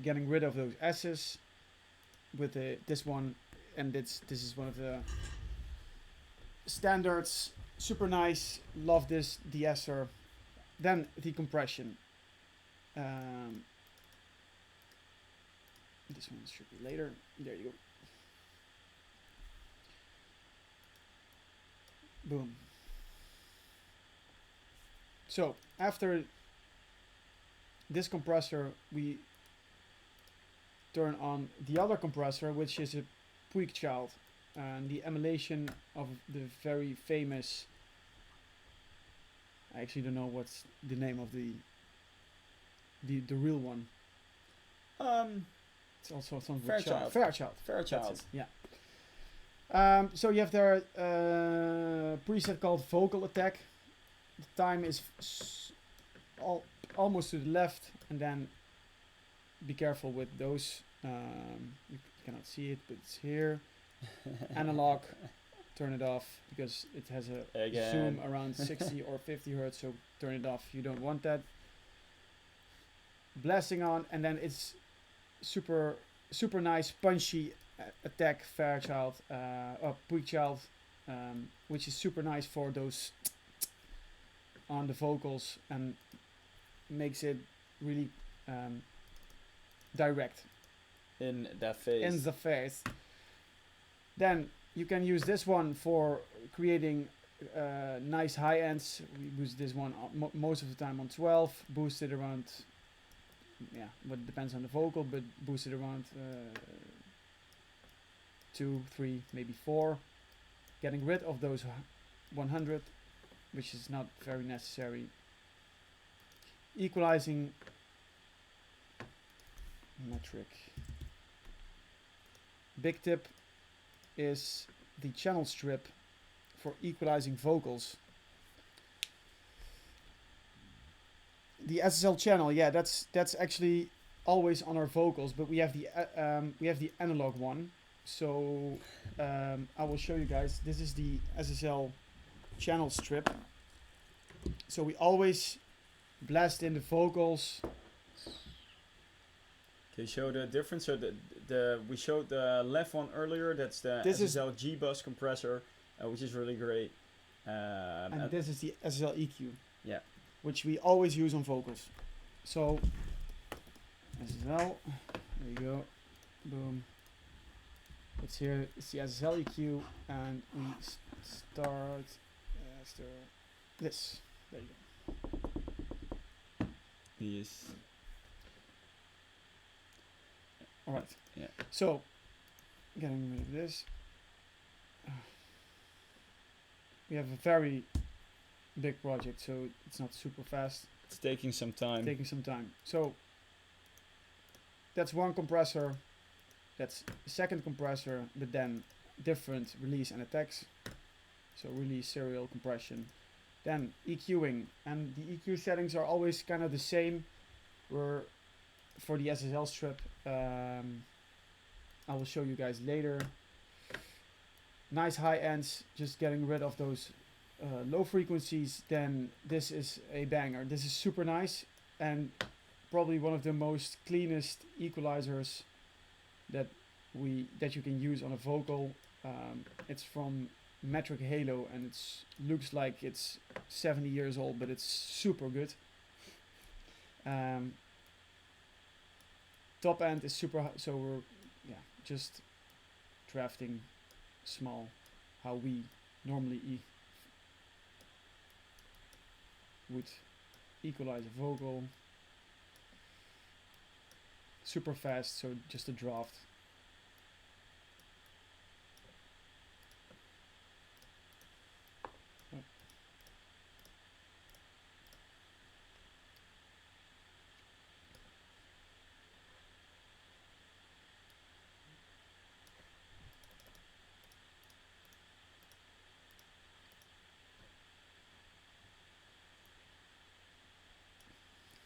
getting rid of those S's with this one, and this is one of the standards. Super nice, love this de-esser. Then the compression. This one should be later. There you go. Boom. So after this compressor, we turn on the other compressor, which is a Puig Child, and the emulation of the very famous. I actually don't know what's the name of the real one. It's also something with Fairchild. Fairchild. Fairchild. That's it, yeah. So you have their preset called Vocal Attack. The time is almost to the left, and then be careful with those. You cannot see it, but it's here. Analog. Turn it off, because it has a zoom around 60 or 50 hertz, so turn it off. You don't want that. Blasting on, and then it's super nice punchy attack Fairchild, Puig Child, which is super nice for those on the vocals, and makes it really direct In that phase. in the face. Then you can use this one for creating nice high ends. We use this one most of the time on 12, boosted around, but it depends on the vocal, but boosted around 2, 3, maybe 4. Getting rid of those 100, which is not very necessary. Equalizing metric. Big tip is the channel strip for equalizing vocals. The SSL channel, that's actually always on our vocals, but we have the analog one. So I will show you guys. This is the SSL channel strip. So we always blast in the vocals. Can you show the difference? So we showed the left one earlier. That's the This is- SSL G-Bus compressor, which is really great. And this is the SSL EQ. Yeah. Which we always use on vocals. So SSL, there you go, boom. It's here. It's the SSL EQ, and we start this. There you go. Yes. All right. Yeah. So getting rid of this. We have a very big project, so it's not super fast. It's taking some time. Taking some time. So that's one compressor. That's the second compressor, but then different release and attacks. So release, serial, compression. Then EQing, and the EQ settings are always kind of the same. We're for the SSL strip. I will show you guys later. Nice high ends, just getting rid of those low frequencies. Then this is a banger. This is super nice and probably one of the most cleanest equalizers that you can use on a vocal. It's from Metric Halo, and it's looks like it's 70 years old, but it's super good. Top end is super so we're just drafting small how we normally would equalize a vocal. Super fast, so just a draft.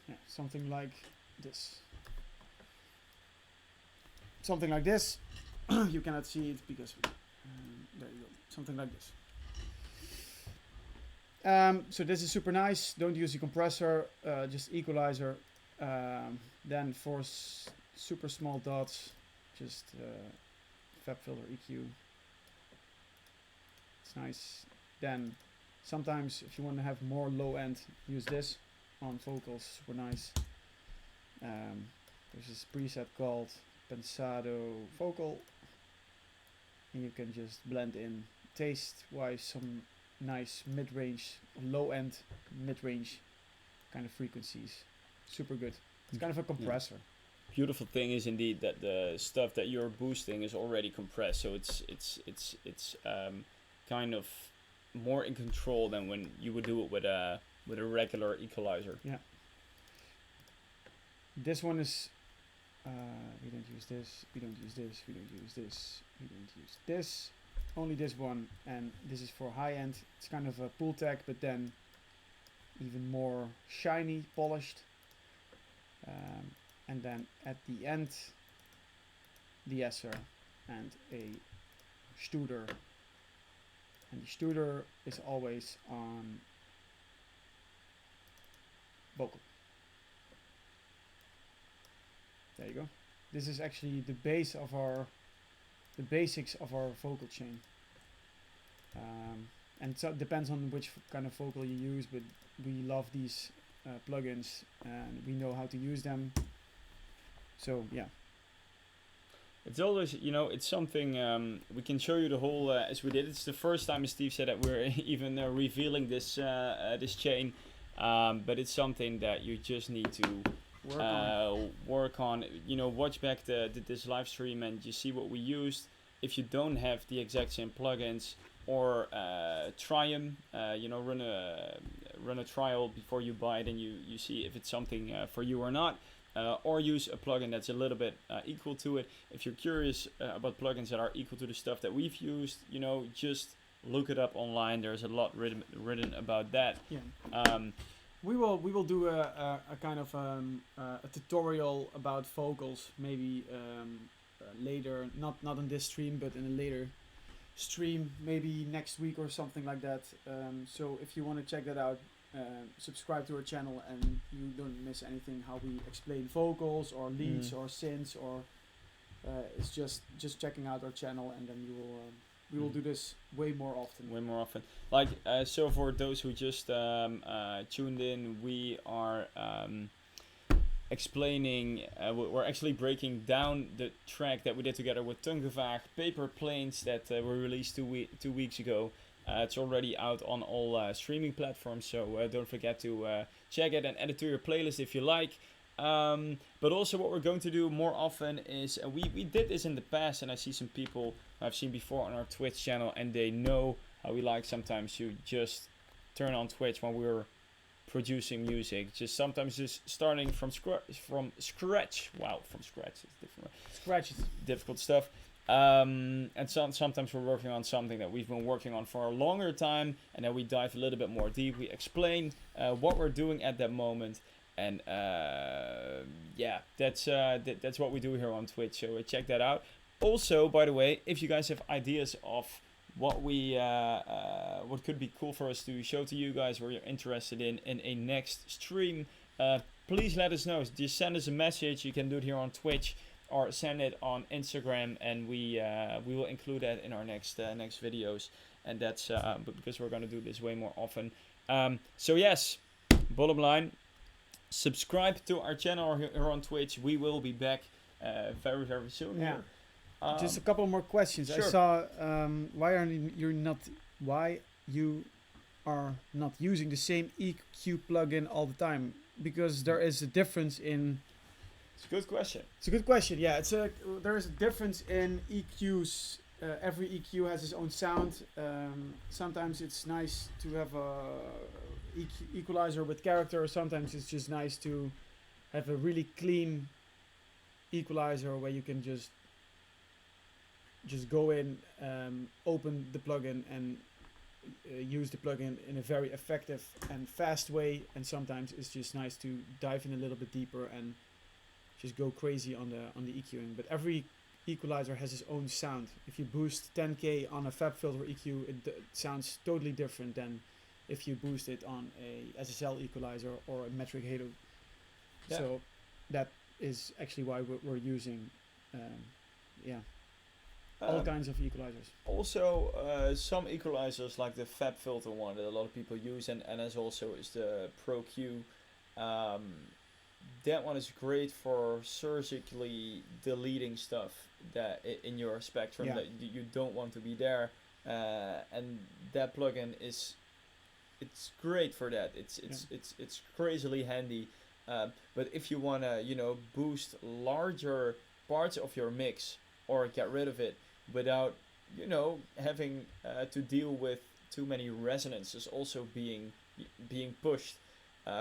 Yeah, something like this. Something like this. You cannot see it because there you go. Something like this. So this is super nice. Don't use the compressor, just equalizer. Then for super small dots, just Fab Filter EQ. It's nice. Then sometimes if you want to have more low end, use this on vocals. Super nice. There's this preset called Pensado Vocal, and you can just blend in taste wise some nice mid-range, low-end mid-range kind of frequencies. Super good. It's kind of a compressor. Beautiful thing is indeed that the stuff that you're boosting is already compressed, so it's kind of more in control than when you would do it with a regular equalizer. Yeah. This one is we don't use this, we don't use this, we don't use this, we don't use this, only this one, and this is for high end. It's kind of a pull tag, but then even more shiny, polished, and then at the end the Esser and a Studer, and the Studer is always on vocal. There you go. This is actually the base of the basics of our vocal chain. And so it depends on which kind of vocal you use, but we love these plugins and we know how to use them. So yeah. It's always, it's something, we can show you the whole, as we did. It's the first time, as Steve said, that we're even revealing this this chain, but it's something that you just need to work on. Watch back this live stream and you see what we used. If you don't have the exact same plugins, or try them, run a trial before you buy it, and you see if it's something for you or not. Or use a plugin that's a little bit equal to it. If you're curious about plugins that are equal to the stuff that we've used, just look it up online. There's a lot written about that. Yeah. We will do a kind of a tutorial about vocals maybe later, not on this stream, but in a later stream maybe next week or something like that. So if you want to check that out, subscribe to our channel and you don't miss anything how we explain vocals or leads or synths or it's just checking out our channel, and then you will we will do this way more often. Way more often. Like, so for those who just tuned in, we are explaining, we're actually breaking down the track that we did together with Tungevaag, Paper Planes, that were released 2 weeks ago. It's already out on all streaming platforms, so don't forget to check it and add it to your playlist if you like. But also what we're going to do more often is, we did this in the past, and I see some people I've seen before on our Twitch channel, and they know how we like sometimes to just turn on Twitch when we're producing music, just sometimes just starting from scratch. Wow, from scratch is different. Scratch is Difficult stuff. And sometimes we're working on something that we've been working on for a longer time, and then we dive a little bit more deep. We explain what we're doing at that moment, and yeah, that's what we do here on Twitch. So check that out. Also, by the way, if you guys have ideas of what what could be cool for us to show to you guys, or you're interested in a next stream, please let us know. Just send us a message. You can do it here on Twitch, or send it on Instagram, and we will include that in our next videos. And that's because we're gonna do this way more often. So yes, bottom line, subscribe to our channel here on Twitch. We will be back very, very soon. Yeah. Here. Just a couple more questions. I sure. saw why you are not using the same EQ plugin all the time, because there is a difference in. It's a good question. It's a good question. Yeah, there is a difference in EQs. Every EQ has its own sound. Sometimes it's nice to have a equalizer with character. Sometimes it's just nice to have a really clean equalizer where you can just go in, open the plugin, and use the plugin in a very effective and fast way. And sometimes it's just nice to dive in a little bit deeper and just go crazy on the EQing. But every equalizer has its own sound. If you boost 10K on a FabFilter EQ, it sounds totally different than if you boost it on a SSL equalizer or a metric halo. Yeah. So that is actually why we're using all kinds of equalizers. Also, some equalizers like the FabFilter one that a lot of people use, and as also is the Pro Q. That one is great for surgically deleting stuff that in your spectrum that you don't want to be there, and that plugin it's great for that. It's crazily handy. But if you wanna boost larger parts of your mix or get rid of it without having to deal with too many resonances also being pushed.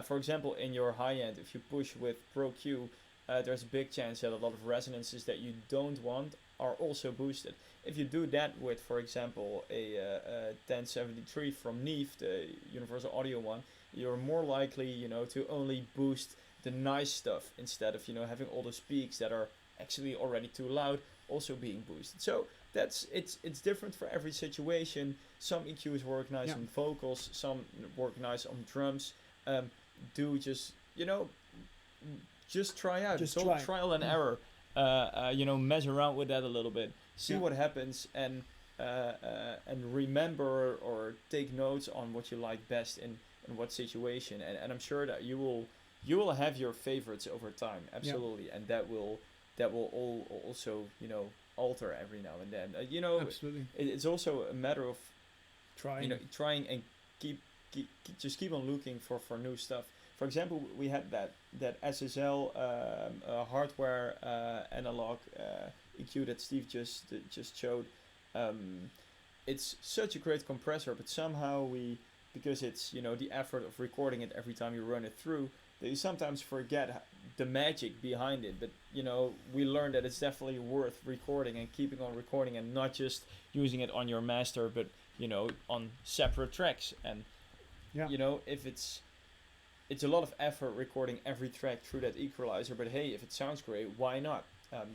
For example, in your high end, if you push with Pro Q, there's a big chance that a lot of resonances that you don't want are also boosted. If you do that with, for example, a 1073 from Neve, the Universal Audio one, you're more likely, to only boost the nice stuff instead of, having all the speaks that are actually already too loud also being boosted. So it's different for every situation. Some EQs work nice on vocals, some work nice on drums. Just try out. It's all trial and error. Mess around with that a little bit, see what happens, and remember or take notes on what you like best in what situation. And I'm sure that you will have your favorites over time, absolutely, and that will also alter every now and then. Absolutely. It's also a matter of trying and keep on looking for new stuff. For example, we had that SSL hardware analog EQ that Steve just showed. It's such a great compressor, but somehow because it's the effort of recording it every time you run it through, that you sometimes forget the magic behind it. But we learned that it's definitely worth recording and keeping on recording, and not just using it on your master, but on separate tracks. And if it's a lot of effort recording every track through that equalizer, but hey, if it sounds great, why not?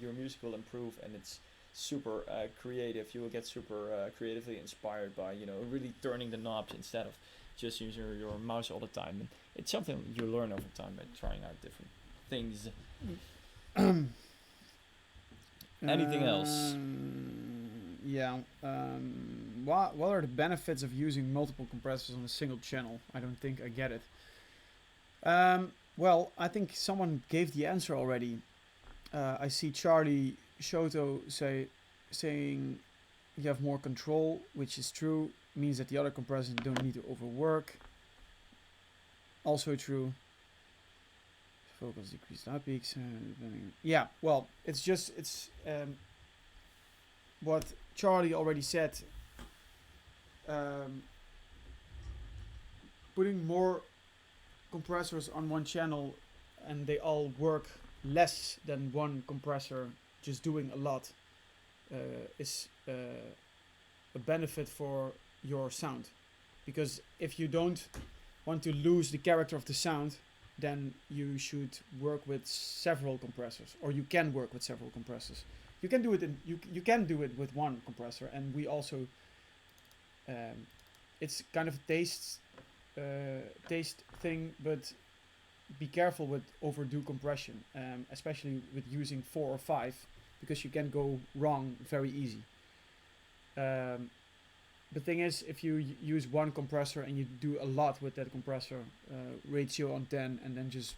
Your music will improve, and it's super creative. You will get super creatively inspired by really turning the knobs instead of just using your mouse all the time. And it's something you learn over time by trying out different things. Anything else? Yeah. What are the benefits of using multiple compressors on a single channel? I don't think I get it. Well, I think someone gave the answer already. I see Charli Shoto saying you have more control, which is true. Means that the other compressors don't need to overwork. Also true. Vocals decrease loud peaks. Yeah, well, it's what Charli already said. Putting more compressors on one channel and they all work less than one compressor, just doing a lot, is a benefit for your sound. Because if you don't want to lose the character of the sound, then you should work with several compressors, or you can work with several compressors. You can do it you can do it with one compressor, and we also it's kind of a taste thing, but be careful with overdue compression, especially with using 4 or 5, because you can go wrong very easy. The thing is, if you use one compressor and you do a lot with that compressor, ratio on 10, and then just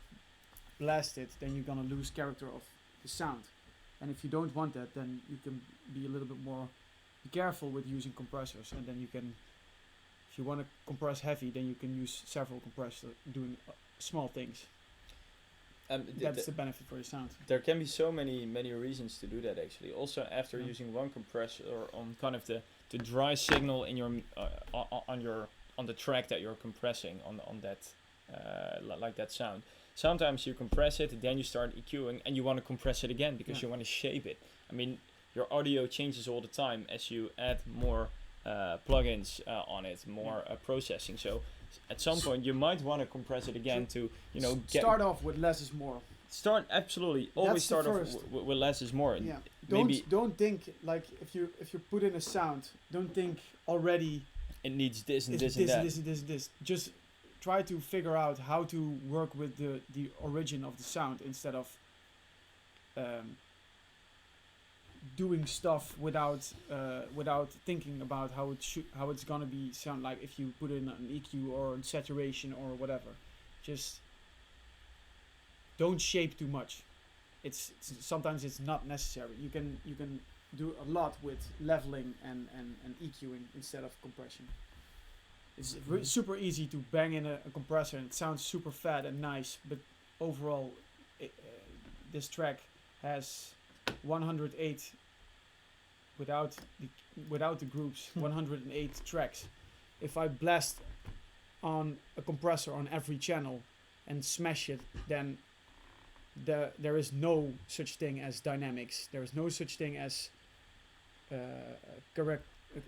blast it, then you're gonna lose character of the sound. And if you don't want that, then you can be a little bit more careful with using compressors, and then you can, if you want to compress heavy, then you can use several compressors doing small things. That's the benefit for your sound. There can be so many reasons to do that actually. Also, after using one compressor on kind of the dry signal in your on the track that you're compressing on that like that sound. Sometimes you compress it, then you start EQing, and you want to compress it again because you want to shape it. I mean, your audio changes all the time as you add more plugins on it, more processing. So at some point you might want to compress it again to start off with less is more. Absolutely always start off with less is more. Yeah. Maybe don't think like if you put in a sound, don't think already it needs this and this this and that. This. Just try to figure out how to work with the origin of the sound instead of doing stuff without thinking about how it's gonna be sound like if you put in an EQ or a saturation or whatever. Just don't shape too much. It's sometimes it's not necessary. You can do a lot with leveling and EQing instead of compression. It's super easy to bang in a compressor and it sounds super fat and nice, but overall this track has 108 without the groups, 108 tracks. If I blast on a compressor on every channel and smash it, then there is no such thing as dynamics. There is no such thing as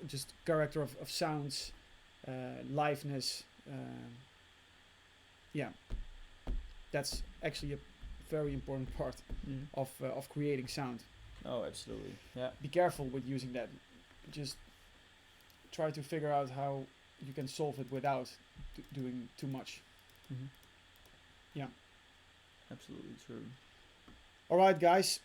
just character of sounds, liveness. That's actually a very important part of creating sound. Oh, absolutely. Yeah. Be careful with using that. Just try to figure out how you can solve it without doing too much. Mm-hmm. Yeah. Absolutely true. All right, guys.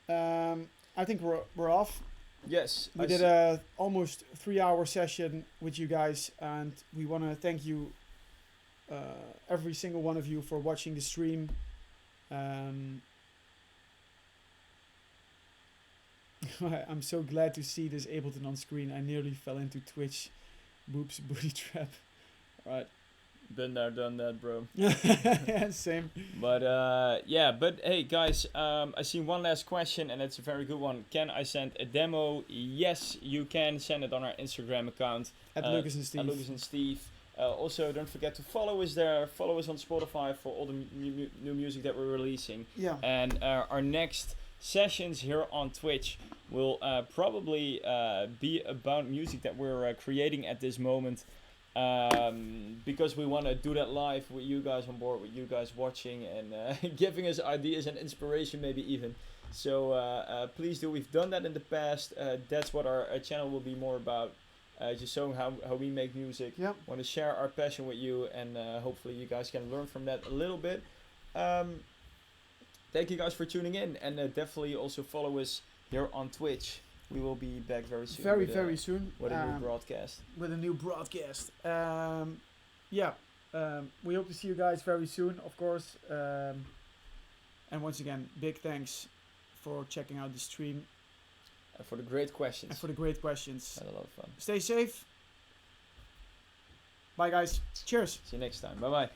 I think we're off. Yes. We did a almost 3-hour session with you guys, and we want to thank you, every single one of you, for watching the stream. I'm so glad to see this Ableton on screen. I nearly fell into Twitch. Boops, booty trap. All right. Been there, done that, bro. Yeah, same. But hey guys, I see one last question, and it's a very good one. Can I send a demo? Yes, you can send it on our Instagram account At Lucas and Steve. At Lucas and Steve. Also, don't forget to follow us there. Follow us on Spotify for all the new music that we're releasing. Yeah. And our next sessions here on Twitch will probably be about music that we're creating at this moment. because we want to do that live with you guys on board, with you guys watching and giving us ideas and inspiration maybe even. So please do. We've done that in the past. That's what our channel will be more about. Just showing how we make music. Yep. Want to share our passion with you, and hopefully you guys can learn from that a little bit. Thank you guys for tuning in, and definitely also follow us here on Twitch. We will be back very soon. Very soon. With a new broadcast. With a new broadcast. We hope to see you guys very soon, of course. And once again, big thanks for checking out the stream. And for the great questions. Had a lot of fun. Stay safe. Bye, guys. Cheers. See you next time. Bye bye.